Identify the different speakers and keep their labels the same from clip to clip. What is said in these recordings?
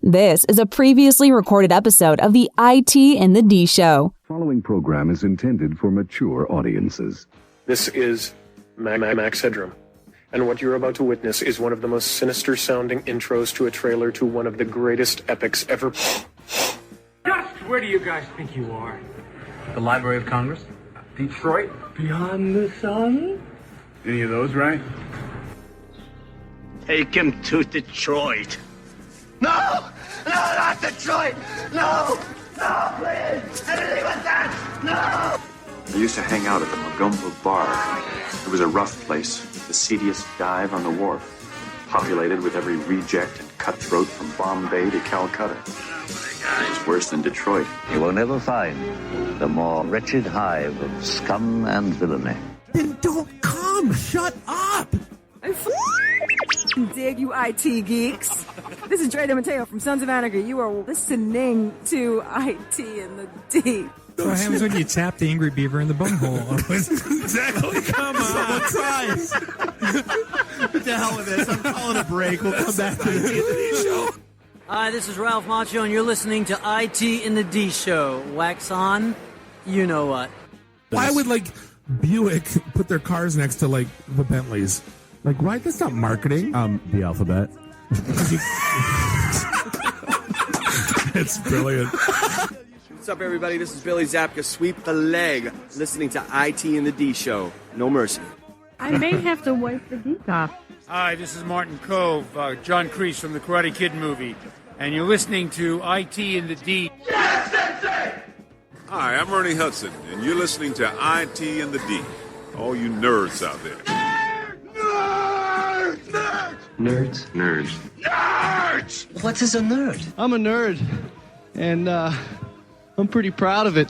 Speaker 1: This is a previously recorded episode of the IT and the D Show.
Speaker 2: Following program is intended for mature audiences.
Speaker 3: This is Max Headroom, and what you're about to witness is one of the most sinister-sounding intros to a trailer to one of the greatest epics ever.
Speaker 4: Just where do you guys think you are?
Speaker 5: The Library of Congress?
Speaker 4: Detroit? Beyond the sun?
Speaker 5: Any of those, right?
Speaker 6: Take him to Detroit. No! No, not Detroit! No! No, please! Anything but that! No!
Speaker 7: I used to hang out at the Magumbo Bar. It was a rough place, the seediest dive on the wharf, populated with every reject and cutthroat from Bombay to Calcutta. It's worse than Detroit.
Speaker 6: You will never find the more wretched hive of scum and villainy.
Speaker 8: Then don't come! Shut up!
Speaker 9: I dig you IT geeks. This is Dre DeMatteo from Sons of Anarchy. You are listening to IT and the D.
Speaker 10: What happens when you tap the angry beaver in the bunghole?
Speaker 8: Exactly. Come on. Tries. What the hell with this? I'm calling a break. We'll come back to the D Show.
Speaker 11: Hi, this is Ralph Macchio, and you're listening to IT in the D Show. Wax on, you know what.
Speaker 10: Why would, Buick put their cars next to, the Bentleys? Why? That's not marketing.
Speaker 8: The alphabet.
Speaker 10: It's brilliant.
Speaker 12: What's up, everybody? This is Billy Zapka. Sweep the leg. Listening to IT in the D Show. No mercy.
Speaker 9: I may have to wipe the geek off.
Speaker 4: Hi, this is Martin Cove, John Kreese from the Karate Kid movie, and you're listening to IT in the D.
Speaker 13: Yes, Sensei! Hi, I'm Ernie Hudson, and you're listening to IT in the D. All you nerds out there.
Speaker 6: Nerds?
Speaker 7: Nerds.
Speaker 13: Nerds!
Speaker 6: What is a nerd?
Speaker 12: I'm a nerd, and I'm pretty proud of it.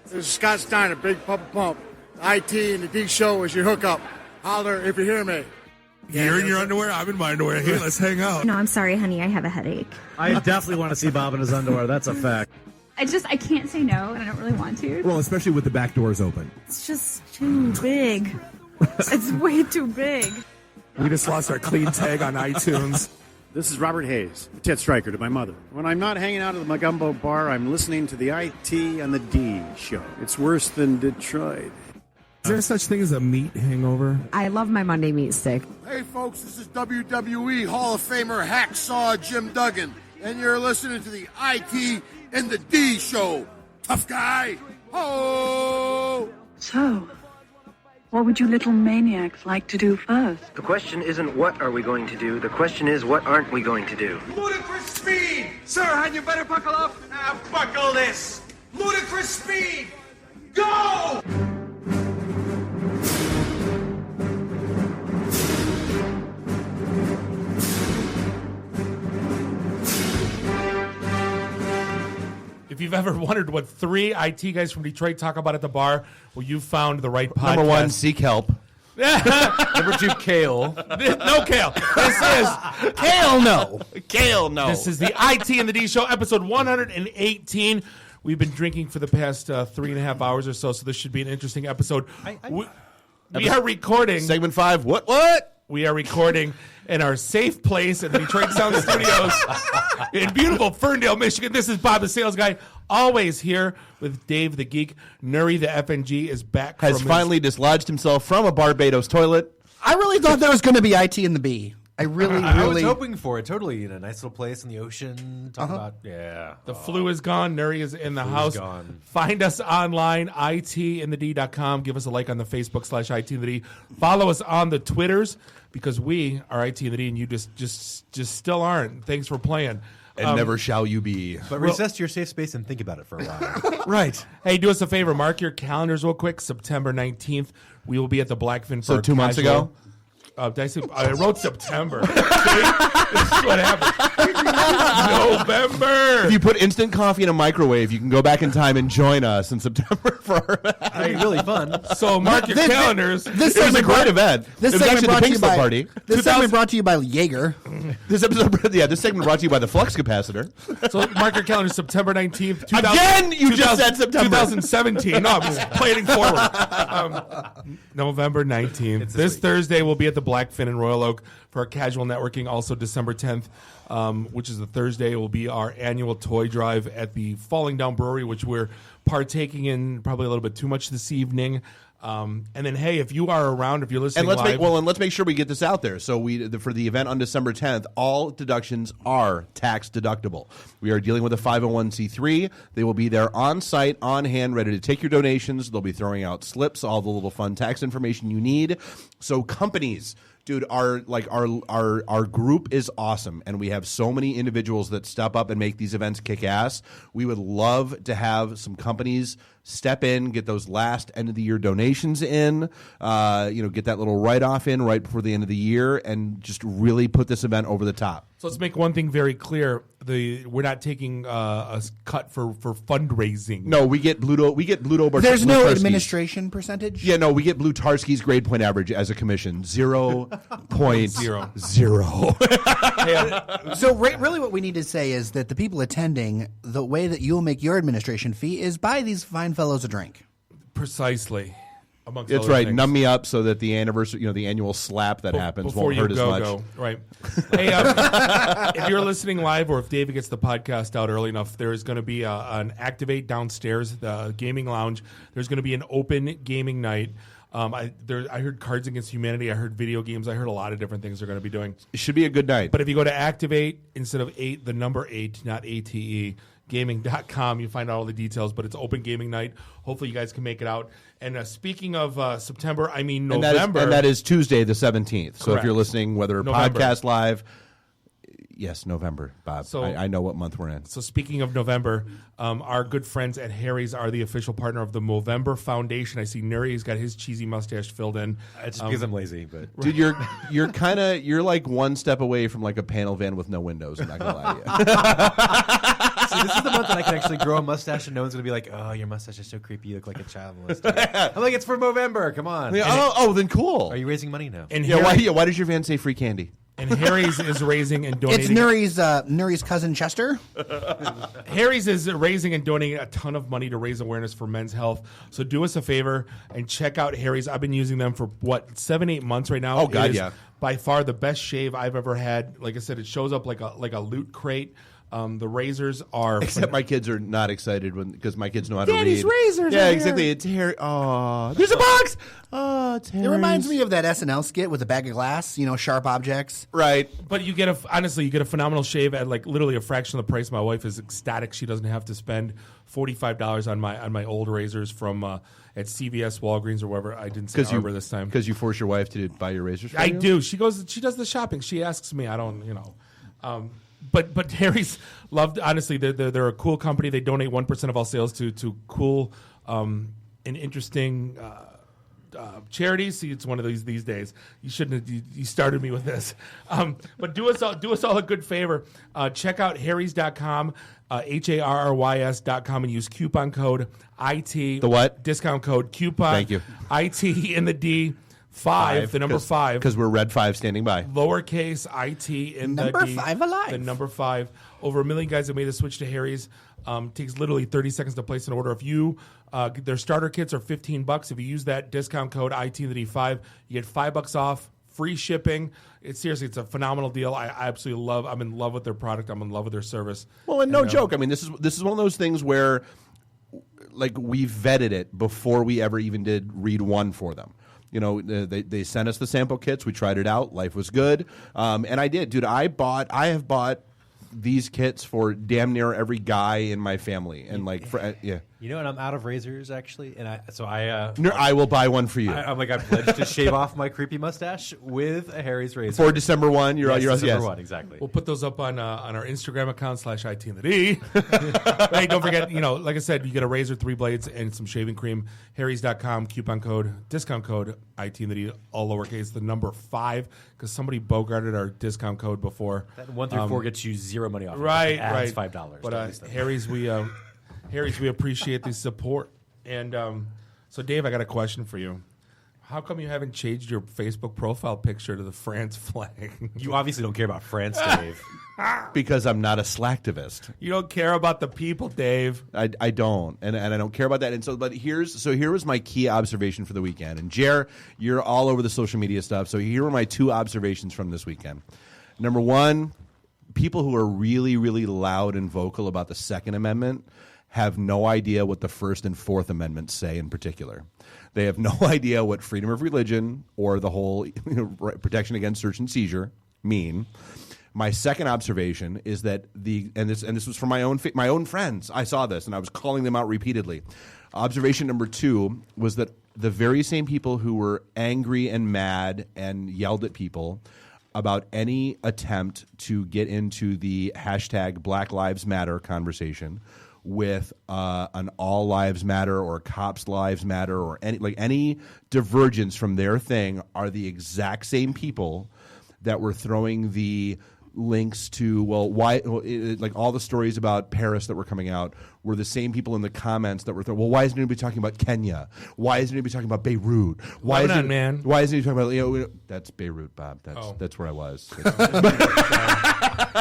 Speaker 4: This is Scott Steiner, Big Papa Pump. IT in the D Show is your hookup. Holler if you hear me.
Speaker 10: You're in your underwear, I'm in my underwear. Hey, let's hang out.
Speaker 9: No, I'm sorry, honey. I have a headache.
Speaker 8: I definitely want to see Bob in his underwear. That's a fact.
Speaker 9: I can't say no, and I don't really want to.
Speaker 8: Well, especially with the back doors open.
Speaker 9: It's just too big. It's way too big.
Speaker 10: We just lost our clean tag on iTunes.
Speaker 4: This is Robert Hayes, Ted Stryker to my mother. When I'm not hanging out at the Magumbo Bar, I'm listening to the IT and the D Show. It's worse than Detroit.
Speaker 10: Is there such thing as a meat hangover?
Speaker 9: I love my Monday meat stick.
Speaker 4: Hey, folks, this is WWE Hall of Famer Hacksaw Jim Duggan, and you're listening to the IT and the D Show. Tough guy. Oh!
Speaker 9: So, what would you little maniacs like to do first?
Speaker 12: The question isn't what are we going to do. The question is what aren't we going to do.
Speaker 13: Ludicrous speed! Sir, had you better buckle up? Now buckle this! Ludicrous speed! Go!
Speaker 14: If you've ever wondered what three IT guys from Detroit talk about at the bar, well, you found the right podcast.
Speaker 5: Number one, seek help. Number two, kale.
Speaker 14: No kale. This is
Speaker 5: Kale, no. Kale, no.
Speaker 14: This is the IT and the D Show, episode 118. We've been drinking for the past 3.5 hours or so this should be an interesting episode. We are recording.
Speaker 5: Segment 5, what?
Speaker 14: We are recording in our safe place at the Detroit Sound Studios in beautiful Ferndale, Michigan. This is Bob the Sales Guy, always here with Dave the Geek. Nuri the FNG is back.
Speaker 5: Has finally dislodged himself from a Barbados toilet.
Speaker 8: I really thought there was going to be IT in the B. I was
Speaker 5: hoping for it. Totally in a nice little place in the ocean. Talk about,
Speaker 14: The flu is gone. Nuri is in the house.
Speaker 5: Gone.
Speaker 14: Find us online, itinthed.com. Give us a like on the Facebook /itinthed. Follow us on the Twitters because we are IT in the D and you just still aren't. Thanks for playing.
Speaker 5: And never shall you be.
Speaker 15: But recess to your safe space and think about it for a while.
Speaker 5: Right.
Speaker 14: Hey, do us a favor. Mark your calendars real quick. September 19th, we will be at the Blackfin.
Speaker 5: So 2 months ago?
Speaker 14: I wrote September. See? This is what happened. November.
Speaker 5: If you put instant coffee in a microwave, you can go back in time and join us in September for our
Speaker 15: That'd be really fun.
Speaker 14: So mark your calendars.
Speaker 5: This was a great event.
Speaker 8: This
Speaker 5: segment brought to you by party.
Speaker 8: This segment brought to you by Jaeger.
Speaker 5: This segment brought to you by the Flux Capacitor.
Speaker 14: So mark your calendar, September 19th.
Speaker 5: Again, you just said September.
Speaker 14: 2017. No, I'm just planning forward. November 19th. This Thursday, we'll be at the Blackfin in Royal Oak for our casual networking. Also, December 10th, which is a Thursday, will be our annual toy drive at the Falling Down Brewery, which we're partaking in probably a little bit too much this evening. And then, hey, if you are around, if you're listening live,
Speaker 5: let's make sure we get this out there. So for the event on December 10th, all deductions are tax deductible. We are dealing with a 501c3. They will be there on site, on hand, ready to take your donations. They'll be throwing out slips, all the little fun tax information you need. So companies, dude, our group is awesome, and we have so many individuals that step up and make these events kick ass. We would love to have some companies step in, get those last end of the year donations in, get that little write off in right before the end of the year, and just really put this event over the top.
Speaker 14: So let's make one thing very clear: we're not taking a cut for fundraising.
Speaker 5: No, we get Bluto.
Speaker 16: There's no administration percentage.
Speaker 5: Yeah, no, we get Blutarski's grade point average as a commission 0.0.
Speaker 16: So really what we need to say is that the people attending, the way that you'll make your administration fee is buy these fine fellows a drink.
Speaker 14: Precisely.
Speaker 5: It's right. Things. Numb me up so that the anniversary, the annual slap that happens won't hurt as much.
Speaker 14: Right. Hey, if you're listening live, or if David gets the podcast out early enough, there is going to be an Activate downstairs, the gaming lounge. There's going to be an open gaming night. I heard Cards Against Humanity. I heard video games. I heard a lot of different things they're going to be doing.
Speaker 5: It should be a good night.
Speaker 14: But if you go to Activate instead of 8, the number 8, not ATE, gaming.com, you find out all the details. But it's open gaming night. Hopefully you guys can make it out. And speaking of September, I mean November.
Speaker 5: And that is Tuesday the 17th. So
Speaker 14: Correct.
Speaker 5: If you're listening, whether
Speaker 14: November.
Speaker 5: podcast live, yes, November, Bob.
Speaker 14: So,
Speaker 5: I know what month we're in.
Speaker 14: So speaking of November, our good friends at Harry's are the official partner of the Movember Foundation. I see Nuri's got his cheesy mustache filled in.
Speaker 15: It's because I'm lazy, but
Speaker 5: dude, you're like one step away from like a panel van with no windows. I'm not gonna lie to you.
Speaker 15: See, this is the month that I can actually grow a mustache and no one's going to be like, oh, your mustache is so creepy. You look like a child molester. I'm like, it's for Movember. Come on.
Speaker 5: Yeah, then cool.
Speaker 15: Are you raising money now?
Speaker 14: And
Speaker 5: why does your van say free candy?
Speaker 14: And Harry's is raising and donating.
Speaker 16: It's Nuri's cousin Chester.
Speaker 14: Harry's is raising and donating a ton of money to raise awareness for men's health. So do us a favor and check out Harry's. I've been using them for 7-8 months right now.
Speaker 5: Oh God,
Speaker 14: it is
Speaker 5: yeah.
Speaker 14: By far the best shave I've ever had. Like I said, it shows up like a loot crate. The razors are...
Speaker 5: Except my kids are not excited because my kids know how to read.
Speaker 16: Daddy's razors.
Speaker 5: Yeah, exactly. It's Harry. Oh, there's a box. Oh, it's Harry's.
Speaker 16: It reminds me of that SNL skit with a bag of glass, sharp objects.
Speaker 5: Right.
Speaker 14: But you get a phenomenal shave at like literally a fraction of the price. My wife is ecstatic. She doesn't have to spend $45 on my old razors from at CVS, Walgreens, or wherever. I didn't say Arbor this time.
Speaker 5: Because you force your wife to buy your razors for
Speaker 14: I
Speaker 5: you?
Speaker 14: do. She does the shopping. She asks me. I don't, But Harry's loved. Honestly, they're a cool company. They donate 1% of all sales to cool and interesting charities. See, it's one of these days. You shouldn't have. You started me with this. But do us all a good favor. Check out Harrys.com, HARRYS.com, and use coupon code IT.
Speaker 5: The what?
Speaker 14: Discount code coupon.
Speaker 5: Thank you.
Speaker 14: IT in the D. 5, the number 5.
Speaker 5: Because we're Red 5 standing by.
Speaker 14: Lowercase IT in
Speaker 16: number
Speaker 14: the D.
Speaker 16: 5 alive.
Speaker 14: The number 5. Over 1 million guys have made the switch to Harry's. Takes literally 30 seconds to place an order. If you their starter kits are $15. If you use that discount code IT in the D5, you get $5 off, free shipping. It's a phenomenal deal. I absolutely love. I'm in love with their product. I'm in love with their service.
Speaker 5: Well, and no joke. I mean, this is one of those things where, like, we vetted it before we ever even did read one for them. They sent us the sample kits. We tried it out. Life was good. And I did. Dude, I have bought these kits for damn near every guy in my family. And yeah.
Speaker 15: And I'm out of razors actually, and
Speaker 5: I will buy one for you.
Speaker 15: I'm pledged to shave off my creepy mustache with a Harry's razor
Speaker 5: for December 1.
Speaker 15: December 1, exactly.
Speaker 14: We'll put those up on our Instagram account /IT in the D. Hey, don't forget, like I said, you get a razor, 3 blades, and some shaving cream. Harrys.com, discount code IT in the D, all lowercase, the number 5, because somebody bogarted our discount code before.
Speaker 15: That 1 through 4 gets you zero money off.
Speaker 14: Right,
Speaker 15: adds
Speaker 14: right.
Speaker 15: $5.
Speaker 14: But Harry's, we appreciate the support. And so, Dave, I got a question for you. How come you haven't changed your Facebook profile picture to the France flag?
Speaker 15: You obviously don't care about France, Dave.
Speaker 5: Because I'm not a slacktivist.
Speaker 14: You don't care about the people, Dave.
Speaker 5: I don't, and I don't care about that. And so, here was my key observation for the weekend. And Jer, you're all over the social media stuff. So here were my 2 observations from this weekend. Number 1, people who are really, really loud and vocal about the Second Amendment have no idea what the First and Fourth Amendments say in particular. They have no idea what freedom of religion or the whole protection against search and seizure mean. My second observation is that this was from my own friends. I saw this and I was calling them out repeatedly. Observation number 2 was that the very same people who were angry and mad and yelled at people about any attempt to get into the hashtag Black Lives Matter conversation with an All Lives Matter or Cops Lives Matter or any divergence from their thing are the exact same people that were throwing the links to all the stories about Paris that were coming out were the same people in the comments that were why isn't anybody talking about Kenya? Why isn't anybody talking about Beirut? Why isn't he talking about that's Beirut, Bob? That's where I was.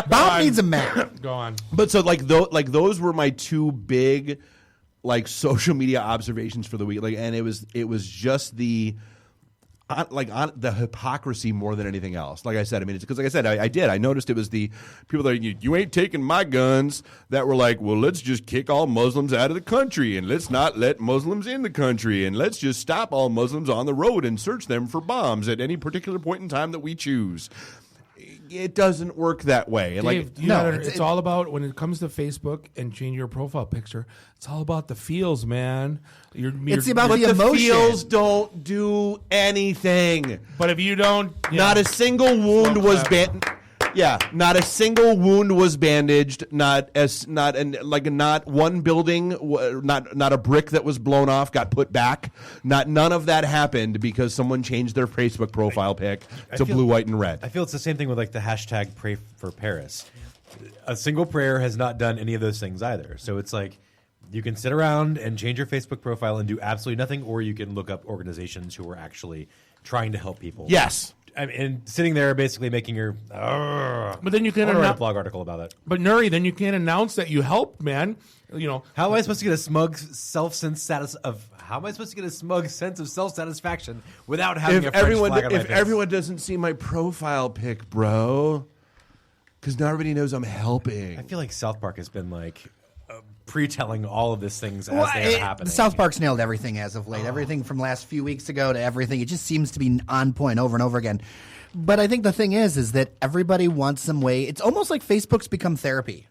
Speaker 16: Bob needs a map.
Speaker 14: Go on.
Speaker 5: But so those were my 2 big social media observations for the week. And it was just the hypocrisy more than anything else. Like I said, it's because, like I said, I noticed it was the people that you ain't taking my guns that were like, well, let's just kick all Muslims out of the country and let's not let Muslims in the country and let's just stop all Muslims on the road and search them for bombs at any particular point in time that we choose. It doesn't work that way.
Speaker 14: Dave, it's all about, when it comes to Facebook and changing your profile picture, it's all about the feels, man.
Speaker 16: It's about the emotion.
Speaker 5: The feels don't do anything.
Speaker 14: But if you don't...
Speaker 5: Not a single wound was not a single wound was bandaged. Not one building, not a brick that was blown off got put back. None of that happened because someone changed their Facebook profile pic to blue, white, and red.
Speaker 15: I feel it's the same thing with the hashtag Pray for Paris. A single prayer has not done any of those things either. So it's you can sit around and change your Facebook profile and do absolutely nothing, or you can look up organizations who are actually trying to help people.
Speaker 5: Yes.
Speaker 15: And sitting there basically making your...
Speaker 14: But then you can
Speaker 15: write a blog article about it.
Speaker 14: But Nuri, then you can't announce that you helped, man.
Speaker 15: How am I supposed to get a smug sense of self-satisfaction without having a French flag on my face?
Speaker 5: Everyone doesn't see my profile pic, bro, because now everybody knows I'm helping.
Speaker 15: I feel like South Park has been pre-telling all of these things as they are happening.
Speaker 16: South Park's nailed everything as of late. Everything from last few weeks ago to everything. It just seems to be on point over and over again. But I think the thing is that everybody wants some way. It's almost like Facebook's become therapy.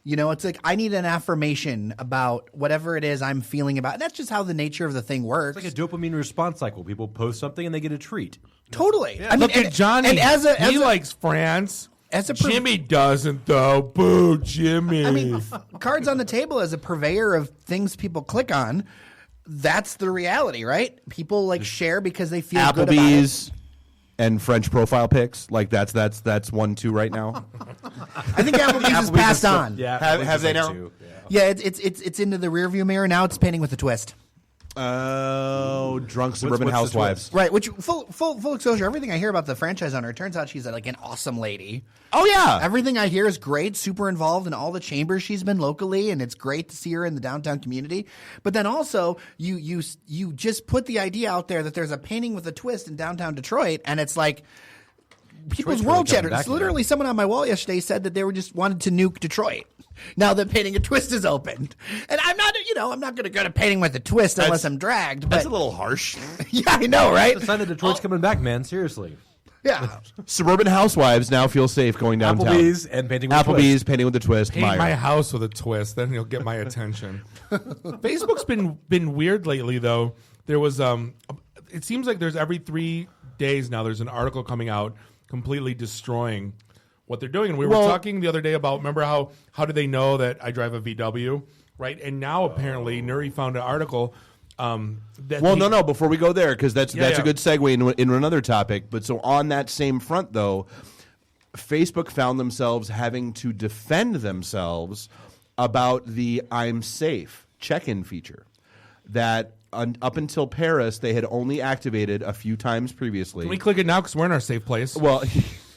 Speaker 16: It's like I need an affirmation about whatever it is I'm feeling about. And that's just how the nature of the thing works.
Speaker 15: It's like a dopamine response cycle. People post something and they get a treat.
Speaker 16: Totally.
Speaker 14: Yeah. Look at Johnny. And he likes France. Jimmy doesn't, though. Boo, Jimmy.
Speaker 16: Cards on the table as a purveyor of things people click on. That's the reality, right? People share because they feel good about it.
Speaker 5: And French profile pics, that's 1-2 right now.
Speaker 16: I think Applebee's is passed on.
Speaker 15: Yeah,
Speaker 5: have they now?
Speaker 16: Yeah, it's into the rearview mirror now. It's painting with a twist.
Speaker 5: Oh, drunk suburban housewives.
Speaker 16: Right, which full exposure. Everything I hear about the franchise owner, it turns out she's an awesome lady.
Speaker 5: Oh, yeah.
Speaker 16: Everything I hear is great, super involved in all the chambers she's been locally, and it's great to see her in the downtown community. But then also, you just put the idea out there that there's a painting with a twist in downtown Detroit, and it's people's world chatter. It's literally someone on my wall yesterday said that they were just wanted to nuke Detroit. Now that Painting a Twist is opened. And I'm not going to go to Painting with a Twist unless I'm dragged. But
Speaker 5: that's a little harsh.
Speaker 16: Yeah, I know, right?
Speaker 15: The sign that Detroit's coming back, man. Seriously.
Speaker 16: Yeah.
Speaker 5: Suburban housewives now feel safe going downtown.
Speaker 15: Applebee's and Painting with a Twist.
Speaker 5: Applebee's, Painting with a Twist.
Speaker 14: Paint my house with a twist, then you'll get my attention. Facebook's been weird lately, though. There was it seems like there's every 3 days now there's an article coming out completely destroying what they're doing. And we were talking the other day about, remember how do they know that I drive a VW, right? And now apparently Nuri found an article
Speaker 5: no, before we go there, because that's a good segue into another topic. But so on that same front, though, Facebook found themselves having to defend themselves about the I'm safe check-in feature that up until Paris, they had only activated a few times previously.
Speaker 14: Can we click it now because we're in our safe place?
Speaker 5: Well,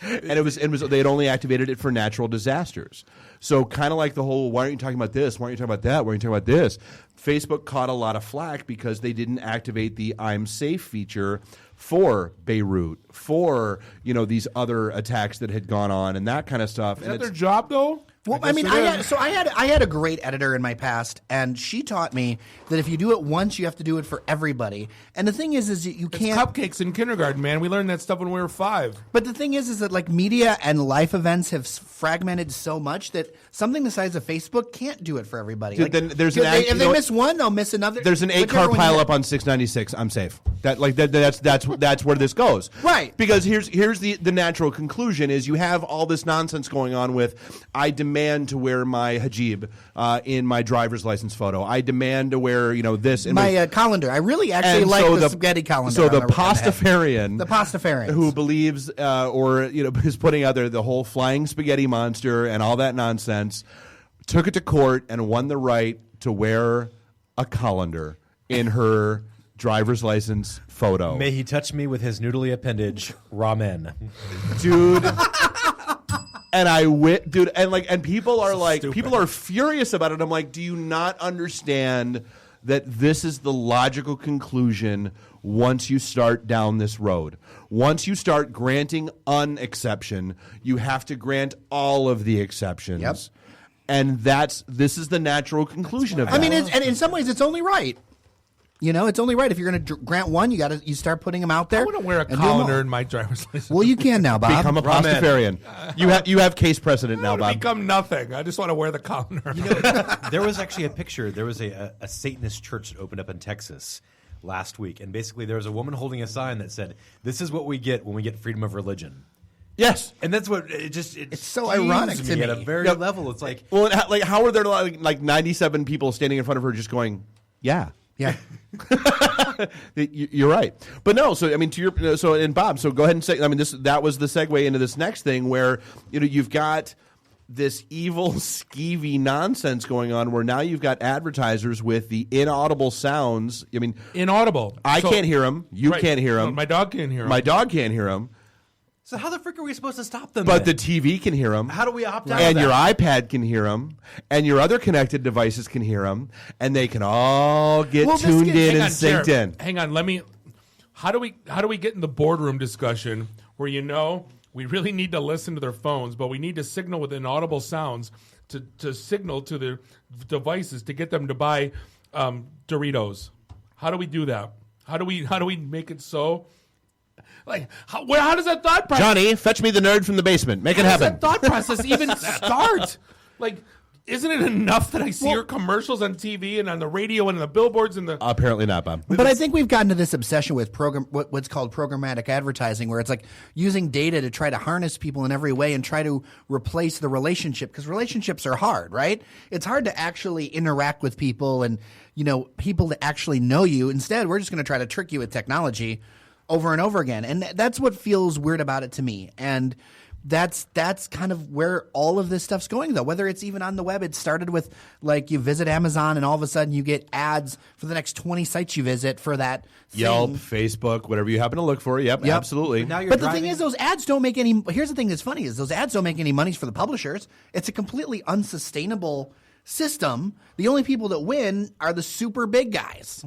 Speaker 5: and it was they had only activated it for natural disasters. So kind of like the whole, why aren't you talking about this? Why aren't you talking about that? Why aren't you talking about this? Facebook caught a lot of flack because they didn't activate the I'm safe feature for Beirut, for these other attacks that had gone on and that kind of stuff.
Speaker 14: Is that their job though?
Speaker 16: Well, I had a great editor in my past, and she taught me that if you do it once, you have to do it for everybody. And the thing is you can't.
Speaker 14: Cupcakes in kindergarten, man. We learned that stuff when we were 5.
Speaker 16: But the thing is that like media and life events have fragmented so much that something the size of Facebook can't do it for everybody.
Speaker 5: Dude, then there's
Speaker 16: if they miss one, they'll miss another.
Speaker 5: There's an 8-car pileup on 696. I'm safe. That's where this goes.
Speaker 16: Right.
Speaker 5: Because here's the natural conclusion is you have all this nonsense going on with I demand to wear my hijab in my driver's license photo. I demand to wear this in
Speaker 16: my colander. I really actually like the spaghetti colander.
Speaker 5: So the Pastafarian, who believes is putting out there the whole flying spaghetti monster and all that nonsense, took it to court and won the right to wear a colander in her driver's license photo.
Speaker 15: May he touch me with his noodly appendage, ramen.
Speaker 5: Dude. And people are people are furious about it. I'm like, do you not understand that this is the logical conclusion once you start down this road? Once you start granting an exception, you have to grant all of the exceptions.
Speaker 16: Yep.
Speaker 5: And this is the natural conclusion of that.
Speaker 16: I mean, and in some ways, it's only right. It's only right if you're going to grant one. You start putting them out there.
Speaker 14: I want to wear a colander in my driver's license.
Speaker 16: Well, you can now, Bob.
Speaker 5: Become a Pastafarian. You have case precedent now, Bob.
Speaker 14: Become nothing. I just want to wear the colander.
Speaker 15: There was actually a picture. There was a Satanist church that opened up in Texas last week, and basically there was a woman holding a sign that said, "This is what we get when we get freedom of religion."
Speaker 5: Yes,
Speaker 15: and that's what it's
Speaker 16: so ironic to me
Speaker 15: at a very level. It's like,
Speaker 5: well, how are there like 97 people standing in front of her just going, "Yeah."
Speaker 16: Yeah,
Speaker 5: you're right, but no. So I mean, and Bob. So go ahead and say. I mean, that was the segue into this next thing where you've got this evil, skeevy nonsense going on where now you've got advertisers with the inaudible sounds. I mean,
Speaker 14: inaudible.
Speaker 5: I can't hear them. You can't hear them.
Speaker 14: No, my dog can't hear them.
Speaker 5: My dog can't hear them.
Speaker 15: So how the frick are we supposed to stop them?
Speaker 5: But
Speaker 15: then?
Speaker 5: the TV can hear them.
Speaker 15: How do we opt out?
Speaker 5: And
Speaker 15: of
Speaker 5: your
Speaker 15: that?
Speaker 5: iPad can hear them, and your other connected devices can hear them, and they can all get tuned in and synced in.
Speaker 14: Hang on, how do we get in the boardroom discussion where we really need to listen to their phones, but we need to signal with inaudible sounds to signal to their devices to get them to buy Doritos? How do we do that? How do we make it so? Like, how does that thought process?
Speaker 5: Johnny, fetch me the nerd from the basement. Make it happen.
Speaker 14: How does that thought process even start? Like, isn't it enough that I see your commercials on TV and on the radio and the billboards and the?
Speaker 5: Apparently not, Bob.
Speaker 16: But I think we've gotten to this obsession with what's called programmatic advertising, where it's like using data to try to harness people in every way and try to replace the relationship, because relationships are hard, right? It's hard to actually interact with people and people that actually know you. Instead, we're just going to try to trick you with technology over and over again. And that's what feels weird about it to me. And that's kind of where all of this stuff's going, though. Whether it's even on the web, it started with like you visit Amazon and all of a sudden you get ads for the next 20 sites you visit for that thing.
Speaker 5: Yelp, Facebook, whatever you happen to look for. Yep. Absolutely.
Speaker 16: But the thing is, those ads don't make any. Here's the thing that's funny is those ads don't make any money for the publishers. It's a completely unsustainable system. The only people that win are the super big guys.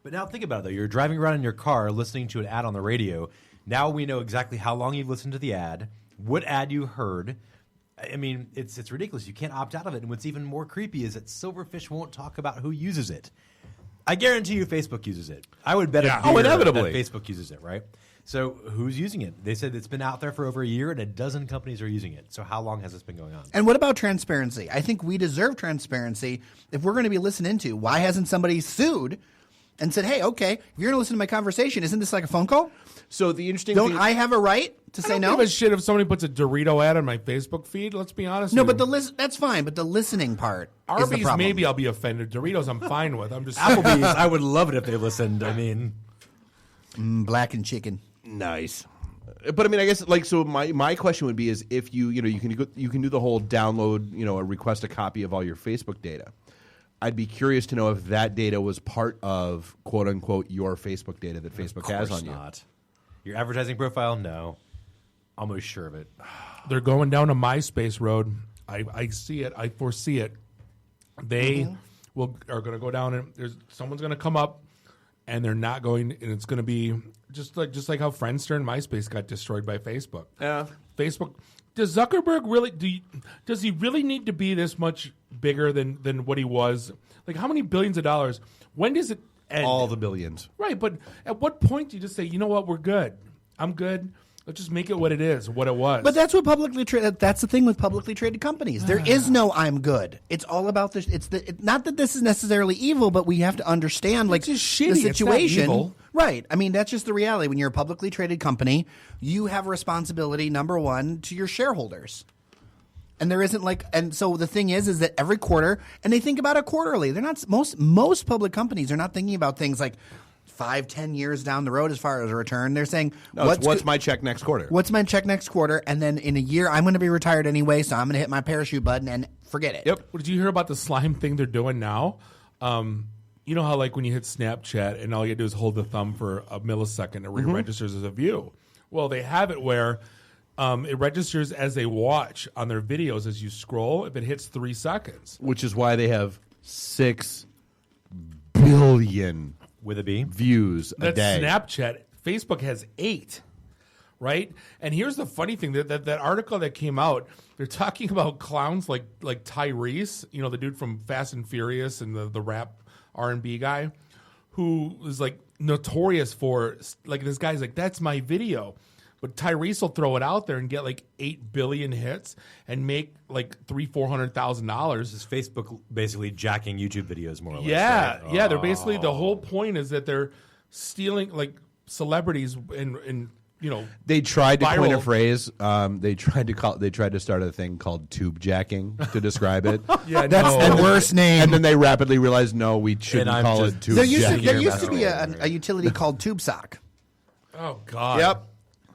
Speaker 15: But now think about it, though. You're driving around in your car listening to an ad on the radio. Now we know exactly how long you've listened to the ad, what ad you heard. I mean, it's ridiculous. You can't opt out of it. And what's even more creepy is that Silverfish won't talk about who uses it. I guarantee you Facebook uses it. I would bet
Speaker 5: inevitably.
Speaker 15: that Facebook uses it, right? So who's using it? They said it's been out there for over a year and a dozen companies are using it. So how long has this been going on?
Speaker 16: And what about transparency? I think we deserve transparency if we're going to be listened to. Why hasn't somebody sued and said, hey, okay, if you're going to listen to my conversation, isn't this like a phone call?
Speaker 5: So the interesting
Speaker 16: Don't
Speaker 5: thing,
Speaker 16: I have a right to say no?
Speaker 14: I don't give a shit if somebody puts a Dorito ad on my Facebook feed. Let's be honest.
Speaker 16: No,
Speaker 14: with
Speaker 16: but
Speaker 14: you.
Speaker 16: that's fine. But the listening part is the
Speaker 14: Arby's,
Speaker 16: problem.
Speaker 14: maybe I'll be offended. Doritos, I'm fine with. I'm just
Speaker 15: Applebee's, I would love it if they listened. I mean,
Speaker 16: blackened chicken,
Speaker 5: nice. But I mean, I guess so. My question would be is if you can do the whole download, request a copy of all your Facebook data. I'd be curious to know if that data was part of quote unquote your Facebook data that Facebook has on you.
Speaker 15: Not. Your advertising profile? No. Almost sure of it.
Speaker 14: They're going down a MySpace road. I see it. I foresee it. They are going to go down, and someone's going to come up, and they're not going, and it's going to be just like how Friendster and MySpace got destroyed by Facebook.
Speaker 5: Yeah,
Speaker 14: Facebook. Does Zuckerberg really? Does he really need to be this much bigger than what he was? Like, how many billions of dollars? When does it end?
Speaker 5: All the billions.
Speaker 14: Right, but at what point do you just say, you know what, we're good. I'm good. Let's just make it what it is, what it was.
Speaker 16: But that's what publicly traded. That's the thing with publicly traded companies. There is no "I'm good." It's all about this. Not that this is necessarily evil, but we have to understand like
Speaker 14: just shitty.
Speaker 16: the
Speaker 14: It's not
Speaker 16: situation.
Speaker 14: evil.
Speaker 16: Right. I mean, that's just the reality. When you're a publicly traded company, you have a responsibility. Number one, to your shareholders. And there isn't and so the thing is that every quarter, and they think about it quarterly. They're not most public companies are not thinking about things like 5-10 years down the road as far as a return. They're saying,
Speaker 5: what's my check next quarter?
Speaker 16: What's my check next quarter? And then in a year, I'm going to be retired anyway, so I'm going to hit my parachute button and forget it.
Speaker 14: Yep. Did you hear about the slime thing they're doing now? You know how when you hit Snapchat and all you do is hold the thumb for a millisecond, it registers as a view. Well, they have it where it registers as a watch on their videos as you scroll if it hits 3 seconds.
Speaker 5: Which is why they have 6 billion
Speaker 15: with a B
Speaker 5: views a day.
Speaker 14: Snapchat. Facebook has 8, right? And here's the funny thing: that article that came out, they're talking about clowns like Tyrese, the dude from Fast and Furious and the rap R&B guy, who is notorious for this guy's that's my video. But Tyrese will throw it out there and get 8 billion hits and make $300,000-$400,000.
Speaker 15: Is Facebook basically jacking YouTube videos more or less?
Speaker 14: Yeah,
Speaker 15: right?
Speaker 14: yeah. They're basically the whole point is that they're stealing celebrities and
Speaker 5: they tried to
Speaker 14: viral.
Speaker 5: coin a phrase. They tried to start a thing called tube jacking to describe it.
Speaker 14: Yeah,
Speaker 16: that's the worst name.
Speaker 5: And then they rapidly realized, no, we shouldn't call it tube jacking.
Speaker 16: There used to be a utility called TubeSock.
Speaker 14: Oh God.
Speaker 5: Yep.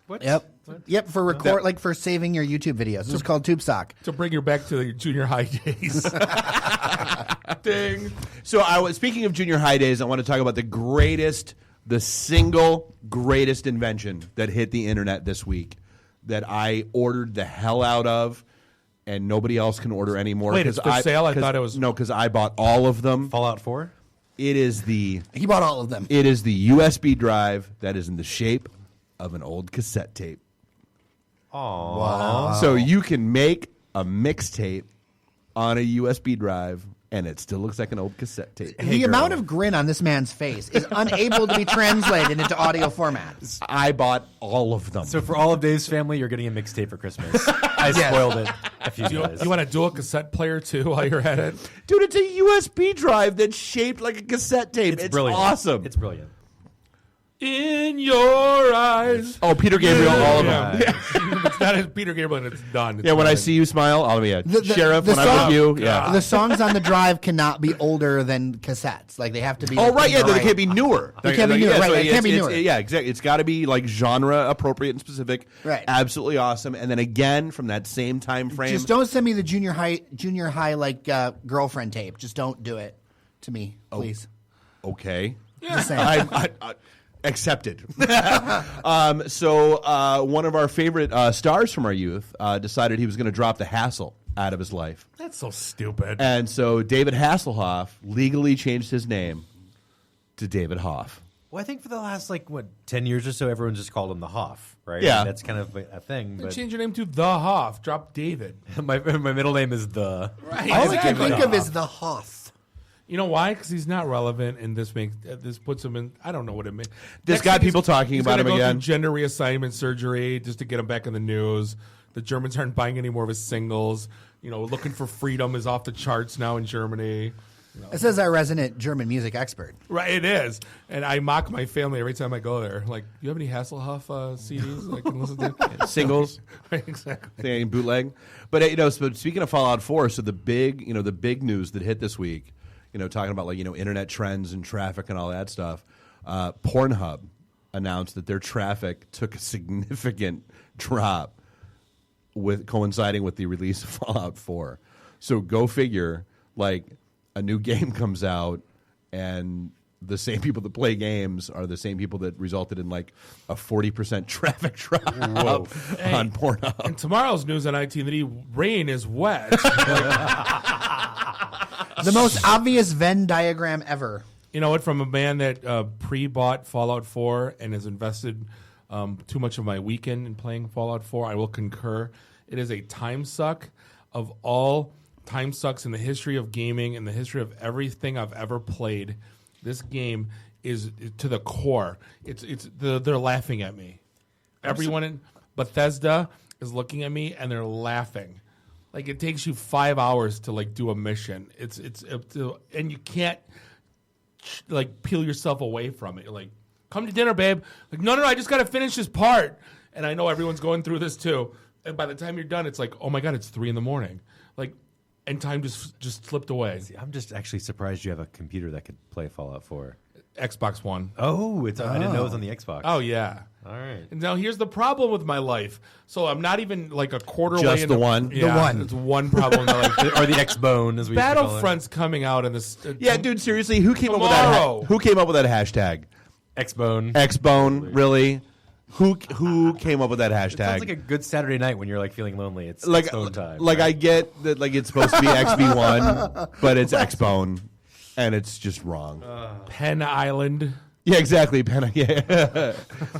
Speaker 14: What?
Speaker 16: Yep. For record, for saving your YouTube videos. It's called TubeSock.
Speaker 14: To bring you back to the junior high days. Ding.
Speaker 5: So, speaking of junior high days, I want to talk about the single greatest invention that hit the internet this week that I ordered the hell out of, and nobody else can order anymore.
Speaker 14: Wait, it's for sale? I thought it was...
Speaker 5: No, because I bought all of them.
Speaker 15: Fallout 4?
Speaker 16: He bought all of them.
Speaker 5: It is the USB drive that is in the shape of an old cassette tape.
Speaker 15: Aww.
Speaker 16: Wow.
Speaker 5: So you can make a mixtape on a USB drive, and it still looks like an old cassette tape.
Speaker 16: The amount of grin on this man's face is unable to be translated into audio formats.
Speaker 5: I bought all of them.
Speaker 15: So for all of Dave's family, you're getting a mixtape for Christmas. I spoiled it a few times.
Speaker 14: You want a dual cassette player too while you're at it?
Speaker 5: Dude, it's a USB drive that's shaped like a cassette tape. It's
Speaker 15: brilliant.
Speaker 5: Awesome.
Speaker 15: It's brilliant.
Speaker 14: In your eyes.
Speaker 5: Oh, Peter Gabriel, all of them.
Speaker 14: It's not Peter Gabriel, and it's done. It's
Speaker 5: When I
Speaker 14: done.
Speaker 5: see you smile, I'll be a sheriff when I'm with you. Yeah.
Speaker 16: The songs on the drive cannot be older than cassettes. They have to be.
Speaker 5: Oh, right, yeah, they can't be newer.
Speaker 16: They can't be newer, right, they can't be newer.
Speaker 5: Yeah, exactly. It's got to be genre appropriate and specific.
Speaker 16: Right.
Speaker 5: Absolutely awesome. And then again, from that same time frame.
Speaker 16: Just don't send me the junior high girlfriend tape. Just don't do it to me, please.
Speaker 5: Okay.
Speaker 16: Just saying.
Speaker 5: I accepted. So one of our favorite stars from our youth decided he was going to drop the hassle out of his life.
Speaker 14: That's so stupid.
Speaker 5: And so David Hasselhoff legally changed his name to David Hoff.
Speaker 15: Well, I think for the last 10 years or so, everyone's just called him the Hoff, right?
Speaker 5: Yeah.
Speaker 15: That's kind of a thing. But
Speaker 14: Change your name to The Hoff. Drop David.
Speaker 15: my middle name is the.
Speaker 14: Right.
Speaker 16: All I can think of is the Hoff.
Speaker 14: You know why? Because he's not relevant, and this puts him in. I don't know what it means.
Speaker 5: There's got people talking about him again.
Speaker 14: Gender reassignment surgery just to get him back in the news. The Germans aren't buying any more of his singles. Looking for freedom is off the charts now in Germany.
Speaker 16: It says our resident German music expert.
Speaker 14: Right, it is, and I mock my family every time I go there. Like, you have any Hasselhoff CDs I can listen to?
Speaker 5: Singles,
Speaker 14: right, exactly.
Speaker 5: They ain't bootleg. But but speaking of Fallout 4, so the big news that hit this week. Talking about internet trends and traffic and all that stuff. Pornhub announced that their traffic took a significant drop coinciding with the release of Fallout 4. So go figure, a new game comes out and the same people that play games are the same people that resulted in like a 40% traffic drop on Pornhub.
Speaker 14: And tomorrow's news on IT and the D, rain is wet.
Speaker 16: The most obvious Venn diagram ever.
Speaker 14: You know what? From a man that pre-bought Fallout 4 and has invested too much of my weekend in playing Fallout 4, I will concur. It is a time suck of all time sucks in the history of gaming and the history of everything I've ever played. This game is to the core. They're laughing at me. Everyone in Bethesda is looking at me and they're laughing. Like, it takes you 5 hours to like do a mission. It's and you can't like peel yourself away from it. You're like, come to dinner, babe. Like, no, I just got to finish this part. And I know everyone's going through this too. And by the time you're done, it's like, oh my God, it's 3 a.m. Like, and time just slipped away.
Speaker 15: See, I'm just actually surprised you have a computer that could play Fallout 4.
Speaker 14: Xbox One.
Speaker 15: Oh, I didn't know it was on the Xbox.
Speaker 14: Oh, yeah.
Speaker 15: All right.
Speaker 14: And now here's the problem with my life. So I'm not even like a quarter
Speaker 5: Just
Speaker 14: way
Speaker 5: the
Speaker 14: into
Speaker 5: one?
Speaker 14: Yeah,
Speaker 5: The one.
Speaker 14: It's one problem in my life.
Speaker 15: Or the X-Bone, as we used to call it.
Speaker 14: Battlefront's coming out in this.
Speaker 5: Yeah, dude, seriously, who came
Speaker 14: tomorrow.
Speaker 5: up with that hashtag?
Speaker 15: X-Bone.
Speaker 5: X-Bone, really? Who came up with that hashtag?
Speaker 15: It sounds like a good Saturday night when you're like feeling lonely. It's
Speaker 5: like
Speaker 15: X-Bone time.
Speaker 5: Like, right? I get that like it's supposed to be XB1, but it's X-Bone, and it's just wrong.
Speaker 14: Penn Island.
Speaker 5: Yeah, exactly. Yeah.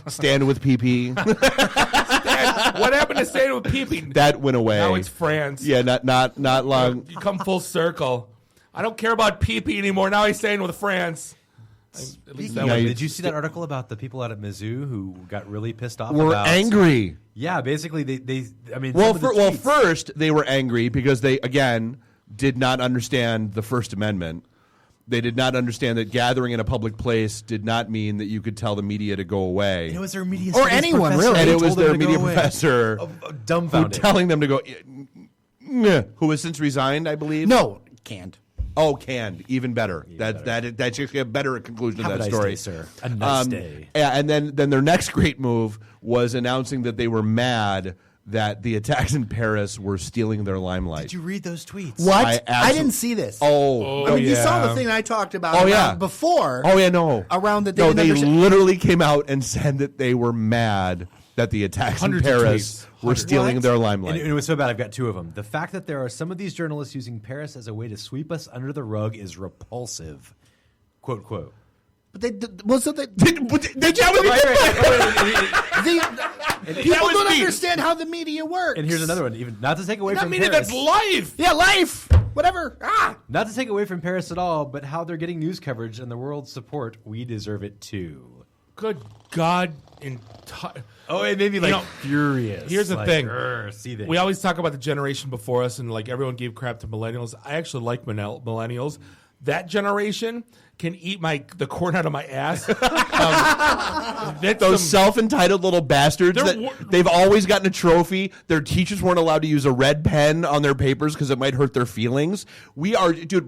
Speaker 5: Stand with PP.
Speaker 14: What happened to Stand with PP?
Speaker 5: That went away.
Speaker 14: Now it's France.
Speaker 5: Yeah, not long.
Speaker 14: You come full circle. I don't care about PP anymore. Now he's staying with France. At least that way.
Speaker 15: Did you see that article about the people out at Mizzou who got really pissed off?
Speaker 5: Were angry.
Speaker 15: Yeah, basically they I mean,
Speaker 5: well,
Speaker 15: some of the tweets-
Speaker 5: first they were angry because they again did not understand the First Amendment. They did not understand that gathering in a public place did not mean that you could tell the media to go away.
Speaker 15: And it was their media
Speaker 16: Or
Speaker 15: studies
Speaker 16: anyone,
Speaker 15: professor
Speaker 16: really.
Speaker 5: And
Speaker 15: who
Speaker 5: it was
Speaker 15: told them
Speaker 5: their
Speaker 15: to go
Speaker 5: media
Speaker 15: away.
Speaker 5: professor
Speaker 15: Dumbfounded.
Speaker 5: who telling them to go. Who has since resigned, I believe.
Speaker 16: No, canned.
Speaker 5: Oh, canned. Even better. That's actually a better conclusion
Speaker 15: Have
Speaker 5: of
Speaker 15: a
Speaker 5: that
Speaker 15: nice
Speaker 5: story.
Speaker 15: day, sir. A nice day.
Speaker 5: Yeah, and then their next great move was announcing that they were mad that the attacks in Paris were stealing their limelight.
Speaker 15: Did you read those tweets?
Speaker 16: What? I didn't see this.
Speaker 5: Oh,
Speaker 16: I mean, you
Speaker 14: yeah.
Speaker 16: saw the thing I talked about
Speaker 5: Oh, yeah.
Speaker 16: before.
Speaker 5: Oh, yeah, no.
Speaker 16: Around the
Speaker 5: No, they literally came out and said that they were mad that the attacks
Speaker 14: Hundreds
Speaker 5: in
Speaker 14: of
Speaker 5: Paris
Speaker 14: tweets.
Speaker 5: were stealing
Speaker 15: What?
Speaker 5: their limelight.
Speaker 15: And it was so bad, I've got two of them. The fact that there are some of these journalists using Paris as a way to sweep us under the rug is repulsive. Quote, quote.
Speaker 16: But they well, so they
Speaker 5: People
Speaker 16: don't understand how the media works.
Speaker 15: And here's another one, even not to take away
Speaker 14: That
Speaker 15: from
Speaker 14: meaning
Speaker 15: Paris.
Speaker 14: that's life.
Speaker 16: Yeah, life. Whatever.
Speaker 15: Not to take away from Paris at all, but how they're getting news coverage and the world's support. We deserve it too.
Speaker 14: Good God.
Speaker 15: Oh, it made me like furious.
Speaker 14: Here's the
Speaker 15: Like,
Speaker 14: thing.
Speaker 15: seething.
Speaker 14: We always talk about the generation before us, and like everyone gave crap to millennials. I actually like millennials. That generation can eat the corn out of my ass.
Speaker 5: Those self-entitled little bastards they've always gotten a trophy. Their teachers weren't allowed to use a red pen on their papers because it might hurt their feelings. We are, dude.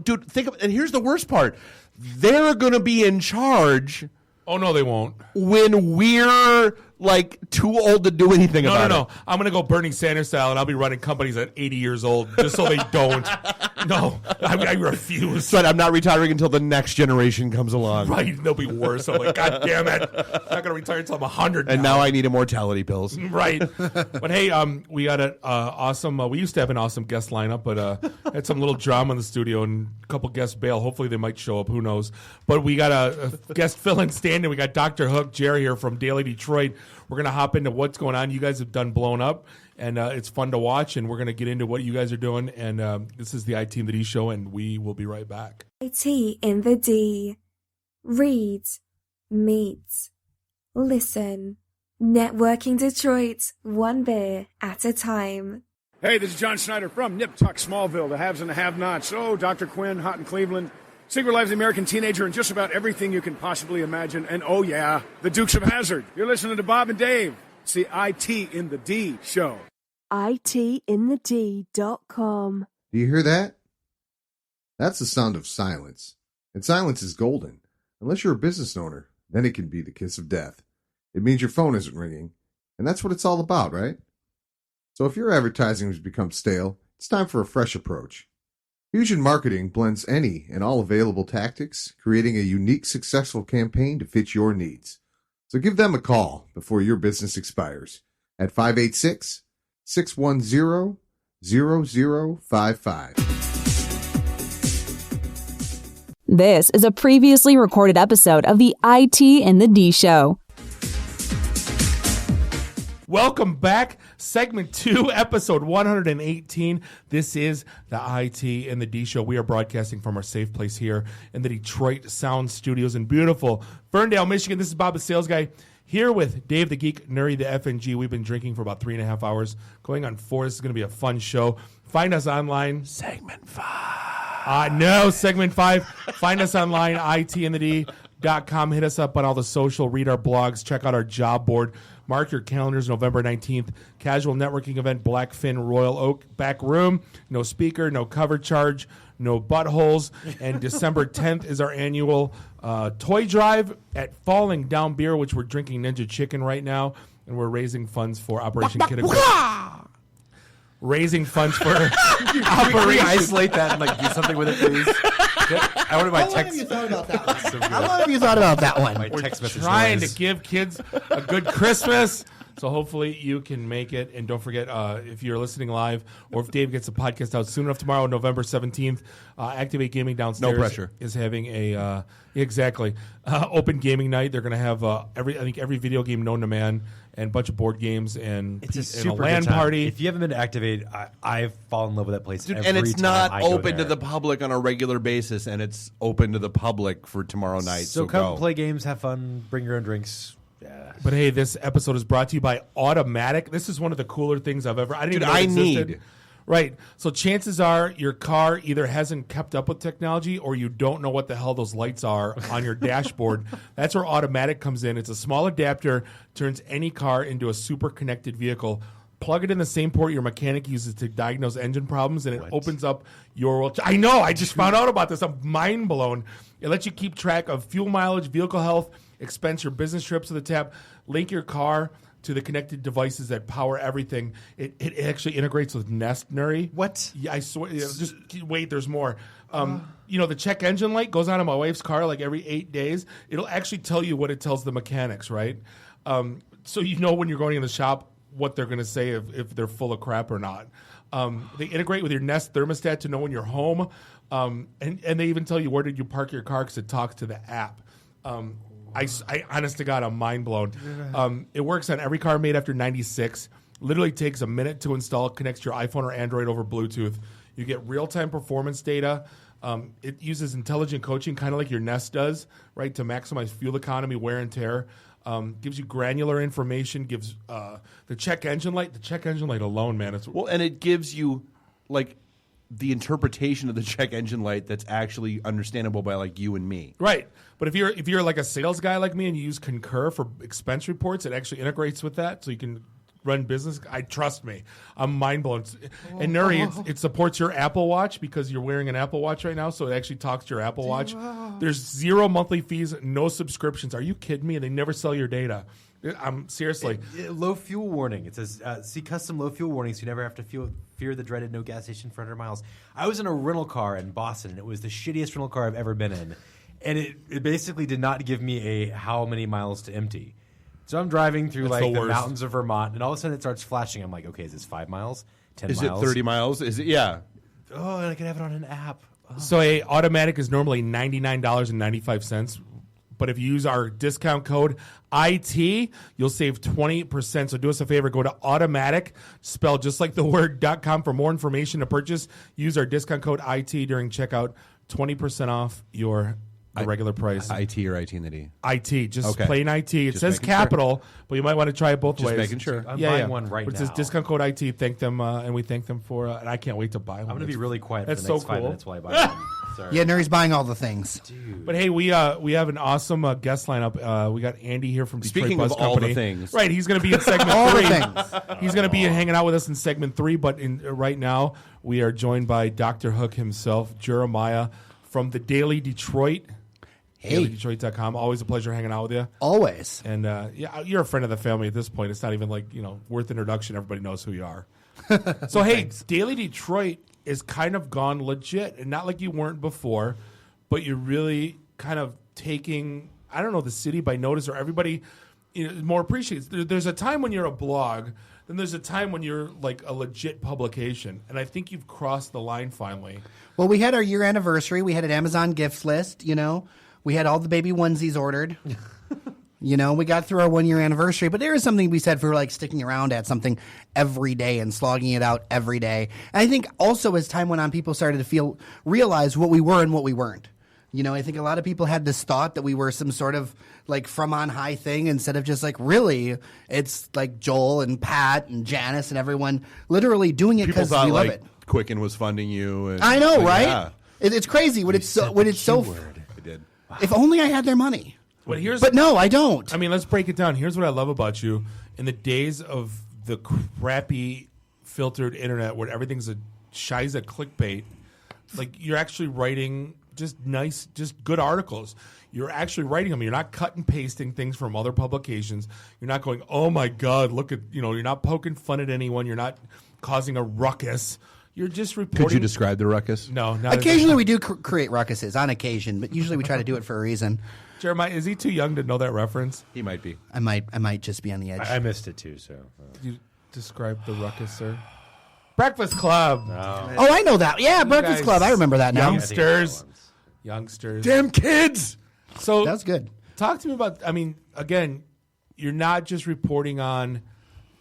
Speaker 5: Dude, think of, and here's the worst part: they're going to be in charge.
Speaker 14: Oh no, they won't.
Speaker 5: When we're like too old to do anything about it.
Speaker 14: No. I'm going to go Bernie Sanders style, and I'll be running companies at 80 years old just so they don't. No, I refuse.
Speaker 5: But I'm not retiring until the next generation comes along.
Speaker 14: Right, they'll be worse. I'm like, God damn it. I'm not going to retire until I'm 100
Speaker 5: And now I need immortality pills.
Speaker 14: Right. But hey, we got an awesome, we used to have an awesome guest lineup, but had some little drama in the studio and a couple guests bail. Hopefully they might show up. Who knows? But we got a guest fill-in stand-in. We got Dr. Hook, Jerry here from Daily Detroit. We're going to hop into what's going on. You guys have done Blown Up, and it's fun to watch, and we're going to get into what you guys are doing. And this is the IT in the D show, and we will be right back.
Speaker 17: IT in the D. Read, meet, listen. Networking Detroit, one beer at a time.
Speaker 18: Hey, this is John Schneider from Nip Tuck Smallville, the haves and the have-nots. Oh, Dr. Quinn, Hot in Cleveland. Secret Life of the American Teenager and just about everything you can possibly imagine. And oh yeah, the Dukes of Hazzard. You're listening to Bob and Dave. It's the IT in the D show.
Speaker 17: ITinthed.com.
Speaker 4: Do you hear that? That's the sound of silence. And silence is golden. Unless you're a business owner, then it can be the kiss of death. It means your phone isn't ringing. And that's what it's all about, right? So if your advertising has become stale, it's time for a fresh approach. Fusion Marketing blends any and all available tactics, creating a unique, successful campaign to fit your needs. So give them a call before your business expires at 586-610-0055.
Speaker 1: This is a previously recorded episode of the IT in the D Show.
Speaker 14: Welcome back. Segment 2, episode 118. This is the IT in the D Show. We are broadcasting from our safe place here in the Detroit Sound Studios in beautiful Ferndale, Michigan. This is Bob the Sales Guy here with Dave the Geek, Nuri the FNG. We've been drinking for about 3.5 hours, going on 4. This is going to be a fun show. Find us online.
Speaker 5: Segment 5.
Speaker 14: No, segment 5. Find us online, itinthed.com. Hit us up on all the social, read our blogs, check out our job board. Mark your calendars, November 19th. Casual networking event, Blackfin Royal Oak back room. No speaker, no cover charge, no buttholes. And December 10th is our annual toy drive at Falling Down Beer, which we're drinking Ninja Chicken right now. And we're raising funds for Operation Kid Equip. Raising funds for
Speaker 15: Can we isolate that and do something with it, please? I wanted my text.
Speaker 16: How long have you thought about that one? How long have you thought about that one?
Speaker 15: My
Speaker 14: We're
Speaker 15: text message
Speaker 14: trying
Speaker 15: noise.
Speaker 14: to give kids a good Christmas. So hopefully you can make it. And don't forget, if you're listening live or if Dave gets the podcast out soon enough tomorrow, November 17th, Activate Gaming downstairs
Speaker 5: No pressure.
Speaker 14: is having a open gaming night. They're going to have every video game known to man and a bunch of board games and
Speaker 15: It's a
Speaker 14: and
Speaker 15: super
Speaker 14: LAN
Speaker 15: good time.
Speaker 14: party.
Speaker 15: If you haven't been to Activate, I've fallen in love with that place.
Speaker 5: Dude,
Speaker 15: every
Speaker 5: and it's
Speaker 15: time
Speaker 5: not
Speaker 15: I go
Speaker 5: open to
Speaker 15: there.
Speaker 5: the public on a regular basis, and it's open to the public for tomorrow night.
Speaker 15: So
Speaker 5: So
Speaker 15: come
Speaker 5: go.
Speaker 15: play games, have fun, bring your own drinks. Yeah.
Speaker 14: But hey, this episode is brought to you by Automatic. This is one of the cooler things I've ever. I didn't
Speaker 5: Dude,
Speaker 14: even know it
Speaker 5: I
Speaker 14: existed.
Speaker 5: need.
Speaker 14: Right. So chances are your car either hasn't kept up with technology or you don't know what the hell those lights are on your dashboard. That's where Automatic comes in. It's a small adapter, turns any car into a super connected vehicle. Plug it in the same port your mechanic uses to diagnose engine problems, and it opens up your world. I know. I just found out about this. I'm mind blown. It lets you keep track of fuel mileage, vehicle health, expense your business trips to the tap, link your car to the connected devices that power everything. It actually integrates with Nest, Nuri.
Speaker 15: What?
Speaker 14: Yeah, I swear. Just wait, there's more. The check engine light goes on in my wife's car like every 8 days. It'll actually tell you what it tells the mechanics, right? So you know when you're going in the shop what they're going to say if they're full of crap or not. They integrate with your Nest thermostat to know when you're home. And they even tell you where did you park your car because it talks to the app. I honest to God, I'm mind blown. It works on every car made after 96. Literally takes a minute to install. Connects to your iPhone or Android over Bluetooth. You get real-time performance data. It uses intelligent coaching, kind of like your Nest does, right, to maximize fuel economy, wear and tear. Gives you granular information. Gives the check engine light. The check engine light alone, man.
Speaker 5: And it gives you the interpretation of the check engine light that's actually understandable by you and me.
Speaker 14: Right. But if you're like a sales guy like me and you use Concur for expense reports, it actually integrates with that so you can run business. Trust me, I'm mind blown. And Nuri, it supports your Apple Watch because you're wearing an Apple Watch right now, so it actually talks to your Apple Watch. There's 0 monthly fees, no subscriptions. Are you kidding me? They never sell your data. I'm seriously.
Speaker 15: Low fuel warning. It says see custom low fuel warnings. So you never have to fear the dreaded no gas station for 100 miles. I was in a rental car in Boston, and it was the shittiest rental car I've ever been in. And it basically did not give me a how many miles to empty. So I'm driving through
Speaker 14: That's the
Speaker 15: the
Speaker 14: worst.
Speaker 15: mountains of Vermont, and all of a sudden it starts flashing. I'm like, okay, is this 5 miles? 10 miles?
Speaker 5: Is it 30 miles? Is it? Yeah.
Speaker 15: Oh, and I can have it on an app. Oh.
Speaker 14: So a Automatic is normally $99.95. But if you use our discount code IT, you'll save 20%. So do us a favor, go to Automatic, spelled just like the word .com for more information to purchase. Use our discount code IT during checkout, 20% off your regular price.
Speaker 5: IT or IT in the D?
Speaker 14: IT, just
Speaker 5: Okay.
Speaker 14: plain IT. It
Speaker 5: Just
Speaker 14: says
Speaker 5: making
Speaker 14: capital, but you might want to try it both
Speaker 5: Just
Speaker 14: ways.
Speaker 5: making sure.
Speaker 15: I'm buying one right
Speaker 14: But it says
Speaker 15: now.
Speaker 14: discount code IT. Thank them, and we thank them for. And I can't wait to buy one.
Speaker 15: I'm going to be really quiet for
Speaker 14: That's
Speaker 15: the next
Speaker 14: so
Speaker 15: 5
Speaker 14: cool.
Speaker 15: minutes while I buy one. Sorry.
Speaker 16: Yeah, Nuri's buying all the things.
Speaker 14: But hey, we have an awesome guest lineup. We got Andy here from Detroit
Speaker 5: Speaking
Speaker 14: Buzz
Speaker 5: of all the
Speaker 14: Company.
Speaker 5: things.
Speaker 14: Right? He's going to be in segment
Speaker 16: All the
Speaker 14: 3.
Speaker 16: things.
Speaker 14: He's going to be hanging out with us in segment 3. But right now, we are joined by Dr. Hook himself, Jeremiah, from the Daily Detroit.
Speaker 16: Hey.
Speaker 14: DailyDetroit.com. Always a pleasure hanging out with you.
Speaker 16: Always.
Speaker 14: And you're a friend of the family at this point. It's not even worth introduction. Everybody knows who you are. So hey, Daily Detroit is kind of gone legit, and not like you weren't before, but you're really kind of taking, I don't know, the city by notice, or everybody more appreciates. There's a time when you're a blog, then there's a time when you're like a legit publication, and I think you've crossed the line finally.
Speaker 16: Well, we had our year anniversary. We had an Amazon gift list, We had all the baby onesies ordered. We got through our 1 year anniversary, but there is something we said for like sticking around at something every day and slogging it out every day. And I think also as time went on, people started to realize what we were and what we weren't. I think a lot of people had this thought that we were some sort of like from on high thing instead of just like really it's like Joel and Pat and Janice and everyone literally doing it because we love it.
Speaker 5: Quicken was funding you. And,
Speaker 16: I know, right? Yeah. It's crazy when it's so.
Speaker 5: I did.
Speaker 16: If only I had their money.
Speaker 14: But
Speaker 16: no, I don't.
Speaker 14: I mean, let's break it down. Here's what I love about you. In the days of the crappy filtered internet where everything's a shiza clickbait, like you're actually writing just nice, just good articles. You're actually writing them. You're not cut and pasting things from other publications. You're not going, oh my God, look at, you're not poking fun at anyone. You're not causing a ruckus. You're just reporting.
Speaker 5: Could you describe the ruckus?
Speaker 14: No, not
Speaker 16: occasionally we do create ruckuses on occasion, but usually we try to do it for a reason.
Speaker 14: Jeremiah, is he too young to know that reference?
Speaker 5: He might be.
Speaker 16: I might just be on the edge.
Speaker 15: I missed it too. So,
Speaker 14: Could you describe the ruckus, sir? Breakfast Club.
Speaker 15: No.
Speaker 16: Oh, I know that. Yeah, Breakfast Club. I remember that now.
Speaker 14: Youngsters.
Speaker 5: Damn kids.
Speaker 14: So
Speaker 16: that's good.
Speaker 14: Talk to me about. I mean, again, you're not just reporting on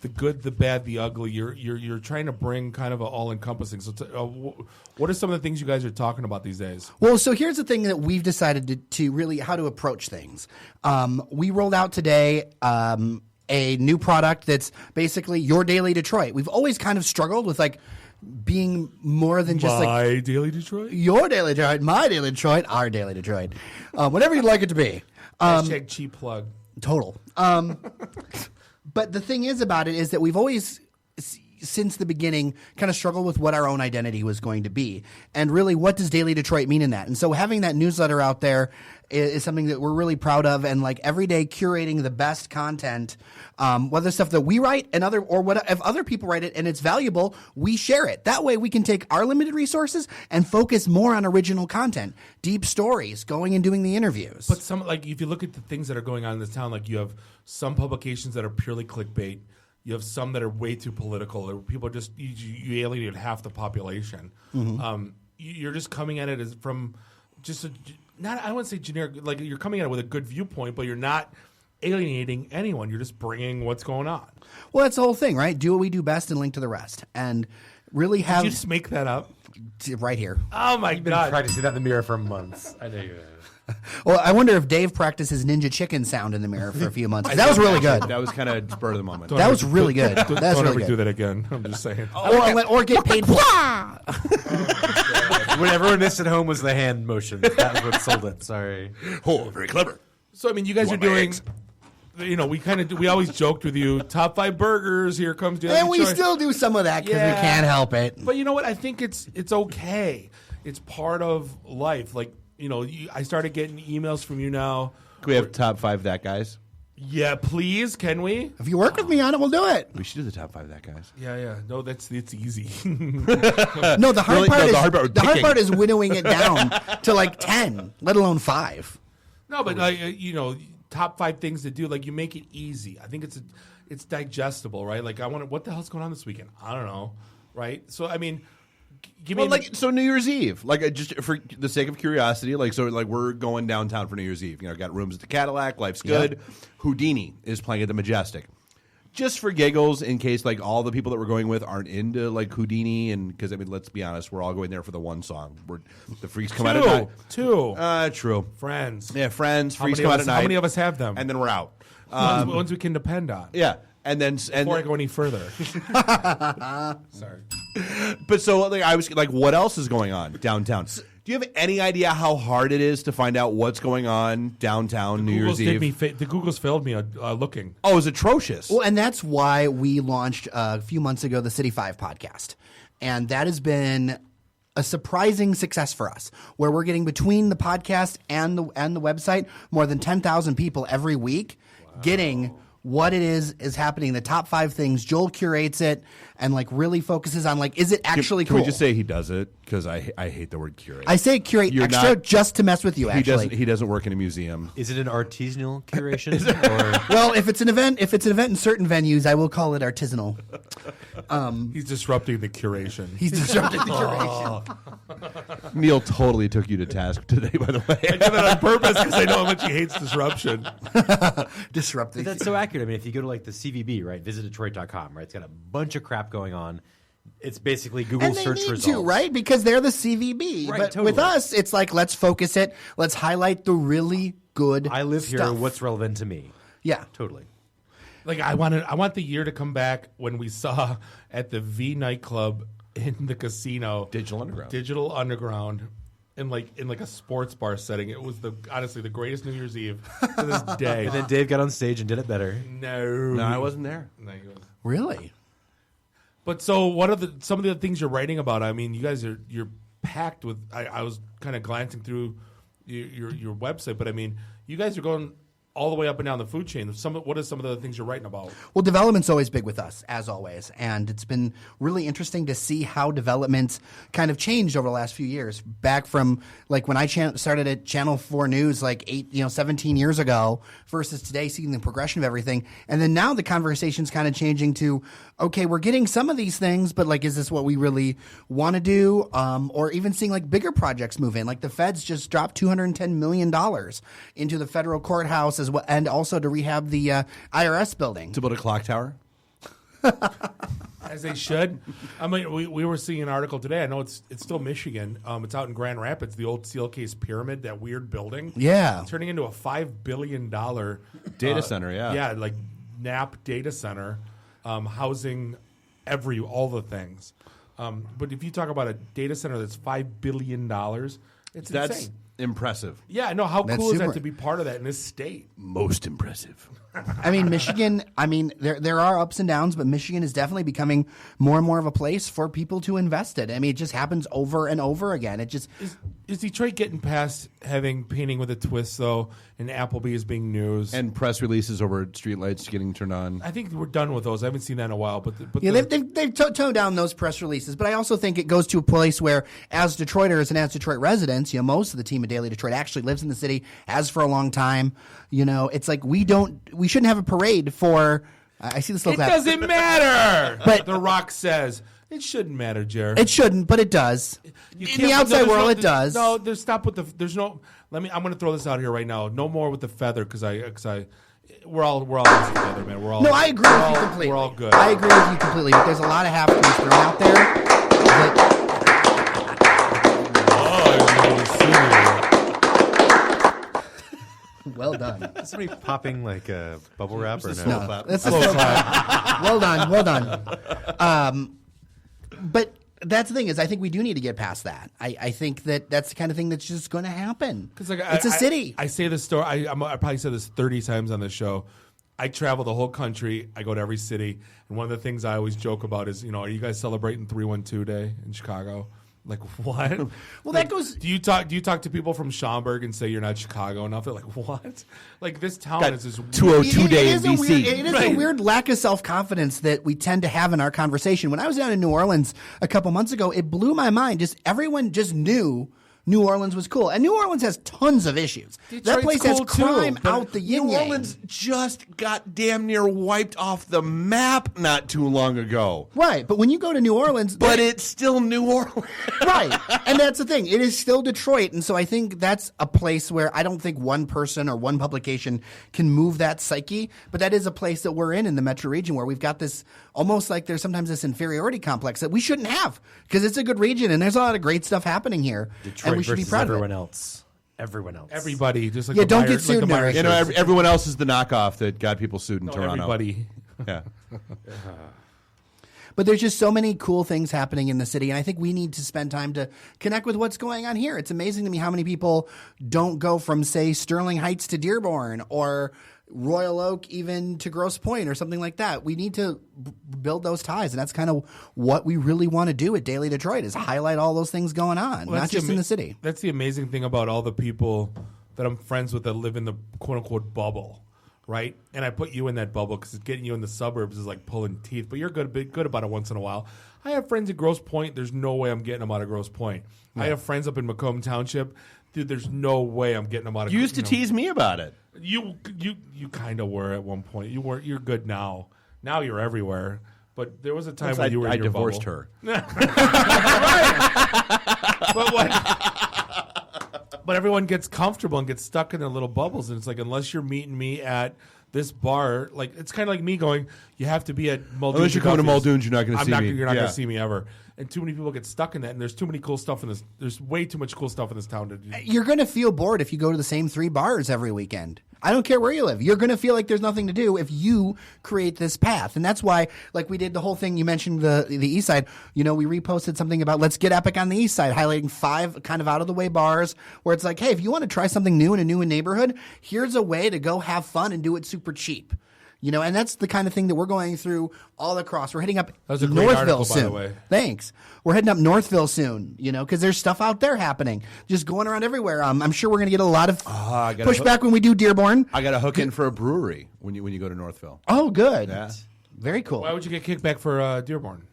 Speaker 14: the good, the bad, the ugly. You're trying to bring kind of an all-encompassing. So, what are some of the things you guys are talking about these days?
Speaker 16: Well, so here's the thing that we've decided to really how to approach things. We rolled out today a new product that's basically Your Daily Detroit. We've always kind of struggled with like being more than just
Speaker 14: my Daily Detroit,
Speaker 16: Your Daily Detroit, my Daily Detroit, our Daily Detroit, whatever you'd like it to be.
Speaker 14: Hashtag cheap plug.
Speaker 16: Total. But the thing is about it is that we've always, since the beginning, kind of struggled with what our own identity was going to be. And really, what does Daily Detroit mean in that? And so having that newsletter out there is something that we're really proud of, and like every day curating the best content, whether stuff that we write and if other people write it and it's valuable, we share it. That way we can take our limited resources and focus more on original content, deep stories, going and doing the interviews.
Speaker 14: But some, like, if you look at the things that are going on in this town, like you have some publications that are purely clickbait. You have some that are way too political. Or people just you alienate half the population.
Speaker 16: Mm-hmm.
Speaker 14: You're just coming at it as from just I wouldn't say generic. Like you're coming at it with a good viewpoint, but you're not alienating anyone. You're just bringing what's going on.
Speaker 16: Well, that's the whole thing, right? Do what we do best and link to the rest, and really have.
Speaker 14: Did you just make that up?
Speaker 16: Right here.
Speaker 14: Oh my
Speaker 15: You've been
Speaker 14: God!
Speaker 15: practicing that in the mirror for months. I know you have.
Speaker 16: Well, I wonder if Dave practiced his ninja chicken sound in the mirror for a few months. That was really good.
Speaker 5: That was kind of spur of the moment.
Speaker 16: That was really good. That's
Speaker 14: Don't
Speaker 16: really
Speaker 14: ever
Speaker 16: good.
Speaker 14: do that again. I'm just saying.
Speaker 16: Or get paid for.
Speaker 15: What everyone missed at home was the hand motion. That was what sold it. Sorry.
Speaker 5: Oh, very clever.
Speaker 14: So I mean, you guys are doing. We always joked with you. Top 5 burgers. Here comes Daily
Speaker 16: And we
Speaker 14: Detroit.
Speaker 16: still do some of that because we can't help it.
Speaker 14: But you know what? I think it's okay. It's part of life. Like, I started getting emails from you now.
Speaker 5: Can we have top 5 that guys?
Speaker 14: Yeah, please. Can we?
Speaker 16: If you work with me on it, we'll do it.
Speaker 5: We should do the top 5 that guys.
Speaker 14: Yeah. No, it's easy.
Speaker 16: No, the hard part is winnowing it down to like 10, let alone 5.
Speaker 14: No, but top 5 things to do. Like you make it easy. I think it's digestible, right? Like what the hell's going on this weekend? I don't know, right? So I mean.
Speaker 5: So New Year's Eve, just for the sake of curiosity, we're going downtown for New Year's Eve. Got rooms at the Cadillac. Life's good. Yep. Houdini is playing at the Majestic. Just for giggles, in case all the people that we're going with aren't into Houdini, and because let's be honest, we're all going there for the one song. The Freaks come out at night.
Speaker 14: Two.
Speaker 5: True.
Speaker 14: Friends.
Speaker 5: Yeah, Friends. Freaks come out at night.
Speaker 14: How many of us have them?
Speaker 5: And then we're out.
Speaker 14: Ones we can depend on.
Speaker 5: Yeah. And then
Speaker 14: before I go any further. Sorry.
Speaker 5: But so I was what else is going on downtown? Do you have any idea how hard it is to find out what's going on downtown New Year's Eve?
Speaker 14: The Googles failed me looking.
Speaker 5: Oh, it was atrocious.
Speaker 16: Well, and that's why we launched a few months ago the City 5 podcast. And that has been a surprising success for us, where we're getting between the podcast and the website more than 10,000 people every week getting what it is happening, the top 5 things. Joel curates it and like really focuses on like, is it actually
Speaker 5: Can
Speaker 16: cool?
Speaker 5: we just say he does it? Because I hate the word curate.
Speaker 16: I say curate
Speaker 5: You're
Speaker 16: extra
Speaker 5: not-
Speaker 16: just to mess with you. Actually,
Speaker 5: He doesn't work in a museum.
Speaker 15: Is it an artisanal curation? or
Speaker 16: well, if it's an event in certain venues, I will call it artisanal.
Speaker 14: He's disrupting the curation.
Speaker 16: He's disrupting the curation.
Speaker 5: Neil totally took you to task today, by the way.
Speaker 14: I did that on purpose because I know how much he hates disruption.
Speaker 16: Disrupting.
Speaker 15: But that's so accurate. I mean, if you go to like the CVB, right, visitdetroit.com, right, it's got a bunch of crap going on. It's basically Google
Speaker 16: And they
Speaker 15: search
Speaker 16: need
Speaker 15: results.
Speaker 16: to, right? Because they're the CVB.
Speaker 15: Right,
Speaker 16: but
Speaker 15: totally.
Speaker 16: with us, it's like, let's focus it. Let's highlight the really good
Speaker 15: I live here.
Speaker 16: stuff.
Speaker 15: What's relevant to me?
Speaker 16: Yeah.
Speaker 15: Totally.
Speaker 14: Like I want the year to come back when we saw at the V nightclub in the casino Digital Underground in like a sports bar setting. It was honestly the greatest New Year's Eve to this day.
Speaker 15: And then Dave got on stage and did it better.
Speaker 14: No,
Speaker 5: I wasn't there.
Speaker 14: No, he wasn't.
Speaker 16: Really?
Speaker 14: But so what are some of the things you're writing about? I mean, you guys you're packed with. I was kind of glancing through your website, but I mean, you guys are going all the way up and down the food chain. What are some of the things you're writing about?
Speaker 16: Well, development's always big with us, as always, and it's been really interesting to see how development kind of changed over the last few years. Back from like when I started at Channel 4 News like 17 years ago versus today, seeing the progression of everything, and then now the conversation's kind of changing to, okay, we're getting some of these things, but like, is this what we really want to do? Or even seeing like bigger projects move in, like the feds just dropped $210 million into the federal courthouse as well, and also to rehab the IRS building.
Speaker 5: To build a clock tower?
Speaker 14: As they should. I mean, we were seeing an article today. I know it's still Michigan. It's out in Grand Rapids, the old Seal Case Pyramid, that weird building.
Speaker 16: Yeah.
Speaker 14: It's turning into a $5 billion
Speaker 5: data center, yeah.
Speaker 14: Yeah, like NAP data center, housing all the things. But if you talk about a data center that's $5 billion, that's insane.
Speaker 5: Impressive.
Speaker 14: Yeah, no, how
Speaker 16: That's
Speaker 14: cool is
Speaker 16: super.
Speaker 14: that to be part of that in this state?
Speaker 5: Most impressive.
Speaker 16: I mean, Michigan, there are ups and downs, but Michigan is definitely becoming more and more of a place for people to invest in. I mean, it just happens over and over again. It just
Speaker 14: Is Detroit getting past having painting with a twist, though, and Applebee's being news?
Speaker 5: And press releases over streetlights getting turned on.
Speaker 14: I think we're done with those. I haven't seen that in a while. But
Speaker 16: they've toned down those press releases, but I also think it goes to a place where, as Detroiters and as Detroit residents, most of the team at Daily Detroit actually lives in the city, has for a long time. It's like we shouldn't have a parade for. I see this little.
Speaker 14: It doesn't matter.
Speaker 16: But
Speaker 14: The Rock says it shouldn't matter, Jared.
Speaker 16: It shouldn't, but it does.
Speaker 14: You
Speaker 16: In
Speaker 14: can't-
Speaker 16: the outside
Speaker 14: there's
Speaker 16: world, it does.
Speaker 14: No, there's stop with the. There's no. I'm going to throw this out here right now. No more with the feather because we're all in this together, man. We're all.
Speaker 16: No, I agree with you completely.
Speaker 14: We're all good.
Speaker 16: I agree with you completely. But there's a lot of half-truths thrown out there. Well done.
Speaker 15: Is somebody popping like a bubble wrap or no?
Speaker 16: No, that's a slow clap. Well done. But that's the thing is, I think we do need to get past that. I think that's the kind of thing that's just going to happen.
Speaker 14: Because like,
Speaker 16: it's a city.
Speaker 14: I say this story. I probably said this 30 times on this show. I travel the whole country. I go to every city, and one of the things I always joke about is, are you guys celebrating 312 Day in Chicago? Like what?
Speaker 16: Well, that goes.
Speaker 14: Do you talk to people from Schaumburg and say you're not Chicago enough? They're like, what? Like this town is this
Speaker 5: 202 Day in DC.
Speaker 16: It is a weird lack of self-confidence that we tend to have in our conversation. When I was down in New Orleans a couple months ago, it blew my mind. Just everyone just knew New Orleans was cool. And New Orleans has tons of issues.
Speaker 5: Detroit's
Speaker 16: that place has
Speaker 5: cool, too,
Speaker 16: crime
Speaker 5: but
Speaker 16: out the yin
Speaker 5: New Orleans just got damn near wiped off the map not too long ago.
Speaker 16: Right, but when you go to New Orleans...
Speaker 5: But it's still New Orleans.
Speaker 16: Right, and that's the thing. It is still Detroit, and so I think that's a place where I don't think one person or one publication can move that psyche, but that is a place that we're in the metro region where we've got this almost like there's sometimes this inferiority complex that we shouldn't have because it's a good region and there's a lot of great stuff happening here.
Speaker 15: Detroit
Speaker 16: and we should be
Speaker 15: versus
Speaker 16: proud
Speaker 15: everyone
Speaker 16: of it.
Speaker 15: else. Everyone else.
Speaker 14: Everybody. Just like
Speaker 16: Yeah,
Speaker 14: the
Speaker 16: don't
Speaker 14: Meyer-
Speaker 16: get sued,
Speaker 14: like the Meyer
Speaker 16: Mary.
Speaker 14: shirts.
Speaker 5: Everyone else is the knockoff that got people sued in
Speaker 14: No,
Speaker 5: Toronto.
Speaker 14: everybody.
Speaker 5: Yeah.
Speaker 16: But there's just so many cool things happening in the city, and I think we need to spend time to connect with what's going on here. It's amazing to me how many people don't go from, say, Sterling Heights to Dearborn or Royal Oak even to Grosse Pointe or something like that. We need to build those ties, and that's kind of what we really want to do at Daily Detroit is highlight all those things going on,
Speaker 14: Well,
Speaker 16: not
Speaker 14: that's
Speaker 16: just in
Speaker 14: ama-
Speaker 16: the city.
Speaker 14: That's the amazing thing about all the people that I'm friends with that live in the quote unquote bubble, right? And I put you in that bubble because getting you in the suburbs is like pulling teeth. But you're good about it once in a while. I have friends at Grosse Pointe. There's no way I'm getting them out of Grosse Pointe. I have friends up in Macomb Township. Dude, there's no way I'm getting them out of.
Speaker 5: You used to tease me about it.
Speaker 14: You kind of were at one point. You weren't. You're good now. Now you're everywhere. But there was a time when you were.
Speaker 5: I
Speaker 14: in your
Speaker 5: divorced
Speaker 14: bubble.
Speaker 5: her.
Speaker 14: But everyone gets comfortable and gets stuck in their little bubbles, and it's like unless you're meeting me at this bar, like it's kind of like me going, you have to be at Muldoon.
Speaker 5: Unless you're coming to Muldoon's, you're not going to see me.
Speaker 14: You're not going
Speaker 5: Yeah.
Speaker 14: to see me ever. And too many people get stuck in that, and there's too many cool stuff in this. There's way too much cool stuff in this town to do.
Speaker 16: You're going to feel bored if you go to the same 3 bars every weekend. I don't care where you live. You're going to feel like there's nothing to do if you create this path. And that's why, like we did the whole thing, you mentioned the East Side. You know, we reposted something about let's get epic on the East Side, highlighting 5 kind of out-of-the-way bars where it's like, hey, if you want to try something new in a new neighborhood, here's a way to go have fun and do it super cheap. You know, and that's the kind of thing that we're going through all across. We're heading up
Speaker 14: That was a great
Speaker 16: Northville
Speaker 14: article,
Speaker 16: soon.
Speaker 14: by the way.
Speaker 16: Thanks. We're heading up Northville soon, you know, because there's stuff out there happening, just going around everywhere. I'm sure we're going to get a lot of pushback when we do Dearborn.
Speaker 5: I got to hook in for a brewery when you go to Northville.
Speaker 16: Oh, good.
Speaker 5: Yeah.
Speaker 16: Very cool.
Speaker 14: Why would you get kickback for Dearborn?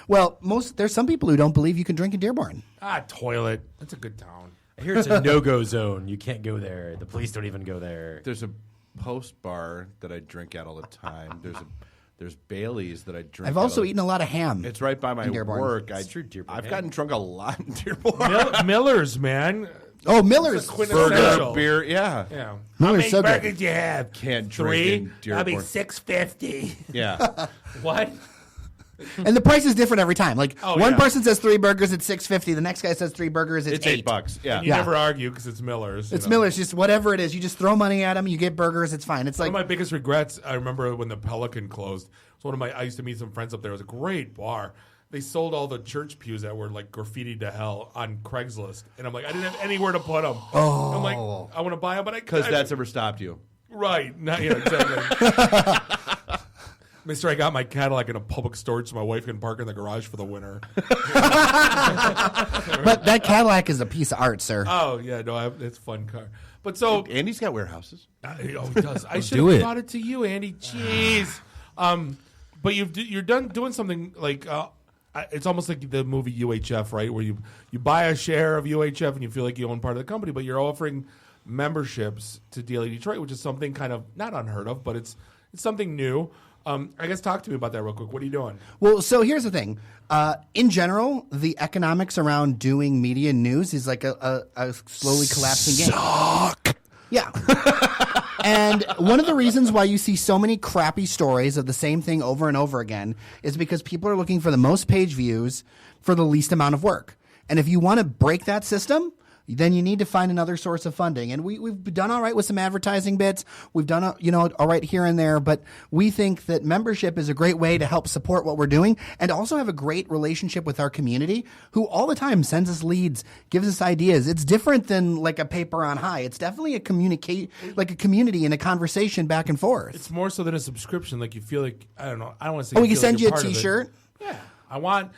Speaker 16: Well, there's some people who don't believe you can drink in Dearborn.
Speaker 14: Toilet. That's a good town.
Speaker 15: I hear it's a no-go zone. You can't go there. The police don't even go there.
Speaker 5: There's a Post bar that I drink at all the time. There's Bailey's that I drink.
Speaker 16: I've also eaten a lot of ham.
Speaker 5: It's right by my
Speaker 16: in Dearborn.
Speaker 5: work.
Speaker 16: It's true, Dearborn
Speaker 5: I've
Speaker 16: ham.
Speaker 5: gotten drunk a lot in Dearborn.
Speaker 14: Miller's, man.
Speaker 16: Oh, Miller's.
Speaker 14: It's a quintessential.
Speaker 5: Burger, beer, yeah.
Speaker 14: Yeah.
Speaker 16: Miller's
Speaker 14: How
Speaker 16: so
Speaker 14: many
Speaker 16: good.
Speaker 14: burgers you have?
Speaker 5: Can't
Speaker 14: 3?
Speaker 5: drink in
Speaker 14: That'll be
Speaker 5: Dearborn.
Speaker 14: $6.50.
Speaker 5: Yeah.
Speaker 14: What?
Speaker 16: And the price is different every time. Like
Speaker 14: Oh,
Speaker 16: one
Speaker 14: yeah.
Speaker 16: person says 3 burgers, it's $6.50. The next guy says 3 burgers, it's
Speaker 5: $8. Yeah.
Speaker 14: And you never argue because it's Miller's.
Speaker 16: It's
Speaker 14: you know.
Speaker 16: Miller's, just whatever it is. You just throw money at them, you get burgers, it's fine. It's
Speaker 14: One
Speaker 16: like
Speaker 14: of my biggest regrets, I remember when the Pelican closed. It's I used to meet some friends up there. It was a great bar. They sold all the church pews that were like graffitied to hell on Craigslist. And I'm like, I didn't have anywhere to put them.
Speaker 16: Oh.
Speaker 14: I'm like, I want to buy them, but I
Speaker 5: Because that's ever stopped you.
Speaker 14: Right. Not, yeah, exactly. Mister, I got my Cadillac in a public storage so my wife can park in the garage for the winter.
Speaker 16: But that Cadillac is a piece of art, sir.
Speaker 14: Oh, yeah, no, it's a fun car. But so
Speaker 5: Andy's got warehouses.
Speaker 14: Oh, he does. I should
Speaker 5: do
Speaker 14: have
Speaker 5: it.
Speaker 14: brought it to you, Andy. Jeez. But you're done doing something like it's almost like the movie UHF, right? Where you buy a share of UHF and you feel like you own part of the company, but you're offering memberships to Daily Detroit, which is something kind of not unheard of, but it's something new. I guess talk to me about that real quick. What are you doing?
Speaker 16: Well, so here's the thing. In general, the economics around doing media news is like a slowly collapsing game. Yeah. And one of the reasons why you see so many crappy stories of the same thing over and over again is because people are looking for the most page views for the least amount of work. And if you want to break that system, then you need to find another source of funding. And we've done all right with some advertising bits. We've done all right here and there, but we think that membership is a great way to help support what we're doing and also have a great relationship with our community who all the time sends us leads, gives us ideas. It's different than like a paper on high. It's definitely a community and a conversation back and forth.
Speaker 14: It's more so than a subscription. Like you feel like I don't know. I don't want to say.
Speaker 16: Oh, we can
Speaker 14: feel like
Speaker 16: send
Speaker 14: you're
Speaker 16: you a
Speaker 14: part of it.
Speaker 16: T-shirt?
Speaker 14: Yeah, I want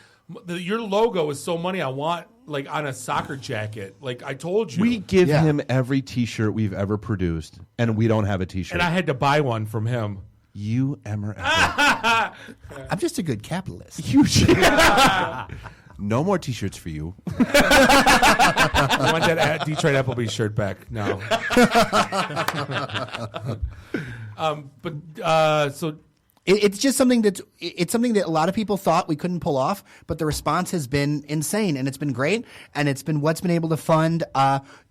Speaker 14: your logo is so money. I want like on a soccer jacket. Like I told you,
Speaker 5: We give him every T-shirt we've ever produced, and we don't have a T-shirt.
Speaker 14: and I had to buy one from him.
Speaker 5: You Emmer.
Speaker 16: I'm just a good capitalist.
Speaker 5: No more T-shirts for you.
Speaker 14: I want that Detroit Applebee's shirt back now. So
Speaker 16: It's just something that a lot of people thought we couldn't pull off, but the response has been insane, and it's been great, and it's been what's been able to fund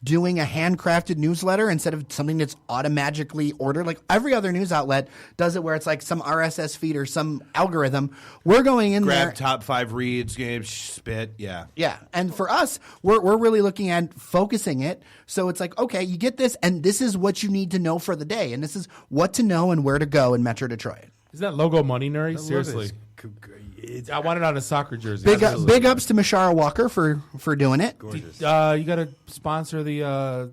Speaker 16: doing a handcrafted newsletter instead of something that's automatically ordered. Like every other news outlet does it, where it's like some RSS feed or some algorithm. We're going in there.
Speaker 5: Grab top 5 reads, spit, yeah.
Speaker 16: Yeah, and for us, we're really looking at focusing it. So it's like, okay, you get this, and this is what you need to know for the day, and this is what to know and where to go in Metro Detroit.
Speaker 14: is that logo money, Nuri?
Speaker 15: That
Speaker 14: Seriously, I want it on a soccer jersey.
Speaker 16: Big ups to Mashara Walker for doing it.
Speaker 14: You got to sponsor the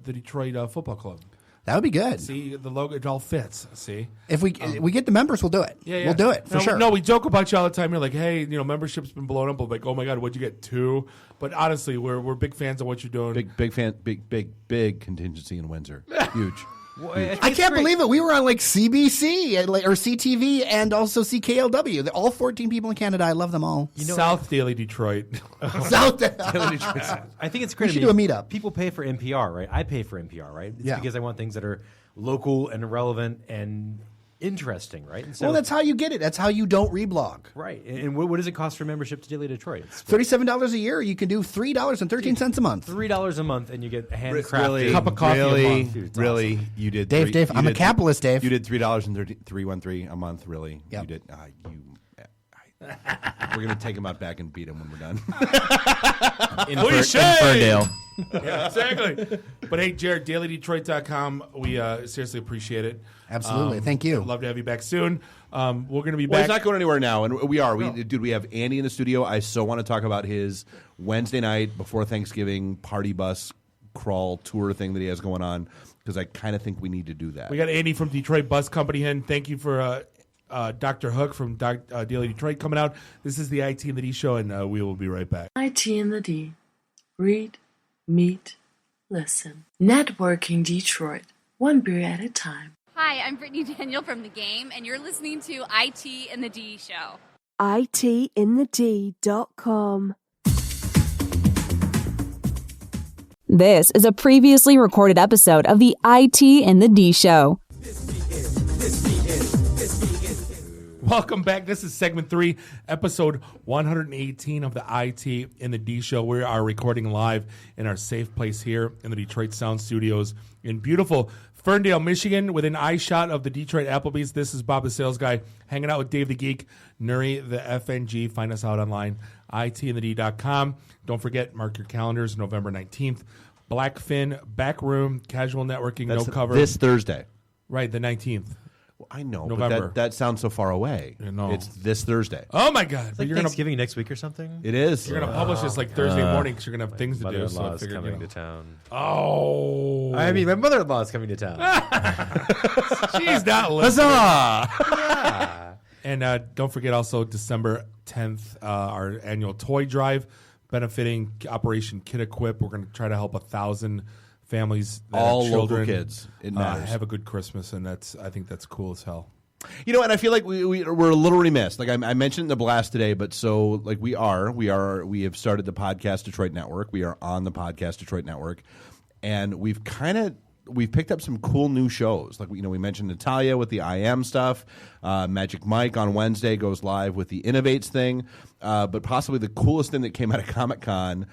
Speaker 14: Detroit Football Club.
Speaker 16: That would be good.
Speaker 14: See the logo; it all fits. See,
Speaker 16: If we get the members, we'll do it.
Speaker 14: Yeah,
Speaker 16: We'll do it for sure.
Speaker 14: No, we joke about you all the time. You're like, hey, membership's been blown up. We're like, oh my god, what'd you get 2? But honestly, we're big fans of what you're doing.
Speaker 5: Big fan, big contingency in Windsor. Huge.
Speaker 16: I can't believe it. We were on like CBC and, or CTV and also CKLW. All 14 people in Canada. I love them all.
Speaker 14: South Daily Detroit.
Speaker 16: South
Speaker 15: Daily Detroit. I think it's great.
Speaker 16: We should do a meetup.
Speaker 15: People pay for NPR, right? I pay for NPR, right? It's
Speaker 16: Yeah.
Speaker 15: because I want things that are local and relevant and interesting, right? And so,
Speaker 16: Well, that's how you get it. That's how you don't reblog.
Speaker 15: right. And what does it cost for membership to Daily Detroit? It's
Speaker 16: $37 a year. You can do $3.13 a month.
Speaker 15: $3 a month, and you get a handcrafted
Speaker 5: Really,
Speaker 15: cup of coffee
Speaker 5: really,
Speaker 15: a month. Dude, it's
Speaker 5: really,
Speaker 15: awesome.
Speaker 5: you did.
Speaker 16: Dave, Dave, I'm a capitalist, Dave.
Speaker 5: You did $3.313 a month. Really,
Speaker 16: Yep.
Speaker 5: you did. We're gonna take him out back and beat him when we're done.
Speaker 14: We should.
Speaker 8: Ferndale.
Speaker 14: Yeah, exactly. But hey, Jared, dailydetroit.com. We seriously appreciate it.
Speaker 16: Absolutely. Thank you.
Speaker 14: I'd love to have you back soon. We're going to be
Speaker 5: Well,
Speaker 14: back.
Speaker 5: he's not going anywhere now, and we are. Dude, we have Andy in the studio. I so want to talk about his Wednesday night before Thanksgiving party bus crawl tour thing that he has going on, because I kind of think we need to do that.
Speaker 14: We got Andy from Detroit Bus Company in. Thank you for Dr. Hook from Daily Detroit coming out. This is the IT and the D show, and we will be right back.
Speaker 19: IT and the D. Read, meet, listen. Networking Detroit. One beer at a time.
Speaker 20: Hi, I'm Brittany Daniel from The Game, and you're listening to IT and the D Show.
Speaker 17: ITinthed.com.
Speaker 1: This is a previously recorded episode of the IT and the D Show.
Speaker 14: Welcome back. This is segment 3, episode 118 of the IT in the D Show. We are recording live in our safe place here in the Detroit Sound Studios in beautiful Ferndale, Michigan, within eye shot of the Detroit Applebee's. This is Bob the Sales Guy, hanging out with Dave the Geek, Nuri the FNG. Find us out online, itandthed.com. Don't forget, mark your calendars, November 19th. Blackfin, Backroom, Casual Networking,
Speaker 5: That's
Speaker 14: no cover.
Speaker 5: this Thursday.
Speaker 14: Right, the 19th.
Speaker 5: Well, I know,
Speaker 14: November.
Speaker 5: but that sounds so far away.
Speaker 14: No.
Speaker 5: It's this Thursday.
Speaker 14: Oh, my God.
Speaker 15: It's like Thanksgiving next week or something.
Speaker 5: It is.
Speaker 14: You're going to publish this like Thursday morning because you're going to have things to do. So I
Speaker 15: Mother-in-law's
Speaker 14: figured,
Speaker 15: coming to town.
Speaker 14: Oh.
Speaker 15: I mean, my mother-in-law is coming to town.
Speaker 14: She's not listening.
Speaker 5: Huzzah!
Speaker 14: And don't forget also December 10th, our annual toy drive benefiting Operation Kid Equip. We're going to try to help 1,000 families that
Speaker 5: All
Speaker 14: have
Speaker 5: local
Speaker 14: children,
Speaker 5: kids. It matters.
Speaker 14: have a good Christmas, and I think that's cool as hell.
Speaker 5: You know, and I feel like we're a little remiss. Like I mentioned in the blast today, but so like we have started the Podcast Detroit Network. We are on the Podcast Detroit Network, and we've picked up some cool new shows. Like we mentioned Natalia with the IM stuff. Magic Mike on Wednesday goes live with the Innovates thing. But possibly the coolest thing that came out of Comic-Con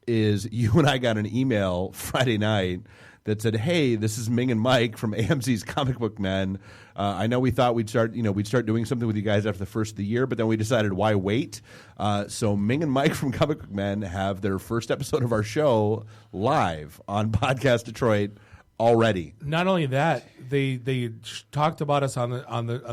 Speaker 5: is you and I got an email Friday night that said, "Hey, this is Ming and Mike from AMC's Comic Book Men. I know we thought we'd start doing something with you guys after the first of the year, but then we decided why wait? So Ming and Mike from Comic Book Men have their first episode of our show live on Podcast Detroit already.
Speaker 14: Not only that, they talked about us on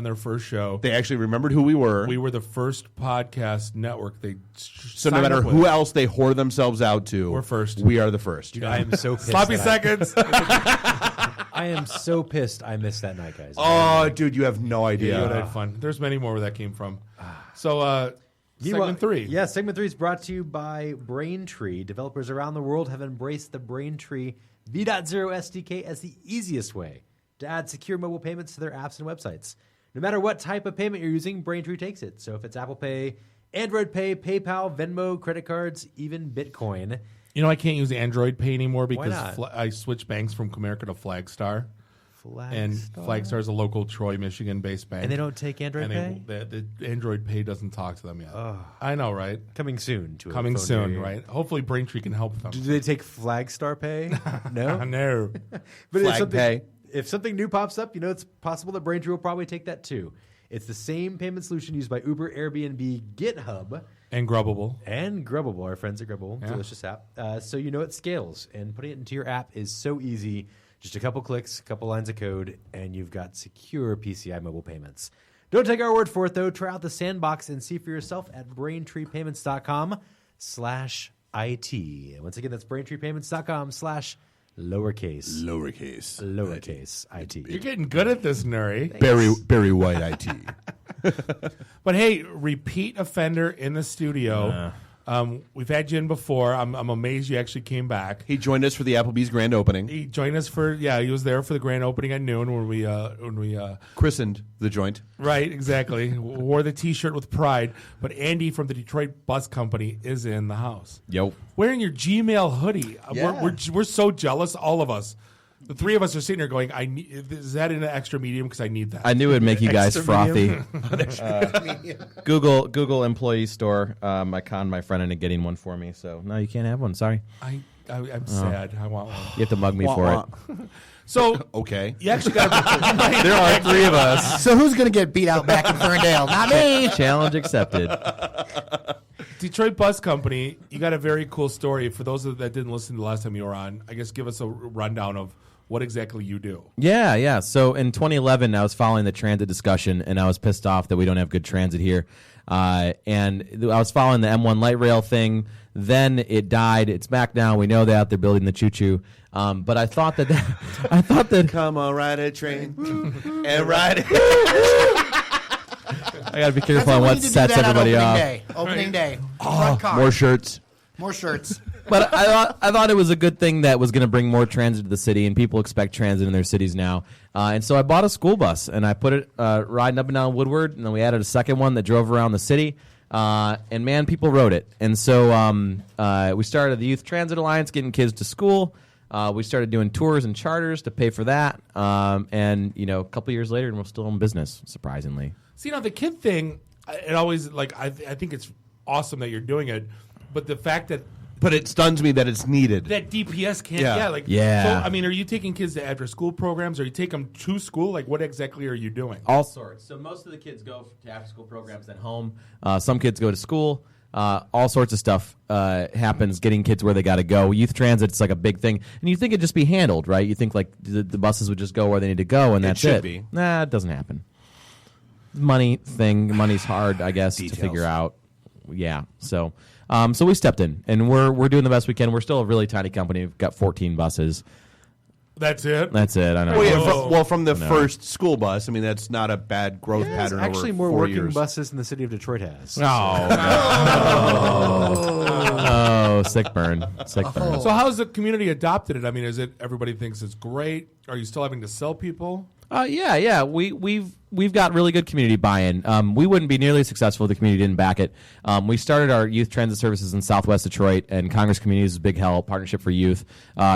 Speaker 14: their first show.
Speaker 5: They actually remembered who we were.
Speaker 14: We were the first podcast network.
Speaker 5: So no matter who else they whore themselves out to,
Speaker 14: we're first.
Speaker 5: We are the first.
Speaker 15: Dude, I am so pissed.
Speaker 14: Sloppy seconds.
Speaker 15: I am so pissed I missed that night, guys.
Speaker 5: Oh, dude, you have no idea.
Speaker 14: Yeah, you would have had fun. There's many more where that came from. So, segment 3.
Speaker 15: Yeah, segment 3 is brought to you by Braintree. Developers around the world have embraced the Braintree V.0 SDK as the easiest way to add secure mobile payments to their apps and websites. No matter what type of payment you're using, Braintree takes it. So if it's Apple Pay, Android Pay, PayPal, Venmo, credit cards, even Bitcoin.
Speaker 14: You know, I can't use Android Pay anymore because
Speaker 15: not?
Speaker 14: I switched banks from Comerica to Flagstar. And Flagstar is a local Troy, Michigan-based bank.
Speaker 15: And they don't take Android Pay?
Speaker 14: The Android Pay doesn't talk to them yet. I know, right?
Speaker 15: Coming soon.
Speaker 14: Coming soon, right? Hopefully Braintree can help them.
Speaker 15: Do they take Flagstar Pay? No?
Speaker 14: No.
Speaker 15: But if something new pops up, it's possible that Braintree will probably take that too. It's the same payment solution used by Uber, Airbnb, GitHub.
Speaker 14: And Grubbable.
Speaker 15: Our friends at Grubbable.
Speaker 14: Yeah.
Speaker 15: Delicious app. So it scales. And putting it into your app is so easy. Just a couple clicks, a couple lines of code, and you've got secure PCI mobile payments. Don't take our word for it, though. Try out the sandbox and see for yourself at BraintreePayments.com/IT. Once again, that's BraintreePayments.com/lowercase IT.
Speaker 14: You're getting good at this, Nuri.
Speaker 5: Barry White IT.
Speaker 14: But hey, repeat offender in the studio. We've had you in before. I'm amazed you actually came back.
Speaker 5: He joined us for the Applebee's grand opening.
Speaker 14: He joined us he was there for the grand opening at noon when we
Speaker 5: christened the joint.
Speaker 14: Right, exactly. Wore the T-shirt with pride. But Andy from the Detroit Bus Company is in the house.
Speaker 5: Yo,
Speaker 14: wearing your Gmail hoodie.
Speaker 5: Yeah.
Speaker 14: We're so jealous, all of us. The three of us are sitting here going, is that in an extra medium? Because I need that.
Speaker 21: I knew it would make you guys frothy.
Speaker 14: Google
Speaker 21: Google employee store. I conned my friend into getting one for me. So no, you can't have one. Sorry.
Speaker 14: I'm sad. I want one.
Speaker 21: You have to mug me for it.
Speaker 14: So
Speaker 5: okay,
Speaker 14: you actually got.
Speaker 21: There are three of us.
Speaker 16: So who's going to get beat out back in Ferndale? Not me.
Speaker 21: Challenge accepted.
Speaker 14: Detroit Bus Company, you got a very cool story. For those that didn't listen to the last time you were on, I guess give us a rundown of what exactly you do.
Speaker 21: Yeah. So in 2011, I was following the transit discussion, and I was pissed off that we don't have good transit here. And I was following the M1 light rail thing. Then it died. It's back now. We know that they're building the choo-choo. But I thought that
Speaker 5: come on, ride a train and ride it.
Speaker 21: I got to be careful on what sets everybody off.
Speaker 16: Opening day.
Speaker 21: Oh, more shirts.
Speaker 16: More shirts.
Speaker 21: But I thought it was a good thing that was going to bring more transit to the city, and people expect transit in their cities now. And so I bought a school bus, and I put it riding up and down Woodward, and then we added a second one that drove around the city. And, man, people rode it. And so we started the Youth Transit Alliance, getting kids to school. We started doing tours and charters to pay for that. And, a couple years later, and we're still in business, surprisingly.
Speaker 14: See, the kid thing, it always, I think it's awesome that you're doing it. But the fact that...
Speaker 5: But it stuns me that it's needed.
Speaker 14: That DPS can't.
Speaker 21: Yeah.
Speaker 14: So, are you taking kids to after-school programs, or you take them to school? What exactly are you doing?
Speaker 21: All sorts. So most of the kids go to after-school programs at home. Some kids go to school. All sorts of stuff happens getting kids where they got to go. Youth transit's like a big thing. And you think it'd just be handled, right? You think the buses would just go where they need to go, and that's it.
Speaker 5: Should be.
Speaker 21: Nah, it doesn't happen. Money's hard, I guess, to figure out. Yeah, so we stepped in, and we're doing the best we can. We're still a really tiny company. We've got 14 buses.
Speaker 14: That's it?
Speaker 21: That's it, I know.
Speaker 5: From the first school bus, that's not a bad growth pattern
Speaker 15: actually
Speaker 5: over
Speaker 15: more
Speaker 5: 4
Speaker 15: working
Speaker 5: years.
Speaker 15: buses than the city of Detroit has.
Speaker 21: Oh, sick burn. Sick burn.
Speaker 14: So how's the community adopted it? Is it everybody thinks it's great? Are you still having to sell people?
Speaker 21: Yeah. We've got really good community buy-in. We wouldn't be nearly as successful if the community didn't back it. We started our youth transit services in Southwest Detroit, and Congress Communities is a big help. Partnership for Youth.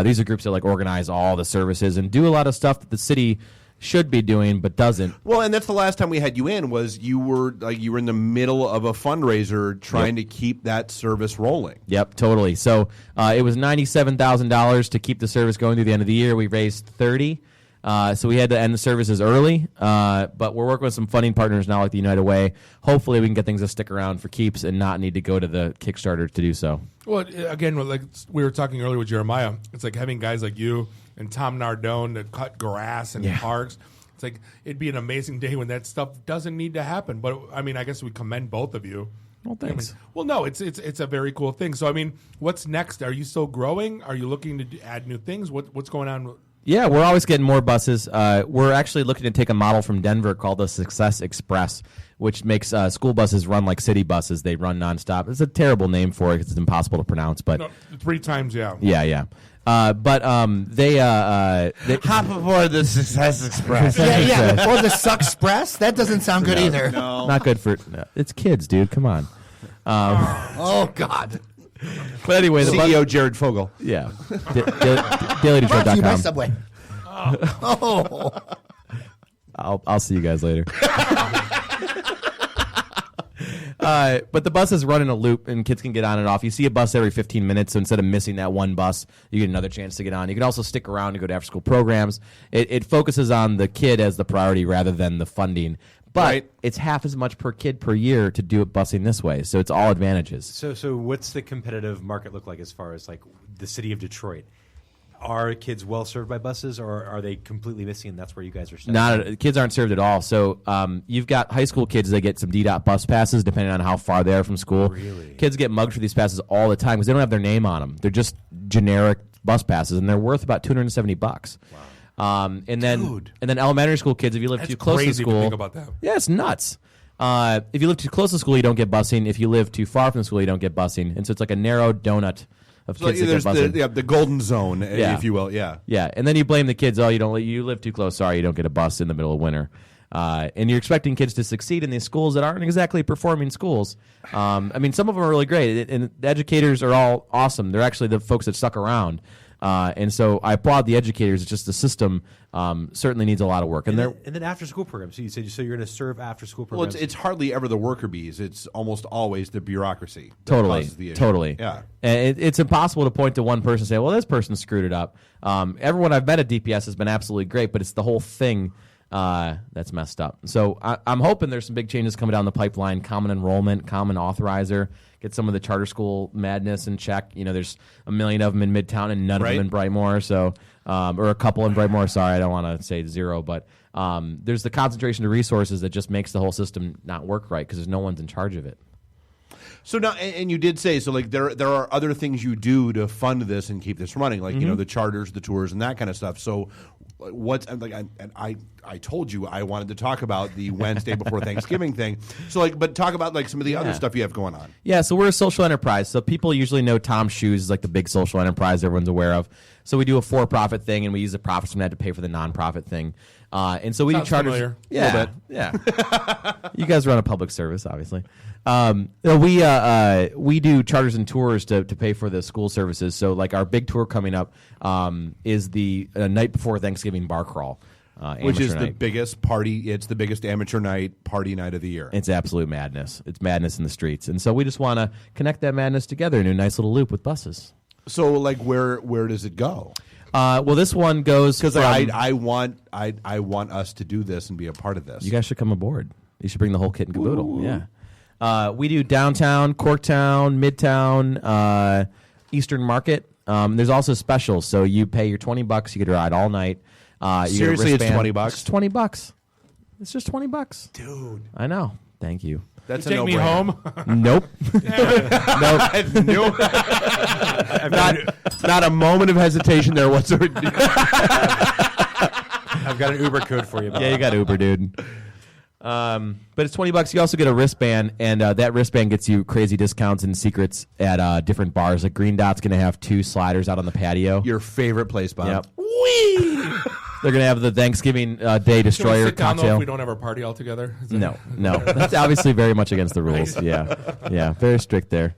Speaker 21: These are groups that organize all the services and do a lot of stuff that the city should be doing but doesn't.
Speaker 5: Well, and that's the last time we had you in. Was you were in the middle of a fundraiser trying to keep that service rolling.
Speaker 21: Yep, totally. So it was $97,000 to keep the service going through the end of the year. We raised $30,000. So we had to end the services early, but we're working with some funding partners now, like the United Way. Hopefully, we can get things to stick around for keeps and not need to go to the Kickstarter to do so.
Speaker 14: Well, again, like we were talking earlier with Jeremiah, it's like having guys like you and Tom Nardone that cut grass and parks. It's like it'd be an amazing day when that stuff doesn't need to happen. But I guess we commend both of you.
Speaker 21: Well, thanks.
Speaker 14: It's a very cool thing. So what's next? Are you still growing? Are you looking to add new things? What's going on?
Speaker 21: Yeah, we're always getting more buses. We're actually looking to take a model from Denver called the Success Express, which makes school buses run like city buses. They run nonstop. It's a terrible name for it because it's impossible to pronounce. But
Speaker 14: 3 times, yeah.
Speaker 21: Yeah. But they
Speaker 5: hop aboard the Success Express.
Speaker 16: Yeah. Or the Suxpress. That doesn't sound good either.
Speaker 21: No. Not good for it's kids, dude. Come on.
Speaker 16: Oh God.
Speaker 21: But anyway, the
Speaker 5: CEO Jared Fogle.
Speaker 21: Yeah. DailyDetroit.com.
Speaker 16: Brought to you by Subway. Oh.
Speaker 21: I'll see you guys later. But the bus is running a loop, and kids can get on and off. You see a bus every 15 minutes, so instead of missing that one bus, you get another chance to get on. You can also stick around and go to after-school programs. It focuses on the kid as the priority rather than the funding. But it's half as much per kid per year to do it busing this way, so it's all advantages.
Speaker 15: So what's the competitive market look like as far as like the city of Detroit? Are kids well served by buses, or are they completely missing? And that's where you guys are stepping.
Speaker 21: Kids aren't served at all. So you've got high school kids that get some DDOT bus passes depending on how far they are from school.
Speaker 15: Really?
Speaker 21: Kids get mugged for these passes all the time because they don't have their name on them. They're just generic bus passes, and they're worth about $270. Wow. And then elementary school kids, if you live too close to
Speaker 14: crazy
Speaker 21: school,
Speaker 14: to think about that.
Speaker 21: Yeah, it's nuts. If you live too close to school, you don't get busing. If you live too far from the school, you don't get busing. And so it's like a narrow donut of
Speaker 5: So
Speaker 21: kids that
Speaker 5: there's
Speaker 21: get busing.
Speaker 5: the golden zone, if you will. Yeah.
Speaker 21: Yeah, and then you blame the kids. Oh, you live too close. Sorry, you don't get a bus in the middle of winter. And you're expecting kids to succeed in these schools that aren't exactly performing schools. I mean, some of them are really great, and the educators are all awesome. They're actually the folks that stuck around. And so I applaud the educators. It's just the system certainly needs a lot of work.
Speaker 15: And then after school programs. So you said you're going to serve after school
Speaker 5: Well,
Speaker 15: programs.
Speaker 5: it's hardly ever the worker bees. It's almost always the bureaucracy. that
Speaker 21: Totally,
Speaker 5: causes the issue.
Speaker 21: totally.
Speaker 5: Yeah.
Speaker 21: And it's impossible to point to one person and say, well, this person screwed it up. Everyone I've met at DPS has been absolutely great, but it's the whole thing that's messed up. So I'm hoping there's some big changes coming down the pipeline, common enrollment, common authorizer, get some of the charter school madness in check. There's a million of them in Midtown and none of them in Brightmoor. So, or a couple in Brightmoor. Sorry, I don't want to say zero, but there's the concentration of resources that just makes the whole system not work right because there's no one's in charge of it.
Speaker 5: So now, and you did say, so like there are other things you do to fund this and keep this running, like the charters, the tours, and that kind of stuff. So what's like, I told you I wanted to talk about the Wednesday before Thanksgiving thing. So but talk about like some of the other stuff you have going on.
Speaker 21: Yeah, so we're a social enterprise. So people usually know Tom's Shoes is like the big social enterprise everyone's aware of. So we do a for-profit thing, and we use the profits from that to pay for the nonprofit thing. And so we do charters.
Speaker 14: Familiar.
Speaker 21: Yeah,
Speaker 14: A little bit.
Speaker 21: Yeah. You guys run a public service, obviously. We do charters and tours to pay for the school services. So like our big tour coming up is the night before Thanksgiving bar crawl.
Speaker 5: Which is the
Speaker 21: night.
Speaker 5: biggest party. It's the biggest amateur night, party night of the year.
Speaker 21: It's absolute madness. It's madness in the streets. And so we just want to connect that madness together in a nice little loop with buses.
Speaker 5: So like where does it go?
Speaker 21: Well, this one goes
Speaker 5: because I want us to do this and be a part of this.
Speaker 21: You guys should come aboard. You should bring the whole kit and caboodle. Ooh. Yeah. We do downtown, Corktown, Midtown, Eastern Market. There's also specials. So you pay your $20, you get to ride all night.
Speaker 5: Seriously, it's $20.
Speaker 21: It's $20. It's just $20,
Speaker 5: dude.
Speaker 21: I know. Thank you.
Speaker 5: That's
Speaker 14: you
Speaker 5: a
Speaker 14: take me
Speaker 5: no-brainer.
Speaker 14: home.
Speaker 21: Nope.
Speaker 5: Nope. Not a moment of hesitation there whatsoever.
Speaker 15: I've got an Uber code for you. Bob.
Speaker 21: Yeah, you got Uber, dude. But it's $20. You also get a wristband, and that wristband gets you crazy discounts and secrets at different bars. Like Green Dot's going to have 2 sliders out on the patio.
Speaker 5: Your favorite place, Bob.
Speaker 21: Yep. Whee! They're going to have the Thanksgiving Day Destroyer
Speaker 14: Can we sit down, though,
Speaker 21: cocktail.
Speaker 14: if we don't have our party all together? Is that-
Speaker 21: No. That's obviously very much against the rules. Yeah, very strict there.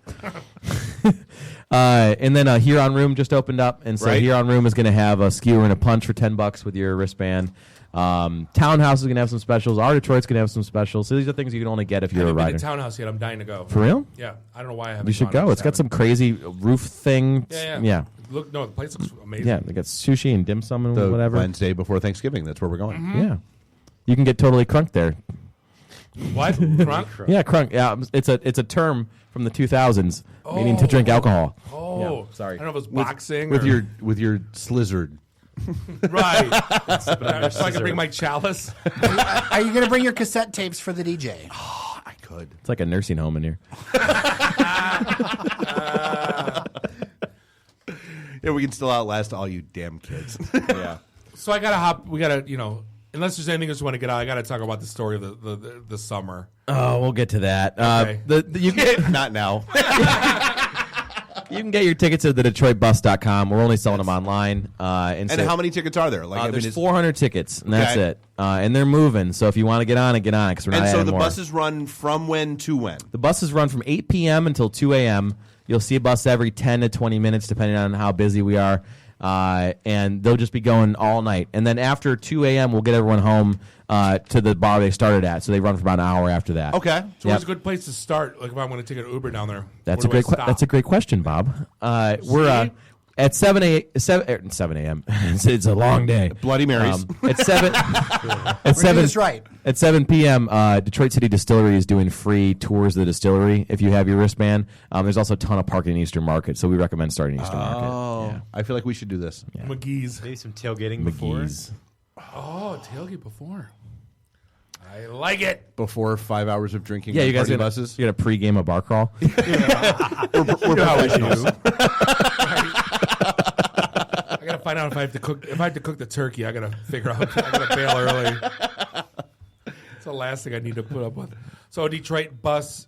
Speaker 21: And then Huron Room just opened up, and so
Speaker 5: Right.
Speaker 21: Huron Room is going to have a skewer and a punch for $10 with your wristband. Townhouse is going to have some specials. Our Detroit's going to have some specials. So these are things you can only get if
Speaker 14: I
Speaker 21: you're a
Speaker 14: haven't been
Speaker 21: rider.
Speaker 14: to Townhouse yet. I'm dying to go.
Speaker 21: For real?
Speaker 14: Yeah. I don't know why I haven't.
Speaker 21: You should
Speaker 14: gone. I
Speaker 21: go.
Speaker 14: just
Speaker 21: It's got some crazy roof thing.
Speaker 14: Yeah. Look, no, the place looks amazing.
Speaker 21: Yeah, they got sushi and dim sum and
Speaker 5: The
Speaker 21: whatever.
Speaker 5: Wednesday before Thanksgiving. That's where we're going.
Speaker 21: Yeah, you can get totally crunk there.
Speaker 14: What? Crunk?
Speaker 21: Yeah, crunk. Yeah, it's a term from the 2000s meaning to drink alcohol.
Speaker 14: Oh,
Speaker 21: Yeah, sorry.
Speaker 14: I don't know if it was boxing
Speaker 5: with
Speaker 14: or...
Speaker 5: your slizzard.
Speaker 14: Right. So I can bring my chalice.
Speaker 16: Are you going to bring your cassette tapes for the DJ?
Speaker 5: Oh, I could.
Speaker 21: It's like a nursing home in here.
Speaker 5: Yeah, we can still outlast all you damn kids.
Speaker 21: Yeah.
Speaker 14: So I gotta hop. We gotta, unless there's anything else you want to get out, I gotta talk about the story of the summer.
Speaker 21: Oh, we'll get to that.
Speaker 14: Okay.
Speaker 21: You can
Speaker 5: Not now.
Speaker 21: you can get your tickets at thedetroitbus.com. We're only selling them online. And
Speaker 5: And how many tickets are there? Like,
Speaker 21: there's 400 tickets, and that's it. And they're moving. So if you want to get on it, because we're not
Speaker 5: And so
Speaker 21: adding
Speaker 5: the
Speaker 21: more.
Speaker 5: buses run from when to when?
Speaker 21: The buses run from 8 p.m. until 2 a.m. You'll see a bus every 10 to 20 minutes, depending on how busy we are. And they'll just be going all night. And then after 2 a.m., we'll get everyone home to the bar they started at. So they run for about an hour after that.
Speaker 5: Okay.
Speaker 14: So where's a good place to start? Like if I'm going to take an Uber down there.
Speaker 21: That's
Speaker 14: where
Speaker 21: a
Speaker 14: do
Speaker 21: great.
Speaker 14: I stop?
Speaker 21: That's a great question, Bob. We're at 7 a.m. It's a long day.
Speaker 5: Bloody Marys.
Speaker 21: At 7.
Speaker 16: We're doing this right.
Speaker 21: At 7 p.m., Detroit City Distillery is doing free tours of the distillery if you have your wristband. There's also a ton of parking in Eastern Market, so we recommend starting Eastern Market.
Speaker 5: Oh, I feel like we should do this.
Speaker 21: Yeah.
Speaker 14: McGee's.
Speaker 15: Maybe some tailgating before.
Speaker 21: McGee's.
Speaker 14: Oh, tailgate before. I like it.
Speaker 5: Before 5 hours of drinking.
Speaker 21: Yeah,
Speaker 5: on
Speaker 21: you guys
Speaker 5: party
Speaker 21: gonna,
Speaker 5: buses.
Speaker 21: you gonna pregame a bar crawl?
Speaker 5: We're professionals.
Speaker 14: I gotta find out if I have to cook. If I have to cook the turkey, I gotta figure out. I gotta bail early. It's the last thing I need to put up with. So Detroit Bus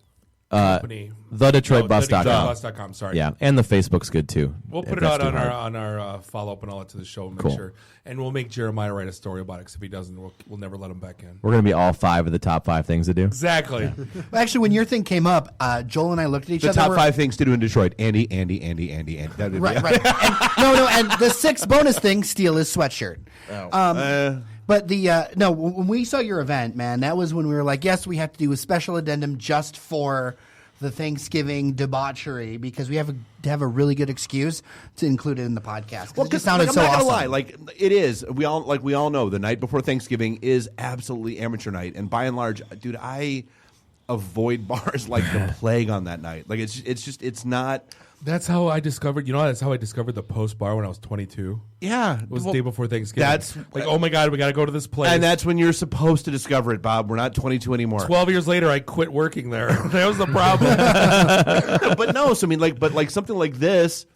Speaker 14: Company.
Speaker 21: TheDetroitBus.com.
Speaker 14: Sorry.
Speaker 21: Yeah, and the Facebook's good too.
Speaker 14: We'll put it out on our follow up and all that to the show. Make sure, and we'll make Jeremiah write a story about it. Because if he doesn't, we'll never let him back in.
Speaker 21: We're gonna be all 5 of the top 5 things to do.
Speaker 14: Exactly.
Speaker 16: Well, actually, when your thing came up, Joel and I looked at each
Speaker 5: The
Speaker 16: other.
Speaker 5: top 5 things to do in Detroit. Andy.
Speaker 16: Right. And the 6th bonus thing, steal his sweatshirt. But when we saw your event, man, that was when we were like, yes, we have to do a special addendum just for the Thanksgiving debauchery because we have to have a really good excuse to include it in the podcast. Well, it just sounded
Speaker 5: I'm
Speaker 16: so
Speaker 5: not
Speaker 16: awesome.
Speaker 5: gonna lie, like it is. We all know the night before Thanksgiving is absolutely amateur night, and by and large, dude, I avoid bars like the plague on that night. Like it's not.
Speaker 14: That's how I discovered. That's how I discovered the Post Bar when I was 22.
Speaker 5: Yeah,
Speaker 14: it was the day before Thanksgiving.
Speaker 5: That's
Speaker 14: like, oh my god, we got to go to this place.
Speaker 5: And that's when you're supposed to discover it, Bob. We're not 22 anymore.
Speaker 14: 12 years later, I quit working there. That was the problem.
Speaker 5: But no, so I mean, like something like this,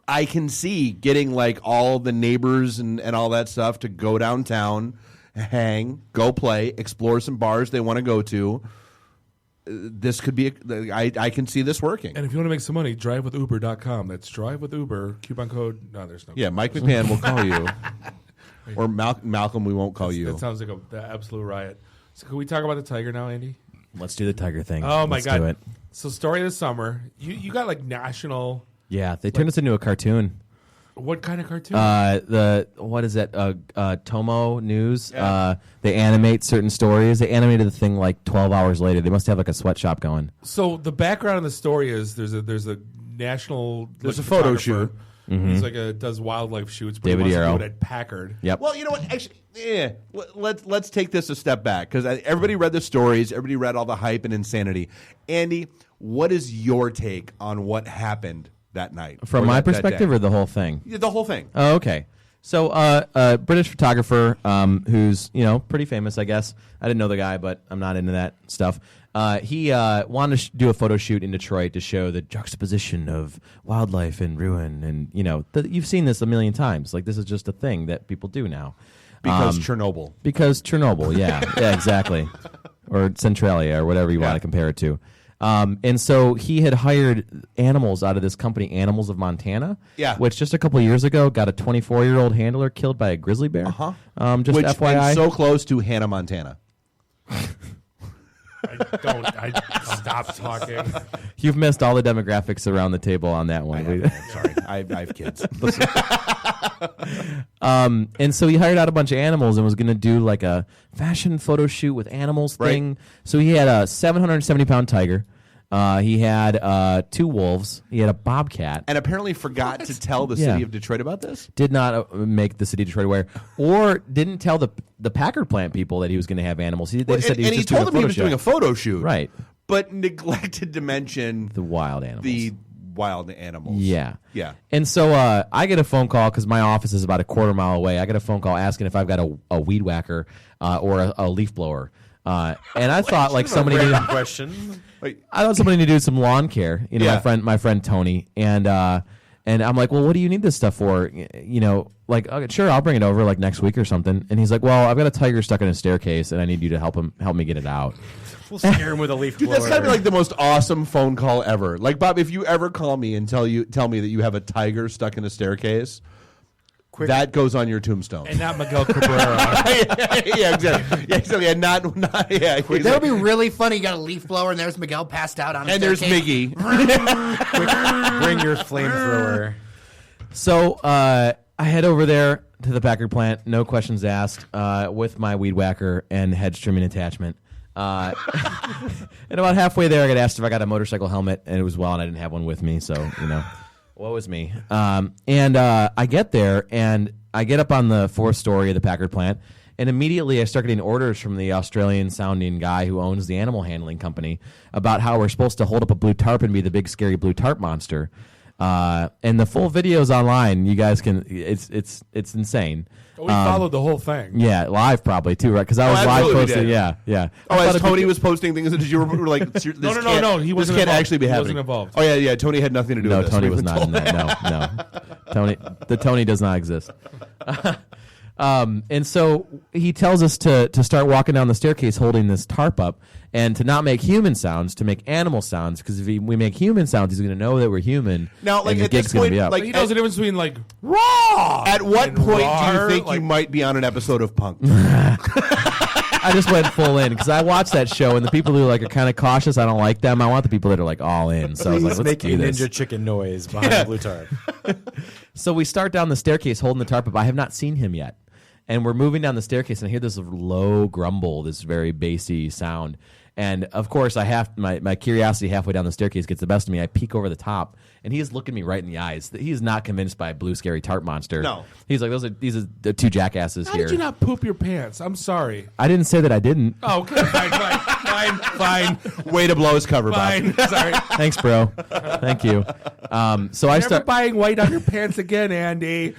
Speaker 5: I can see getting like all the neighbors and all that stuff to go downtown, hang, go play, explore some bars they want to go to. This could be. I can see this working.
Speaker 14: And if you want to make some money, drivewithuber.com. That's drive with Uber. Coupon code. No, there's no.
Speaker 5: Yeah, Mike McMahon will call you, or Malcolm. We won't call you.
Speaker 14: That sounds like the absolute riot. So can we talk about the Tiger now, Andy?
Speaker 21: Let's do the Tiger thing.
Speaker 14: Oh my
Speaker 21: Let's
Speaker 14: god!
Speaker 21: do it.
Speaker 14: So story of the summer. You got like national.
Speaker 21: Yeah, they turned this into a cartoon.
Speaker 14: What kind of cartoon?
Speaker 21: What is that? Tomo News. Yeah. They animate certain stories. They animated the thing like 12 hours later. They must have like a sweatshop going.
Speaker 14: So the background of the story is there's a national
Speaker 5: a photo shoot.
Speaker 21: Mm-hmm.
Speaker 14: He's like does wildlife shoots. But
Speaker 21: David
Speaker 14: he wants
Speaker 21: Yarrow.
Speaker 14: to do it at Packard.
Speaker 21: Yep.
Speaker 5: Well, you know what? Actually, let's take this a step back because everybody read the stories. Everybody read all the hype and insanity. Andy, what is your take on what happened that night?
Speaker 21: From my perspective or the whole thing?
Speaker 5: Yeah, the whole thing.
Speaker 21: Oh, okay. So a British photographer who's, pretty famous, I guess. I didn't know the guy, but I'm not into that stuff. He wanted to do a photo shoot in Detroit to show the juxtaposition of wildlife and ruin. And, you've seen this a million times. Like, this is just a thing that people do now.
Speaker 5: Because Chernobyl.
Speaker 21: Because Chernobyl, yeah. Yeah, exactly. Or Centralia or whatever you want to compare it to. And so he had hired animals out of this company, Animals of Montana, which just a couple of years ago got a 24-year-old handler killed by a grizzly bear.
Speaker 5: Uh-huh.
Speaker 21: Just
Speaker 5: which,
Speaker 21: FYI.
Speaker 5: and so close to Hannah, Montana.
Speaker 14: I stop talking.
Speaker 21: You've missed all the demographics around the table on that one.
Speaker 5: Sorry, I have kids.
Speaker 21: And so he hired out a bunch of animals and was going to do like a fashion photo shoot with animals thing.
Speaker 5: Right.
Speaker 21: So he had a 770-pound tiger. He had 2 wolves. He had a bobcat.
Speaker 5: And apparently forgot to tell the city of Detroit about this?
Speaker 21: Did not make the city of Detroit aware. Or didn't tell the Packard plant people that he was going to have animals. He told them
Speaker 5: he was doing a photo shoot.
Speaker 21: Right.
Speaker 5: But neglected to mention
Speaker 21: the wild animals.
Speaker 5: The wild animals.
Speaker 21: Yeah.
Speaker 5: Yeah.
Speaker 21: And so I get a phone call because my office is about a quarter mile away. I get a phone call asking if I've got a weed whacker or a leaf blower. And I thought like somebody needed
Speaker 15: question.
Speaker 21: I thought somebody needed to do some lawn care. My friend Tony, and I'm like, well, what do you need this stuff for? Like, okay, sure, I'll bring it over like next week or something. And he's like, well, I've got a tiger stuck in a staircase, and I need you to help me get it out.
Speaker 15: We'll scare him with a leaf blower.
Speaker 5: That's gotta be like the most awesome phone call ever. Like, Bob, if you ever call me and tell me that you have a tiger stuck in a staircase. That goes on your tombstone.
Speaker 14: And not Miguel Cabrera.
Speaker 5: Yeah, exactly. Yeah, exactly. And not yeah.
Speaker 16: That would be really funny. You got a leaf blower, and there's Miguel passed out on a
Speaker 5: and there's
Speaker 16: staircase.
Speaker 5: Miggy.
Speaker 15: Bring your flamethrower.
Speaker 21: So I head over there to the Packard plant, no questions asked, with my weed whacker and hedge trimming attachment. And about halfway there, I got asked if I got a motorcycle helmet, and it was and I didn't have one with me, so woe is me. And I get there, and I get up on the 4th story of the Packard plant, and immediately I start getting orders from the Australian-sounding guy who owns the animal handling company about how we're supposed to hold up a blue tarp and be the big, scary blue tarp monster. And the full video's online. You guys can. It's insane.
Speaker 14: We followed the whole thing.
Speaker 21: Yeah, live probably too, right? Because I was live posting. Yeah.
Speaker 5: Oh, as Tony was posting things, and you were like, "This
Speaker 14: no, he wasn't.
Speaker 5: This can't actually be
Speaker 14: he
Speaker 5: happening."
Speaker 14: Wasn't involved.
Speaker 5: Oh yeah. Tony had nothing to do with this.
Speaker 21: No, Tony was not in that. No. Tony does not exist. And so he tells us to start walking down the staircase holding this tarp up, and to not make human sounds, to make animal sounds, because if we make human sounds, he's going to know that we're human.
Speaker 5: Now, like,
Speaker 21: and the
Speaker 5: at this
Speaker 21: gig's going to
Speaker 5: point,
Speaker 21: be up.
Speaker 5: like,
Speaker 14: He knows the difference between like raw.
Speaker 5: At what
Speaker 14: and
Speaker 5: point do
Speaker 14: rawr,
Speaker 5: you think
Speaker 14: like-
Speaker 5: you might be on an episode of Punk'd?
Speaker 21: I just went full in because I watched that show, and the people who like are kind of cautious, I don't like them. I want the people that are like all in. So I was like, let's
Speaker 15: make
Speaker 21: do
Speaker 15: a
Speaker 21: this.
Speaker 15: ninja chicken noise behind the blue tarp.
Speaker 21: So we start down the staircase holding the tarp up. I have not seen him yet. And we're moving down the staircase, and I hear this low grumble, this very bassy sound. And of course, I have my curiosity halfway down the staircase gets the best of me. I peek over the top, and he is looking me right in the eyes. He is not convinced by Blue Scary Tarp Monster.
Speaker 5: No.
Speaker 21: He's like, these are the two jackasses
Speaker 14: How
Speaker 21: here.
Speaker 14: did you not poop your pants? I'm sorry.
Speaker 21: I didn't say that I didn't.
Speaker 14: Oh, okay, fine.
Speaker 5: Way to blow his cover,
Speaker 14: Fine.
Speaker 5: Bob.
Speaker 14: Sorry.
Speaker 21: Thanks, bro. Thank you. So I
Speaker 14: Never
Speaker 21: start.
Speaker 14: buying white on your pants again, Andy.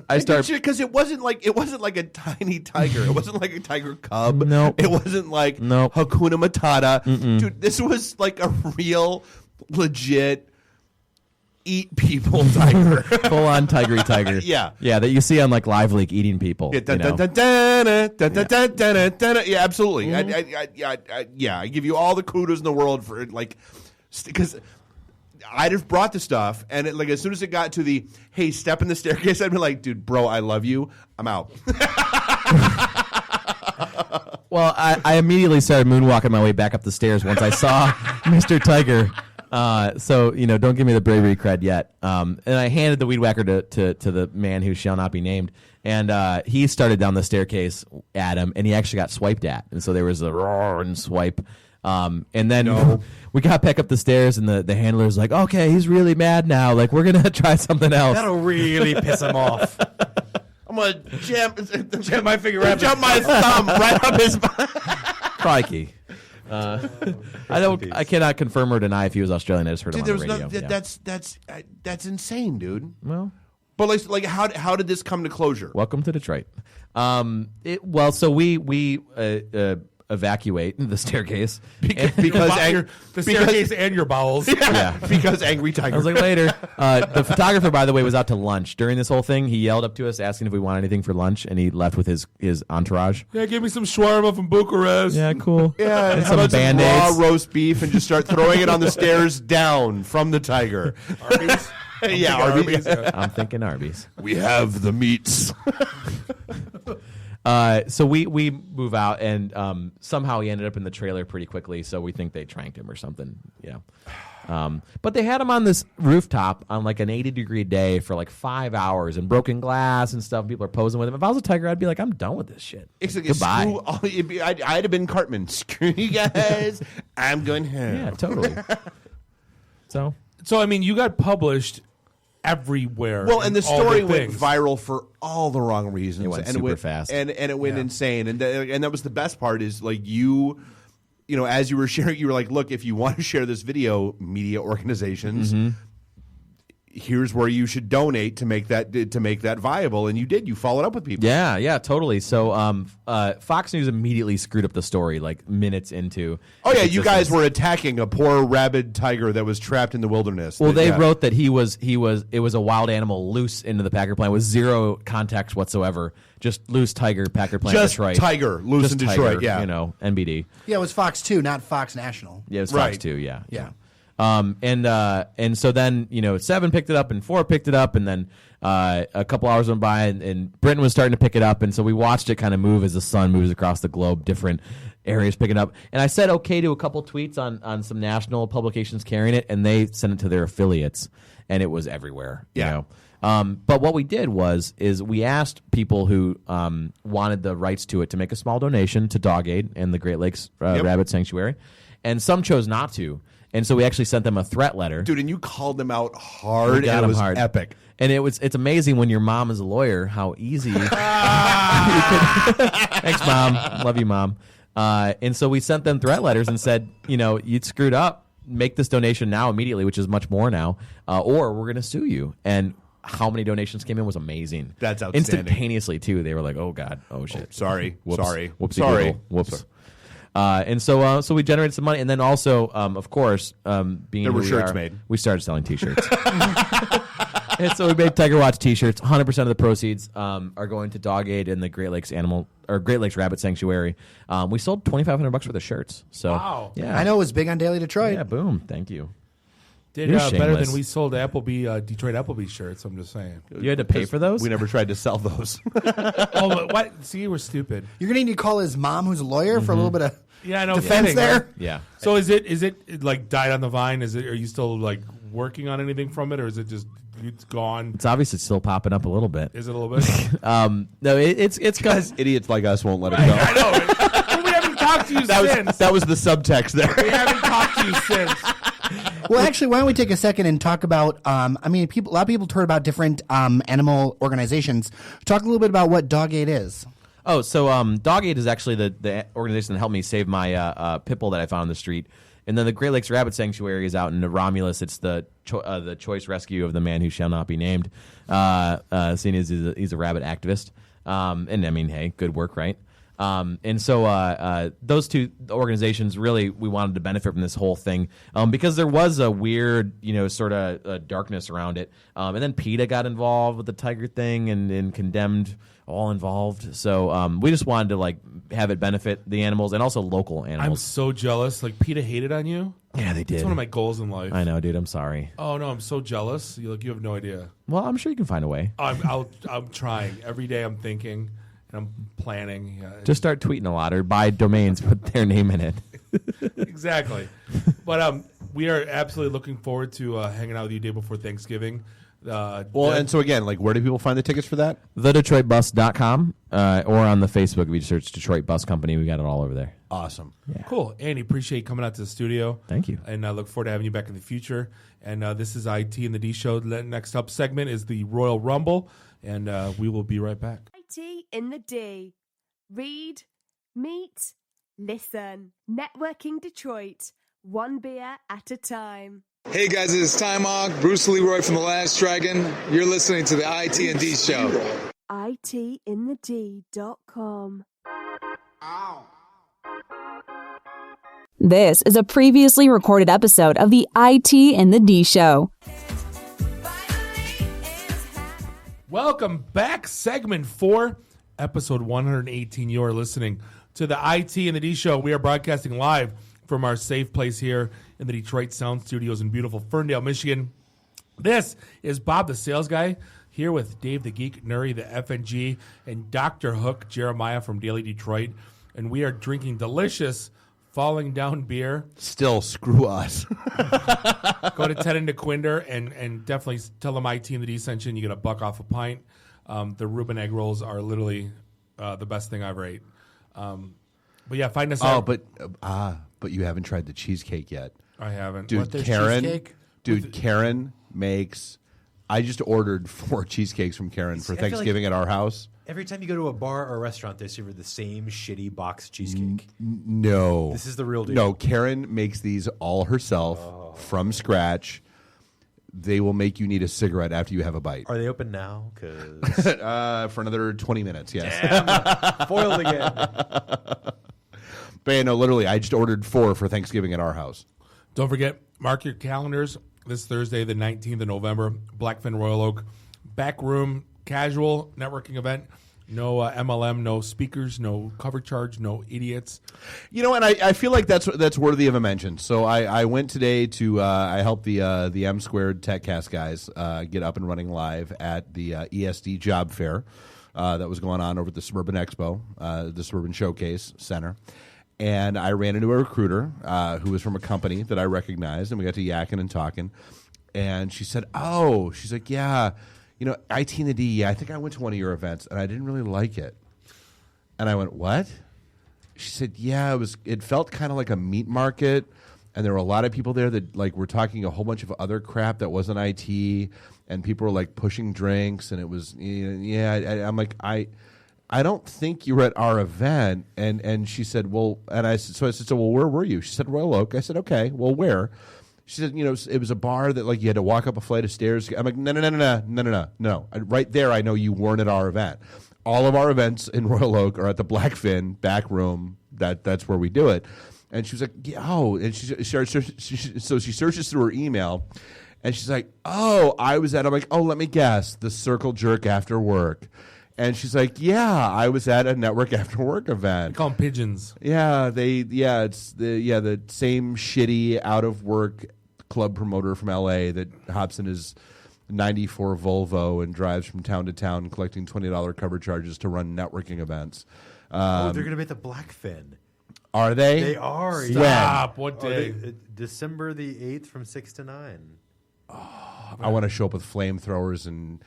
Speaker 21: I start.
Speaker 5: Because it wasn't like a tiny tiger. It wasn't like a tiger cub.
Speaker 21: Nope.
Speaker 5: It wasn't like
Speaker 21: Nope.
Speaker 5: Hakuna Matata.
Speaker 21: Mm-mm.
Speaker 5: Dude, this was like a real, legit eat people tiger.
Speaker 21: Full on tigery tiger.
Speaker 5: Yeah.
Speaker 21: Yeah, that you see on like Live Leak eating people.
Speaker 5: Yeah,
Speaker 21: you know?
Speaker 5: yeah, absolutely.
Speaker 21: Mm-hmm.
Speaker 5: I give you all the kudos in the world for like, because I'd have brought the stuff, and it, like as soon as it got to the hey, step in the staircase, I'd be like, dude, bro, I love you. I'm out.
Speaker 21: Well, I immediately started moonwalking my way back up the stairs once I saw Mr. Tiger. So, don't give me the bravery cred yet. And I handed the weed whacker to the man who shall not be named. And he started down the staircase at him, and he actually got swiped at. And so there was a roar and swipe. And then we got back up the stairs, and the handler's like, okay, he's really mad now. Like, we're going to try something else.
Speaker 15: That'll really piss him off.
Speaker 5: I'm gonna jam
Speaker 15: my finger up.
Speaker 5: Jump my thumb right up his.
Speaker 21: Crikey. I cannot confirm or deny if he was Australian. I just heard him
Speaker 5: Dude,
Speaker 21: on the radio.
Speaker 5: That's insane, dude.
Speaker 21: Well,
Speaker 5: but like how did this come to closure?
Speaker 21: Welcome to Detroit. So we evacuate the staircase
Speaker 14: The staircase and your bowels.
Speaker 21: Yeah.
Speaker 5: Because angry tiger.
Speaker 21: I was like, later. The photographer, by the way, was out to lunch during this whole thing. He yelled up to us asking if we want anything for lunch, and he left with his entourage.
Speaker 14: Yeah, give me some shawarma from Bucharest.
Speaker 21: Yeah, cool.
Speaker 5: Yeah,
Speaker 21: and
Speaker 5: how
Speaker 21: some
Speaker 5: about some
Speaker 21: Band-Aids.
Speaker 5: raw roast beef and just start throwing it on the stairs down from the tiger.
Speaker 14: Arby's.
Speaker 5: Yeah, Arby's.
Speaker 21: I'm thinking Arby's.
Speaker 5: We have the meats.
Speaker 21: So we move out, and somehow he ended up in the trailer pretty quickly. So we think they tranked him or something. Yeah. But they had him on this rooftop on like an 80-degree day for like 5 hours, and broken glass and stuff. People are posing with him. If I was a tiger, I'd be like, I'm done with this shit.
Speaker 5: It's like
Speaker 21: Goodbye.
Speaker 5: I'd have been Cartman. Screw you guys. I'm going home.
Speaker 21: Yeah, totally. So
Speaker 14: I mean, you got published everywhere.
Speaker 5: Well, and the
Speaker 14: all
Speaker 5: story
Speaker 14: the
Speaker 5: went
Speaker 14: things.
Speaker 5: viral for all the wrong reasons.
Speaker 21: It went
Speaker 5: and
Speaker 21: super fast.
Speaker 5: and it went insane. And that was the best part is like you know, as you were sharing, you were like, look, if you want to share this video, media organizations, here's where you should donate to make that viable. And you did. You followed up with people.
Speaker 21: yeah, totally. So Fox News immediately screwed up the story like minutes into.
Speaker 5: Oh yeah,
Speaker 21: its
Speaker 5: you guys
Speaker 21: existence.
Speaker 5: were attacking a poor rabid tiger that was trapped in the wilderness.
Speaker 21: Well, they
Speaker 5: Yeah.
Speaker 21: wrote that it was a wild animal loose into the Packer plant with zero context whatsoever. Just loose tiger, Packer plant,
Speaker 5: Just
Speaker 21: Detroit.
Speaker 5: tiger, loose
Speaker 21: Just
Speaker 5: in Detroit,
Speaker 21: tiger,
Speaker 5: yeah.
Speaker 21: NBD.
Speaker 16: Yeah, it was Fox 2, not Fox National.
Speaker 21: Yeah, it was
Speaker 5: Right.
Speaker 21: Fox 2, yeah.
Speaker 16: Yeah.
Speaker 21: And so then 7 picked it up and 4 picked it up, and then a couple hours went by, and Britain was starting to pick it up, and so we watched it kind of move as the sun moves across the globe, different areas picking up. And I said okay to a couple tweets on some national publications carrying it, and they sent it to their affiliates, and it was everywhere.
Speaker 5: Yeah.
Speaker 21: You know? But what we did is we asked people who wanted the rights to it to make a small donation to Dog Aid and the Great Lakes Rabbit Sanctuary, and some chose not to. And so we actually sent them a threat letter.
Speaker 5: Dude, and you called them out hard,
Speaker 21: We got
Speaker 5: and it
Speaker 21: them
Speaker 5: was
Speaker 21: hard.
Speaker 5: epic.
Speaker 21: And it's amazing when your mom is a lawyer how easy. Thanks, Mom. Love you, Mom. And so we sent them threat letters and said, you screwed up. Make this donation now immediately, which is much more now, or we're going to sue you. And how many donations came in was amazing.
Speaker 5: That's outstanding.
Speaker 21: Instantaneously too. They were like, "Oh God, oh shit,
Speaker 5: sorry,
Speaker 21: whoops,
Speaker 5: sorry,
Speaker 21: whoopsie
Speaker 5: sorry,
Speaker 21: doodle, whoops." And so we generated some money, and then also, of course, being
Speaker 5: There were
Speaker 21: who we
Speaker 5: shirts
Speaker 21: are,
Speaker 5: made.
Speaker 21: we started selling T-shirts. And so we made Tiger Watch T-shirts. 100% of the proceeds are going to Dog Aid and the Great Lakes Rabbit Sanctuary. We sold $2,500 worth of shirts. So
Speaker 14: Wow.
Speaker 21: yeah,
Speaker 16: I know it was big on Daily Detroit.
Speaker 21: Yeah, boom. Thank you.
Speaker 14: Did
Speaker 21: You're
Speaker 14: better
Speaker 21: shameless.
Speaker 14: than we sold Detroit Applebee shirts. I'm just saying.
Speaker 21: You had to pay for those?
Speaker 5: We never tried to sell those.
Speaker 14: Oh, but what? See, we're stupid.
Speaker 16: You're going to need to call his mom, who's a lawyer, for a little bit of
Speaker 14: Yeah, I know.
Speaker 16: defense
Speaker 14: Kidding,
Speaker 16: there.
Speaker 14: right?
Speaker 21: Yeah.
Speaker 14: So is it like died on the vine? Are you still like working on anything from it, or is it just it's gone?
Speaker 21: It's obviously still popping up a little bit.
Speaker 14: Is it a little bit?
Speaker 21: No, it's
Speaker 5: because idiots like us won't let it go.
Speaker 14: I know. Right? Well, we haven't talked to you since.
Speaker 5: That was the subtext there.
Speaker 14: We haven't talked to you since.
Speaker 16: Well, actually, why don't we take a second and talk about? A lot of people heard about different animal organizations. Talk a little bit about what Dog Aid is.
Speaker 21: Oh, so Dog Aid is actually the organization that helped me save my pit bull that I found on the street. And then the Great Lakes Rabbit Sanctuary is out in Romulus. It's the choice rescue of the man who shall not be named. Seeing as he's a rabbit activist. And I mean, hey, good work, right? And so those two organizations really, we wanted to benefit from this whole thing because there was a weird, sort of darkness around it. And then PETA got involved with the tiger thing and condemned all involved. So we just wanted to have it benefit the animals and also local animals.
Speaker 14: I'm so jealous. Like PETA hated on you.
Speaker 21: Yeah, they did.
Speaker 14: It's one of my goals in life.
Speaker 21: I know, dude. I'm sorry.
Speaker 14: Oh no, I'm so jealous. You have no idea.
Speaker 21: Well, I'm sure you can find a way.
Speaker 14: I'm trying every day. I'm thinking. I'm planning.
Speaker 21: Just start tweeting a lot or buy domains, put their name in it.
Speaker 14: Exactly. But we are absolutely looking forward to hanging out with you day before Thanksgiving.
Speaker 5: And so again, where do people find the tickets for that?
Speaker 21: TheDetroitBus.com or on the Facebook. If you search Detroit Bus Company, we got it all over there.
Speaker 5: Awesome.
Speaker 21: Yeah.
Speaker 14: Cool. Andy, appreciate you coming out to the studio.
Speaker 21: Thank you.
Speaker 14: And I look forward to having you back in the future. And this is IT and the D Show. The next up segment is the Royal Rumble. And we will be right back.
Speaker 2: IT in the D. Read, meet, listen. Networking Detroit. One beer at a time.
Speaker 22: Hey guys, it is Ty Mogg, Bruce Leroy from The Last Dragon. You're listening to the IT&D Show.
Speaker 2: ITinthed.com.
Speaker 1: This is a previously recorded episode of the IT in the D Show.
Speaker 14: Welcome back, segment 4, episode 118. You are listening to the IT and the D Show. We are broadcasting live from our safe place here in the Detroit Sound Studios in beautiful Ferndale, Michigan. This is Bob the Sales Guy here with Dave the Geek, Nuri the FNG, and Dr. Hook Jeremiah from Daily Detroit. And we are drinking delicious Falling Down beer.
Speaker 5: Still, screw us.
Speaker 14: Go to Ted and DeQuinder and definitely tell them IT and the D sent you and you get $1 off a pint. The Reuben egg rolls are literally the best thing I've ever ate. But yeah, find us out.
Speaker 5: But you haven't tried the cheesecake yet.
Speaker 14: I haven't.
Speaker 5: Dude,
Speaker 14: What, there's
Speaker 5: Karen.
Speaker 14: cheesecake?
Speaker 5: Karen makes. I just ordered 4 cheesecakes from Karen for
Speaker 15: I feel
Speaker 5: Thanksgiving
Speaker 15: like
Speaker 5: at our house.
Speaker 15: Every time you go to a bar or a restaurant, they serve the same shitty box cheesecake.
Speaker 5: No,
Speaker 15: This is the real deal.
Speaker 5: No, Karen makes these all herself from scratch. They will make you need a cigarette after you have a bite.
Speaker 15: Are they open now? Cause
Speaker 5: for another 20 minutes, yes.
Speaker 15: Damn, foiled again.
Speaker 5: But yeah, no, literally, I just ordered 4 for Thanksgiving at our house.
Speaker 14: Don't forget, mark your calendars. This Thursday, the 19th of November, Blackfin Royal Oak, back room, casual networking event. No MLM, no speakers, no cover charge, no idiots.
Speaker 5: And I feel like that's worthy of a mention. So I went today to I helped the M Squared TechCast guys get up and running live at the ESD Job Fair that was going on over at the Suburban Expo, the Suburban Showcase Center. And I ran into a recruiter who was from a company that I recognized, and we got to yakking and talking. And she said, she's like, yeah, IT and the D, I think I went to one of your events, and I didn't really like it. And I went, what? She said, yeah, it felt kind of like a meat market, and there were a lot of people there that were talking a whole bunch of other crap that wasn't IT, and people were pushing drinks, and it was, I'm like, I don't think you were at our event. And she said, well, and I said, so well, where were you? She said, Royal Oak. I said, okay, well, where? She said, it was a bar that you had to walk up a flight of stairs. I'm like, no. Right there, I know you weren't at our event. All of our events in Royal Oak are at the Blackfin back room. That's where we do it. And she was like, and she searches through her email. And she's like, oh, I was at, I'm like, oh, let me guess, the Circle Jerk After Work. And she's like, yeah, I was at a Network After Work event.
Speaker 14: They call them pigeons.
Speaker 5: Yeah, it's the same shitty out of work club promoter from LA that hops in his 94 Volvo and drives from town to town collecting $20 cover charges to run networking events.
Speaker 15: They're going to be at the Blackfin.
Speaker 5: Are they?
Speaker 15: They are.
Speaker 14: Stop. What day?
Speaker 15: December the 8th from 6 to 9.
Speaker 5: I want to show up with flamethrowers and...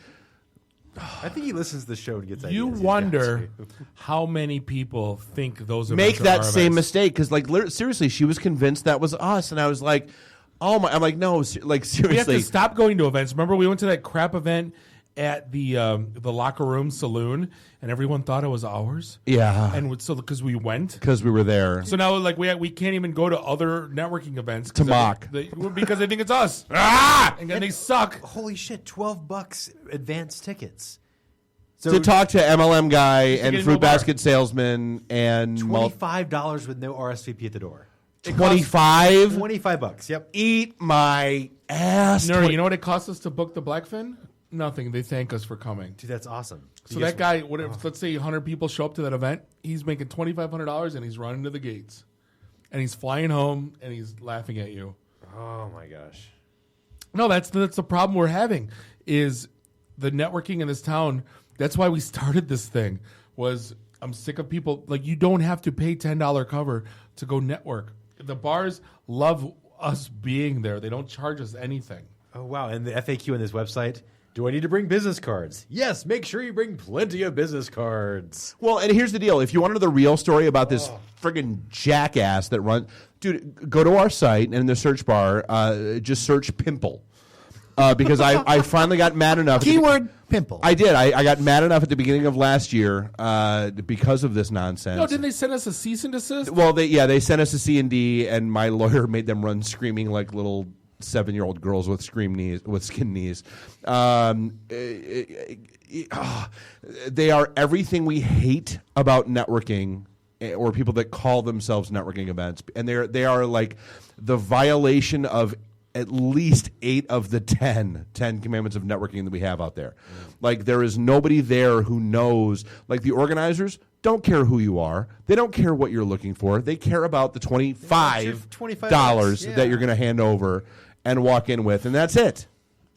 Speaker 15: I think he listens to the show and gets ideas.
Speaker 14: You wonder how many people think those
Speaker 5: make
Speaker 14: events
Speaker 5: that
Speaker 14: are our
Speaker 5: same
Speaker 14: events.
Speaker 5: mistake, because like seriously, she was convinced that was us, and I was like, oh my, I'm like, no, like seriously,
Speaker 14: We have to stop going to events. Remember, we went to that crap event at the Locker Room Saloon, and everyone thought it was ours.
Speaker 5: Yeah,
Speaker 14: and so because we went,
Speaker 5: because we were there.
Speaker 14: So now, like, we can't even go to other networking events
Speaker 5: To mock.
Speaker 14: because they think it's us. And then they suck.
Speaker 15: Holy shit! $12 advance tickets.
Speaker 5: To talk to MLM guy
Speaker 15: Just to
Speaker 5: and
Speaker 15: get into
Speaker 5: fruit
Speaker 15: a bar.
Speaker 5: basket salesman and
Speaker 15: $25 with no RSVP at the door.
Speaker 5: $25.
Speaker 15: Yep.
Speaker 5: Eat my ass.
Speaker 14: Nuri, you know what it cost us to book the Blackfin? Nothing. They thank us for coming.
Speaker 15: Dude, that's awesome.
Speaker 14: So that guy, let's say 100 people show up to that event, he's making $2,500 and he's running to the gates. And he's flying home and he's laughing at you.
Speaker 15: Oh my gosh.
Speaker 14: No, that's the problem we're having is the networking in this town. That's why we started this thing. Was I'm sick of people like you don't have to pay $10 cover to go network. The bars love us being there. They don't charge us anything.
Speaker 15: Oh wow! And the FAQ on this website. Do I need to bring business cards? Yes, make sure you bring plenty of business cards.
Speaker 5: Well, and here's the deal. If you wanted the real story about this friggin' jackass that runs... Dude, go to our site, and in the search bar, just search pimple. Because I finally got mad enough...
Speaker 16: Keyword pimple.
Speaker 5: I did. I got mad enough at the beginning of last year because of this nonsense.
Speaker 14: No, didn't they send us a cease and desist?
Speaker 5: Well, they sent us a C&D, and my lawyer made them run screaming like little 7-year-old girls with skin knees. They are everything we hate about networking, or people that call themselves networking events, and they are like the violation of at least 8 of the 10 commandments of networking that we have out there. Like, there is nobody there who knows. Like, the organizers don't care who you are. They don't care what you're looking for. They care about the $25 that you're going to hand over and walk in with, and that's it.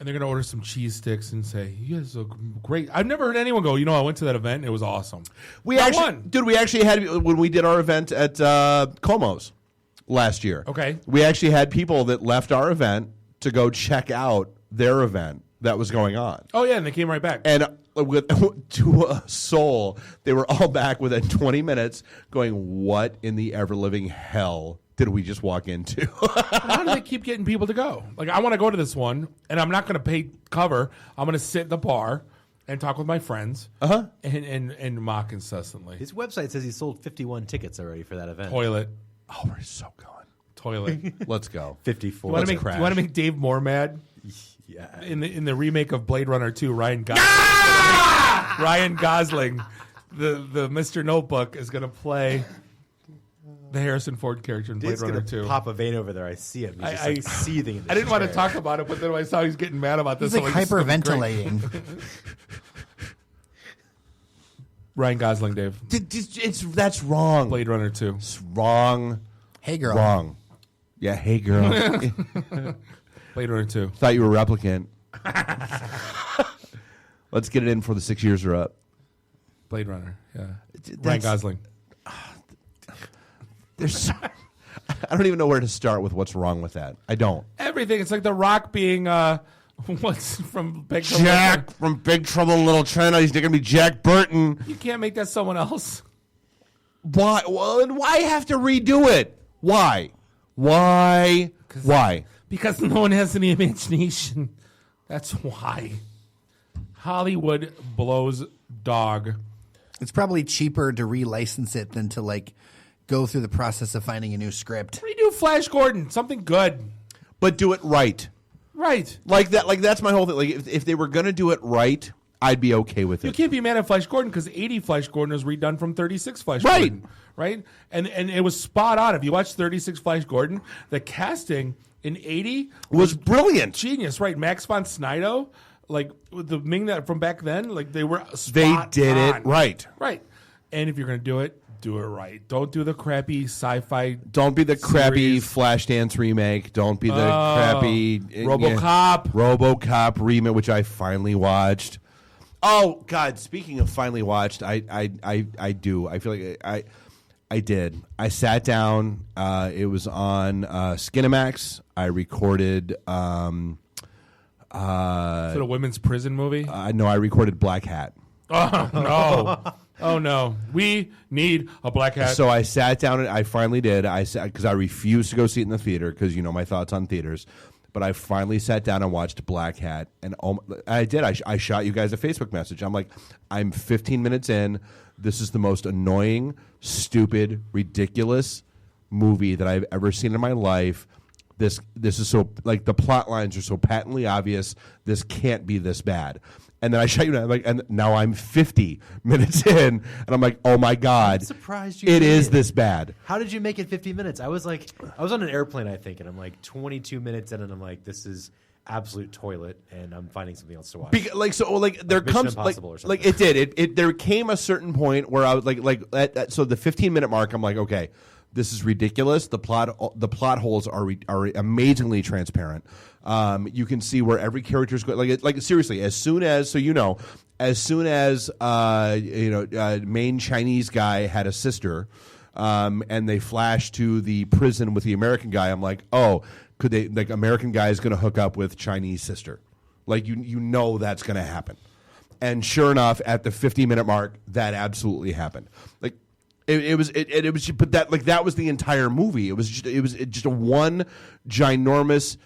Speaker 14: And they're going to order some cheese sticks and say, you guys look great. I've never heard anyone go, I went to that event and it was awesome.
Speaker 5: We actually had, when we did our event at Como's last year.
Speaker 14: Okay.
Speaker 5: We actually had people that left our event to go check out their event that was going on.
Speaker 14: Oh, yeah, and they came right back.
Speaker 5: And to a soul, they were all back within 20 minutes going, what in the ever-living hell did we just walk into?
Speaker 14: How do they keep getting people to go? Like, I want to go to this one, and I'm not going to pay cover. I'm going to sit at the bar and talk with my friends and mock incessantly.
Speaker 15: His website says he sold 51 tickets already for that event.
Speaker 14: Toilet.
Speaker 5: Oh, we're so going.
Speaker 14: Toilet.
Speaker 5: Let's go.
Speaker 15: 54.
Speaker 14: You want to make Dave more mad?
Speaker 15: Yeah.
Speaker 14: In the remake of Blade Runner 2, Ryan Gosling. Ryan Gosling, the Mr. Notebook, is going to play the Harrison Ford character in Blade
Speaker 15: Dave's
Speaker 14: Runner
Speaker 15: gonna
Speaker 14: 2.
Speaker 15: pop a vein over there. I see him. He's just like seething. In
Speaker 14: I didn't want to talk about it, but then when I saw he's getting mad about this,
Speaker 16: He's like hyperventilating.
Speaker 14: Ryan Gosling, Dave.
Speaker 5: That's wrong.
Speaker 14: Blade Runner 2.
Speaker 5: It's wrong.
Speaker 16: Hey, girl.
Speaker 5: Wrong. Yeah, hey, girl.
Speaker 14: Blade Runner 2.
Speaker 5: Thought you were a replicant. Let's get it in before the 6 years are up.
Speaker 14: Blade Runner, yeah. Ryan Gosling.
Speaker 5: I don't even know where to start with what's wrong with that. I don't.
Speaker 14: Everything. It's like The Rock being what's from Big Trouble.
Speaker 5: Jack from Big Trouble in Little China. He's going to be Jack Burton.
Speaker 14: You can't make that someone else.
Speaker 5: Why? Well, and why have to redo it? Why? Why?
Speaker 14: Because no one has any imagination. That's why. Hollywood blows dog.
Speaker 16: It's probably cheaper to relicense it than to like go through the process of finding a new script.
Speaker 14: Redo Flash Gordon, something good,
Speaker 5: but do it right.
Speaker 14: Right,
Speaker 5: like that. Like that's my whole thing. Like if they were going to do it right, I'd be okay with
Speaker 14: You
Speaker 5: it.
Speaker 14: can't be mad at Flash Gordon because 80 Flash Gordon was redone from 36 Flash
Speaker 5: Right.
Speaker 14: Gordon. Right? And it was spot on. If you watch 36 Flash Gordon, the casting in 80
Speaker 5: was brilliant.
Speaker 14: Genius, right? Max von Sydow, like the Ming that from back then, like they were spot
Speaker 5: They did
Speaker 14: on.
Speaker 5: it right.
Speaker 14: Right. And if you're going to do it right. Don't do the crappy sci-fi.
Speaker 5: Don't be the crappy
Speaker 14: series.
Speaker 5: Flashdance remake. Don't be the crappy
Speaker 14: RoboCop.
Speaker 5: RoboCop remake, which I finally watched. Oh God! Speaking of finally watched, I do. I feel like I did. I sat down. It was on Skinamax. I recorded.
Speaker 14: Is it a women's prison movie?
Speaker 5: No, I recorded Black Hat.
Speaker 14: Oh no! Oh no! We need a Black Hat.
Speaker 5: So I sat down and I finally did. I sat because I refused to go see it in the theater because you know my thoughts on theaters. But I finally sat down and watched Black Hat, and I did. I shot you guys a Facebook message. I'm like, I'm 15 minutes in. This is the most annoying, stupid, ridiculous movie that I've ever seen in my life. This is so like the plot lines are so patently obvious. This can't be this bad. And then I shot you down, like, and now I'm 50 minutes in, and I'm like, oh my God,
Speaker 15: I'm surprised you
Speaker 5: it
Speaker 15: did
Speaker 5: is
Speaker 15: it.
Speaker 5: this bad.
Speaker 15: How did you make it 50 minutes? I was on an airplane, I think, and I'm like 22 minutes in, and I'm like, this is absolute toilet, and I'm finding something else to watch.
Speaker 5: There
Speaker 15: Mission
Speaker 5: comes
Speaker 15: Impossible or something.
Speaker 5: like it did. It there came a certain point where I was so the 15-minute mark. I'm like, okay, this is ridiculous. The plot holes are amazingly transparent. You can see where every character is going. Like seriously, as soon as main Chinese guy had a sister, and they flash to the prison with the American guy. I'm like, oh, could they like American guy is going to hook up with Chinese sister? Like you know that's going to happen. And sure enough, at the 50-minute mark, that absolutely happened. Like. It was but that was the entire movie. It was just a one ginormous,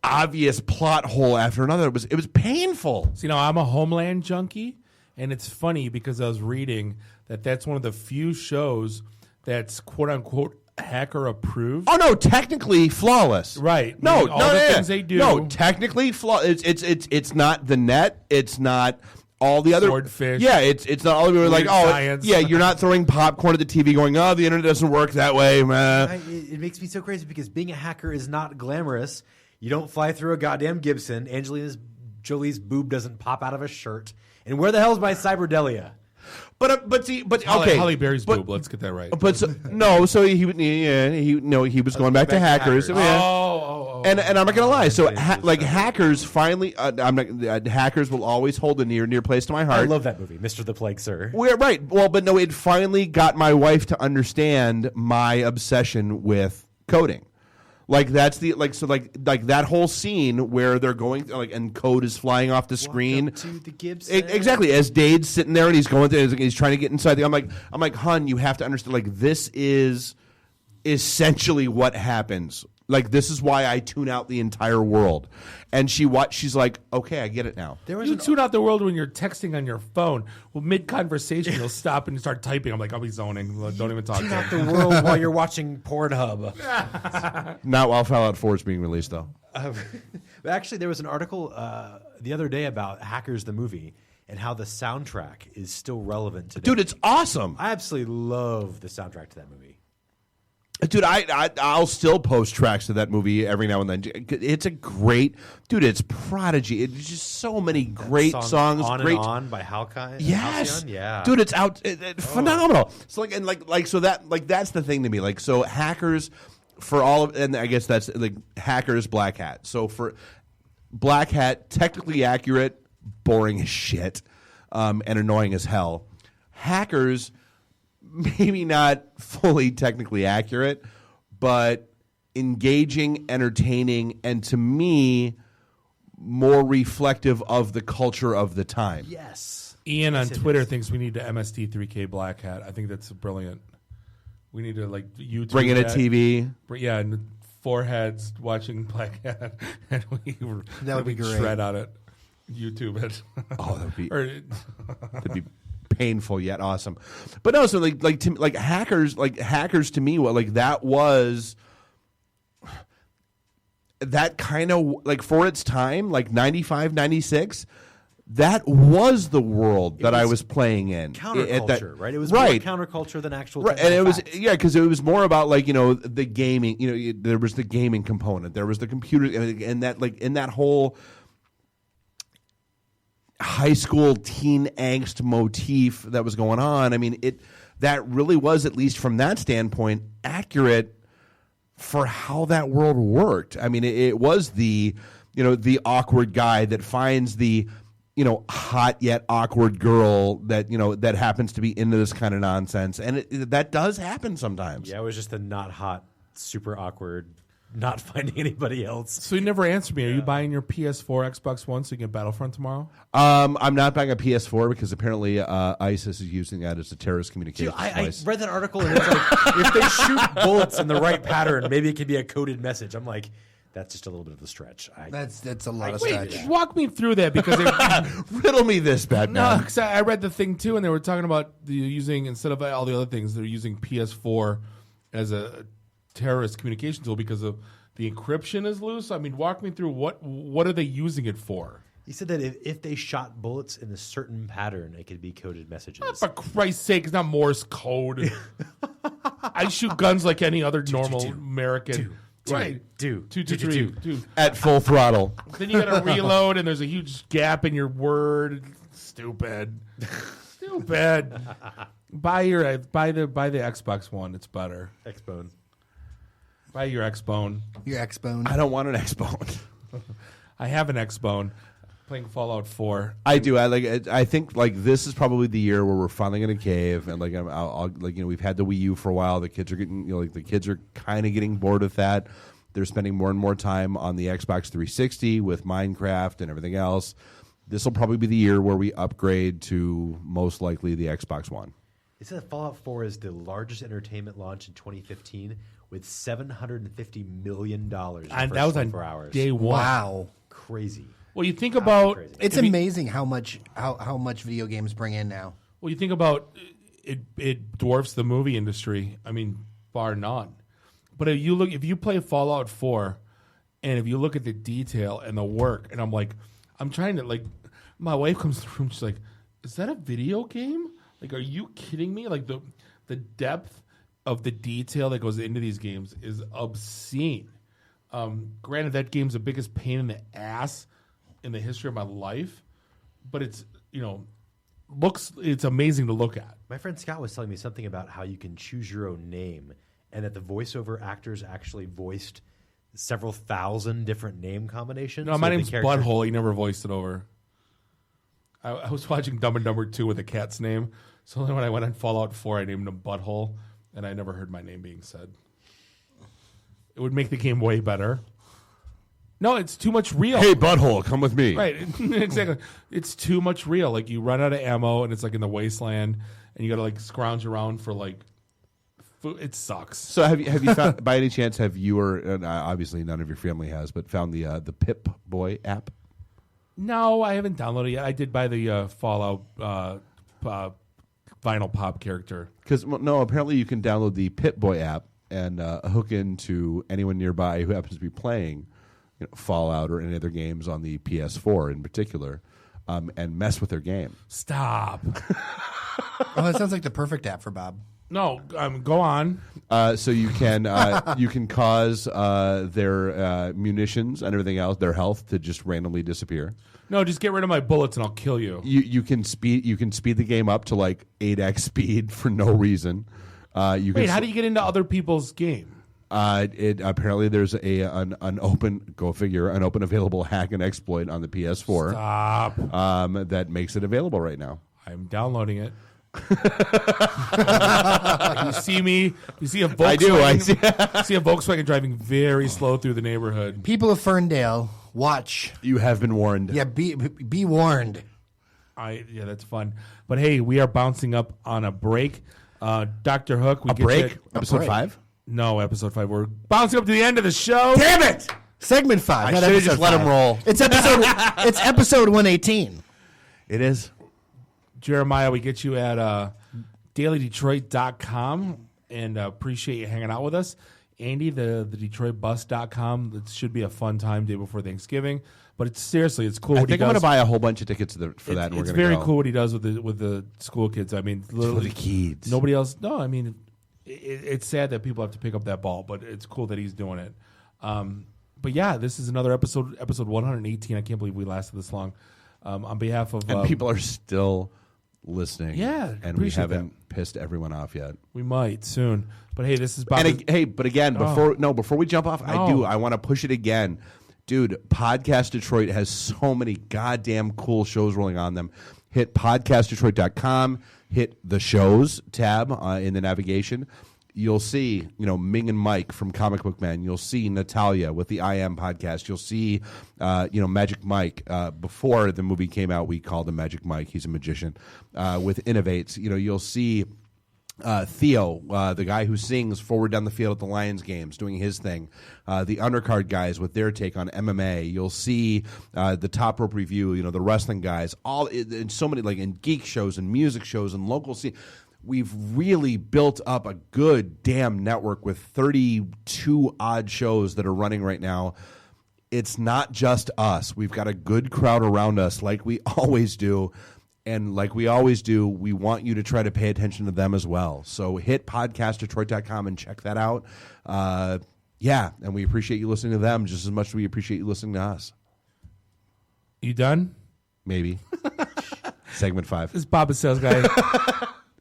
Speaker 5: obvious plot hole after another. It was painful.
Speaker 14: See, now I'm a Homeland junkie, and it's funny because I was reading that's one of the few shows that's quote unquote hacker approved.
Speaker 5: Oh no, technically flawless.
Speaker 14: Right.
Speaker 5: No,
Speaker 14: all the things they do.
Speaker 5: No, technically flawless. It's not the net. It's not. All the other
Speaker 14: Swordfish.
Speaker 5: Yeah, it's not all of you are like, oh,
Speaker 14: science.
Speaker 5: yeah, you're not throwing popcorn at the TV going, oh, the internet doesn't work that way, man.
Speaker 15: It makes me so crazy because being a hacker is not glamorous. You don't fly through a goddamn Gibson. Angelina Jolie's boob doesn't pop out of a shirt. And where the hell's my Cyberdelia?
Speaker 5: But
Speaker 14: Halle Berry's boob. Let's get that right.
Speaker 5: But so he was going back to hackers. And I'm not gonna lie. So hackers finally, hackers will always hold a near place to my heart.
Speaker 15: I love that movie, Mr. the Plague Sir.
Speaker 5: We're right. Well, but no, it finally got my wife to understand my obsession with coding. Like that's that whole scene where they're going and code is flying off the screen.
Speaker 15: To the Gibson.
Speaker 5: Exactly. As Dade's sitting there and he's going through, he's trying to get inside. I'm like, hun, you have to understand. Like this is essentially what happens. Like this is why I tune out the entire world. And she's like, okay, I get it now.
Speaker 14: You tune out the world when you're texting on your phone. Well, mid-conversation, you'll stop and start typing. I'm like, I'll be zoning. Don't even talk to
Speaker 15: Tune
Speaker 14: me.
Speaker 15: out the world while you're watching Pornhub.
Speaker 5: Not while Fallout 4 is being released, though.
Speaker 15: But actually, there was an article the other day about Hackers the movie and how the soundtrack is still relevant today.
Speaker 5: Dude, it's awesome.
Speaker 15: I absolutely love the soundtrack to that movie.
Speaker 5: Dude, I'll still post tracks to that movie every now and then. It's a great, dude. It's Prodigy. It's just so many great songs.
Speaker 15: On
Speaker 5: great,
Speaker 15: and On by Halcyon.
Speaker 5: yes,
Speaker 15: Yeah,
Speaker 5: dude, it's out. Phenomenal. So so that's the thing to me. Like so, hackers for all of, and I guess that's like hackers, Black Hat. So for Black Hat, technically accurate, boring as shit, and annoying as hell. Hackers. Maybe not fully technically accurate, but engaging, entertaining, and to me, more reflective of the culture of the time.
Speaker 15: Yes.
Speaker 14: Ian on Twitter thinks we need to MST3K Black Hat. I think that's brilliant. We need to YouTube
Speaker 5: bring in a
Speaker 14: that.
Speaker 5: TV.
Speaker 14: Yeah, and four heads watching Black Hat, and
Speaker 16: that would be great.
Speaker 14: Shred on it, YouTube it.
Speaker 5: Oh, that'd be painful yet awesome. But no, so hackers to me, that was that kind of for its time, 95, 96. that was the world that I was playing in.
Speaker 15: Counterculture, right? It was
Speaker 5: right.
Speaker 15: more counterculture than actual.
Speaker 5: Right, and it was
Speaker 15: facts.
Speaker 5: because it was more about like the gaming. There was the gaming component. There was the computer, and that like in that whole high school teen angst motif that was going on. I mean, that really was, at least from that standpoint, accurate for how that world worked. I mean, it was the awkward guy that finds the hot yet awkward girl that that happens to be into this kind of nonsense, and that does happen sometimes.
Speaker 15: Yeah, it was just the not hot, super awkward, not finding anybody else.
Speaker 14: So you never answered me. Are you buying your PS4, Xbox One so you can Battlefront tomorrow?
Speaker 5: I'm not buying a PS4 because apparently ISIS is using that as a terrorist communications
Speaker 15: I
Speaker 5: device.
Speaker 15: read that article, and it's like if they shoot bullets in the right pattern, maybe it could be a coded message. I'm like, that's just a little bit of a stretch.
Speaker 16: That's a lot of
Speaker 14: Wait,
Speaker 16: stretch.
Speaker 14: walk me through that because
Speaker 5: riddle me this, Batman.
Speaker 14: No, because I read the thing too, and they were talking about using, instead of all the other things, they're using PS4 as a terrorist communication tool because of the encryption is loose. I mean, walk me through what are they using it for?
Speaker 15: He said that if they shot bullets in a certain pattern, it could be coded messages.
Speaker 14: Oh, for Christ's sake, it's not Morse code. I shoot guns like any other normal American. Right.
Speaker 15: Two.
Speaker 5: At full throttle.
Speaker 14: Then you got to reload, and there's a huge gap in your word. Stupid. Buy the Xbox One. It's better.
Speaker 15: Xbone.
Speaker 14: Buy your Xbone.
Speaker 16: Your Xbone.
Speaker 5: I don't want an Xbone.
Speaker 14: I have an Xbone. Playing Fallout 4.
Speaker 5: I do. I think like this is probably the year where we're finally going to cave, and like we've had the Wii U for a while. The kids are getting the kids are kind of getting bored with that. They're spending more and more time on the Xbox 360 with Minecraft and everything else. This will probably be the year where we upgrade to most likely the Xbox One.
Speaker 15: It said Fallout 4 is the largest entertainment launch in 2015 with $750 million.
Speaker 14: And that was on
Speaker 15: 24 hours.
Speaker 14: day one.
Speaker 16: Wow.
Speaker 15: Crazy.
Speaker 14: Well, you think about
Speaker 16: it's amazing how much video games bring in now.
Speaker 14: Well, you think about it dwarfs the movie industry. I mean, bar none. But if you play Fallout 4, and if you look at the detail and the work, and I'm trying to my wife comes through and she's like, "Is that a video game? Like, are you kidding me? Like the depth of the detail that goes into these games is obscene." Granted, that game's the biggest pain in the ass in the history of my life, but it's it's amazing to look at.
Speaker 15: My friend Scott was telling me something about how you can choose your own name, and that the voiceover actors actually voiced several thousand different name combinations.
Speaker 14: No, my name's Butthole. He never voiced it over. I was watching Dumb and Dumber 2 with a cat's name, so then when I went on Fallout 4, I named him Butthole, and I never heard my name being said. It would make the game way better. No, it's too much real.
Speaker 5: Hey, Butthole, come with me.
Speaker 14: Right, exactly. It's too much real. Like, you run out of ammo, and it's like in the wasteland, and you got to scrounge around for food. It sucks.
Speaker 5: So have you found, by any chance, have you or obviously none of your family has, but found the Pip Boy app?
Speaker 14: No, I haven't downloaded it yet. I did buy the Fallout Vinyl Pop character.
Speaker 5: Because apparently you can download the Pip Boy app and hook into anyone nearby who happens to be playing Fallout or any other games on the PS4 in particular, and mess with their game.
Speaker 14: Stop.
Speaker 16: Oh, that sounds like the perfect app for Bob.
Speaker 14: No, go on.
Speaker 5: So you can cause their munitions and everything else, their health, to just randomly disappear.
Speaker 14: No, just get rid of my bullets and I'll kill you.
Speaker 5: You can speed the game up to 8x speed for no reason.
Speaker 14: Wait, how do you get into other people's game?
Speaker 5: Apparently there's an open, go figure, an open available hack and exploit on the PS4.
Speaker 14: Stop.
Speaker 5: That makes it available right now.
Speaker 14: I'm downloading it. You see a Volkswagen.
Speaker 5: I do. I
Speaker 14: see a Volkswagen driving very slow through the neighborhood.
Speaker 16: People of Ferndale, watch.
Speaker 5: You have been warned.
Speaker 16: Yeah, be warned.
Speaker 14: Yeah, that's fun. But hey, we are bouncing up on a break. Dr. Hook, we
Speaker 5: A
Speaker 14: get
Speaker 5: break?
Speaker 14: you
Speaker 5: Episode 5?
Speaker 14: No, episode 5. We're bouncing up to the end of the show.
Speaker 16: Damn it! Segment 5.
Speaker 5: I should have just let him roll.
Speaker 16: It's episode 118.
Speaker 5: It is.
Speaker 14: Jeremiah, we get you at dailydetroit.com and appreciate you hanging out with us. Andy, the DetroitBus.com. It should be a fun time day before Thanksgiving. But it's seriously, it's cool.
Speaker 5: I
Speaker 14: what
Speaker 5: think
Speaker 14: he
Speaker 5: I'm going to
Speaker 14: does.
Speaker 5: buy a whole bunch of tickets for that. And
Speaker 14: It's
Speaker 5: we're
Speaker 14: very
Speaker 5: go.
Speaker 14: cool what he does with the school kids. I mean, literally,
Speaker 5: the kids.
Speaker 14: Nobody else. No, I mean, it's sad that people have to pick up that ball, but it's cool that he's doing it. But yeah, this is another episode 118. I can't believe we lasted this long. On behalf of
Speaker 5: And people are still listening.
Speaker 14: Yeah,
Speaker 5: and we
Speaker 14: appreciate
Speaker 5: haven't pissed everyone off yet.
Speaker 14: We might soon. But hey, this is Bob.
Speaker 5: But again, before we jump off,
Speaker 14: No.
Speaker 5: I want to push it again. Dude, Podcast Detroit has so many goddamn cool shows rolling on them. Hit podcastdetroit.com, hit the shows tab in the navigation. You'll see, Ming and Mike from Comic Book Man. You'll see Natalia with the I Am podcast. You'll see, Magic Mike. Before the movie came out, we called him Magic Mike. He's a magician. With Innovates, you'll see Theo, the guy who sings Forward Down the Field at the Lions games, doing his thing. The Undercard guys with their take on MMA. You'll see the Top Rope Review, the wrestling guys, all in so many, like in geek shows and music shows and local scene. We've really built up a good damn network with 32 odd shows that are running right now. It's not just us. We've got a good crowd around us like we always do. And like we always do, we want you to try to pay attention to them as well. So hit podcastdetroit.com and check that out. And we appreciate you listening to them just as much as we appreciate you listening to us.
Speaker 14: You done?
Speaker 5: Maybe. Segment 5.
Speaker 14: This is Bob the Sales Guy.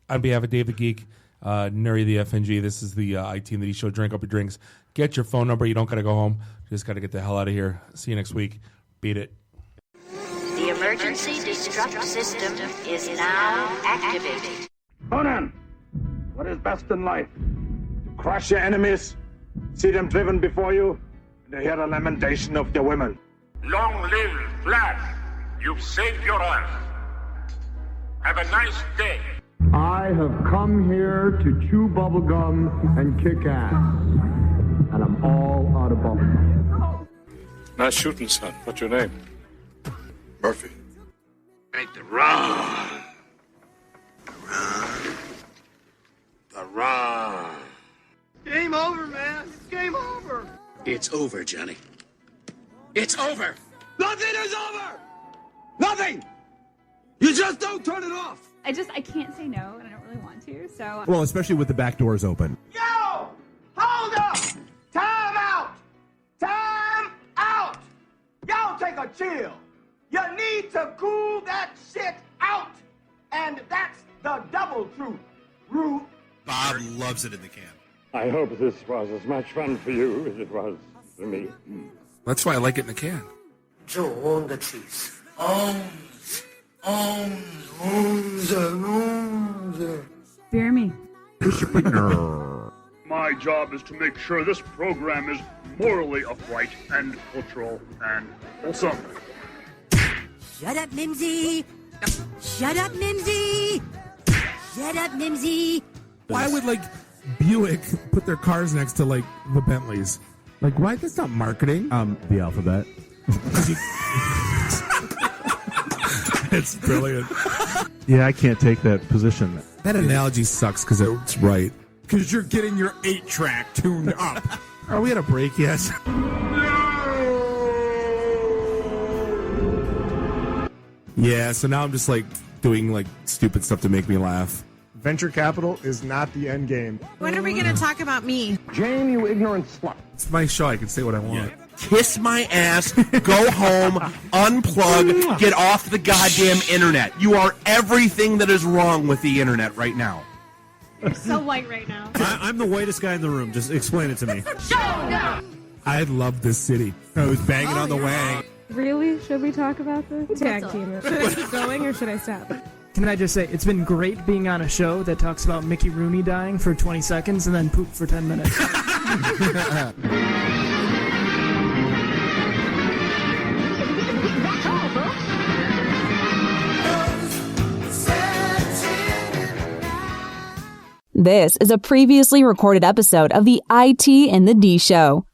Speaker 14: On behalf of Dave the Geek, Nuri the FNG, this is the IT and the D Show. Drink up your drinks. Get your phone number. You don't got to go home. You just got to get the hell out of here. See you next week. Beat it.
Speaker 3: The emergency destruct system is now activated.
Speaker 18: Conan, what is best in life? To crush your enemies, see them driven before you, and to hear the lamentation of their women.
Speaker 11: Long live Flash. You've saved your Earth. Have a nice day.
Speaker 18: I have come here to chew bubblegum and kick ass. And I'm all out of bubblegum.
Speaker 11: Nice shooting, son. What's your name? Murphy. Make the run. The run.
Speaker 6: Game over, man. It's game over.
Speaker 11: It's over, Johnny. It's over.
Speaker 6: Nothing is over. Nothing. You just don't turn it off.
Speaker 20: I can't say no, and I don't really want to, so.
Speaker 8: Well, especially with the back doors open.
Speaker 6: Yo! Hold up! Time out! Time out! Y'all take a chill. You need to cool that shit out. And that's the double truth. Ruth.
Speaker 8: Bob loves it in the can.
Speaker 18: I hope this was as much fun for you as it was for me.
Speaker 10: That's why I like it in the can.
Speaker 6: 就on the cheese.
Speaker 20: Fear me.
Speaker 18: My job is to make sure this program is morally upright and cultural and wholesome.
Speaker 3: Shut up, Mimsy! Shut up, Mimsy! Shut up, Mimsy!
Speaker 10: Why would Buick put their cars next to the Bentleys? Why? That's not marketing.
Speaker 8: The alphabet.
Speaker 10: It's brilliant.
Speaker 8: Yeah, I can't take that position.
Speaker 10: That analogy sucks because it's right. Because you're getting your 8-track tuned up. Are we at a break yet? Yeah, so now I'm just doing stupid stuff to make me laugh.
Speaker 18: Venture capital is not the end game.
Speaker 9: When are we going to talk about me?
Speaker 18: Jane, you ignorant slut.
Speaker 10: It's my show. I can say what I want.
Speaker 5: Kiss my ass, go home, unplug, get off the goddamn internet. You are everything that is wrong with the internet right now.
Speaker 20: You're so white right now.
Speaker 8: I'm the whitest guy in the room. Just explain it to me.
Speaker 10: I love this city.
Speaker 8: I was banging on the wang.
Speaker 23: Really? Should we talk about this? Tag team it. Should I keep going or should I stop?
Speaker 24: Can I just say, it's been great being on a show that talks about Mickey Rooney dying for 20 seconds and then poop for 10 minutes.
Speaker 1: This is a previously recorded episode of the IT and the D Show.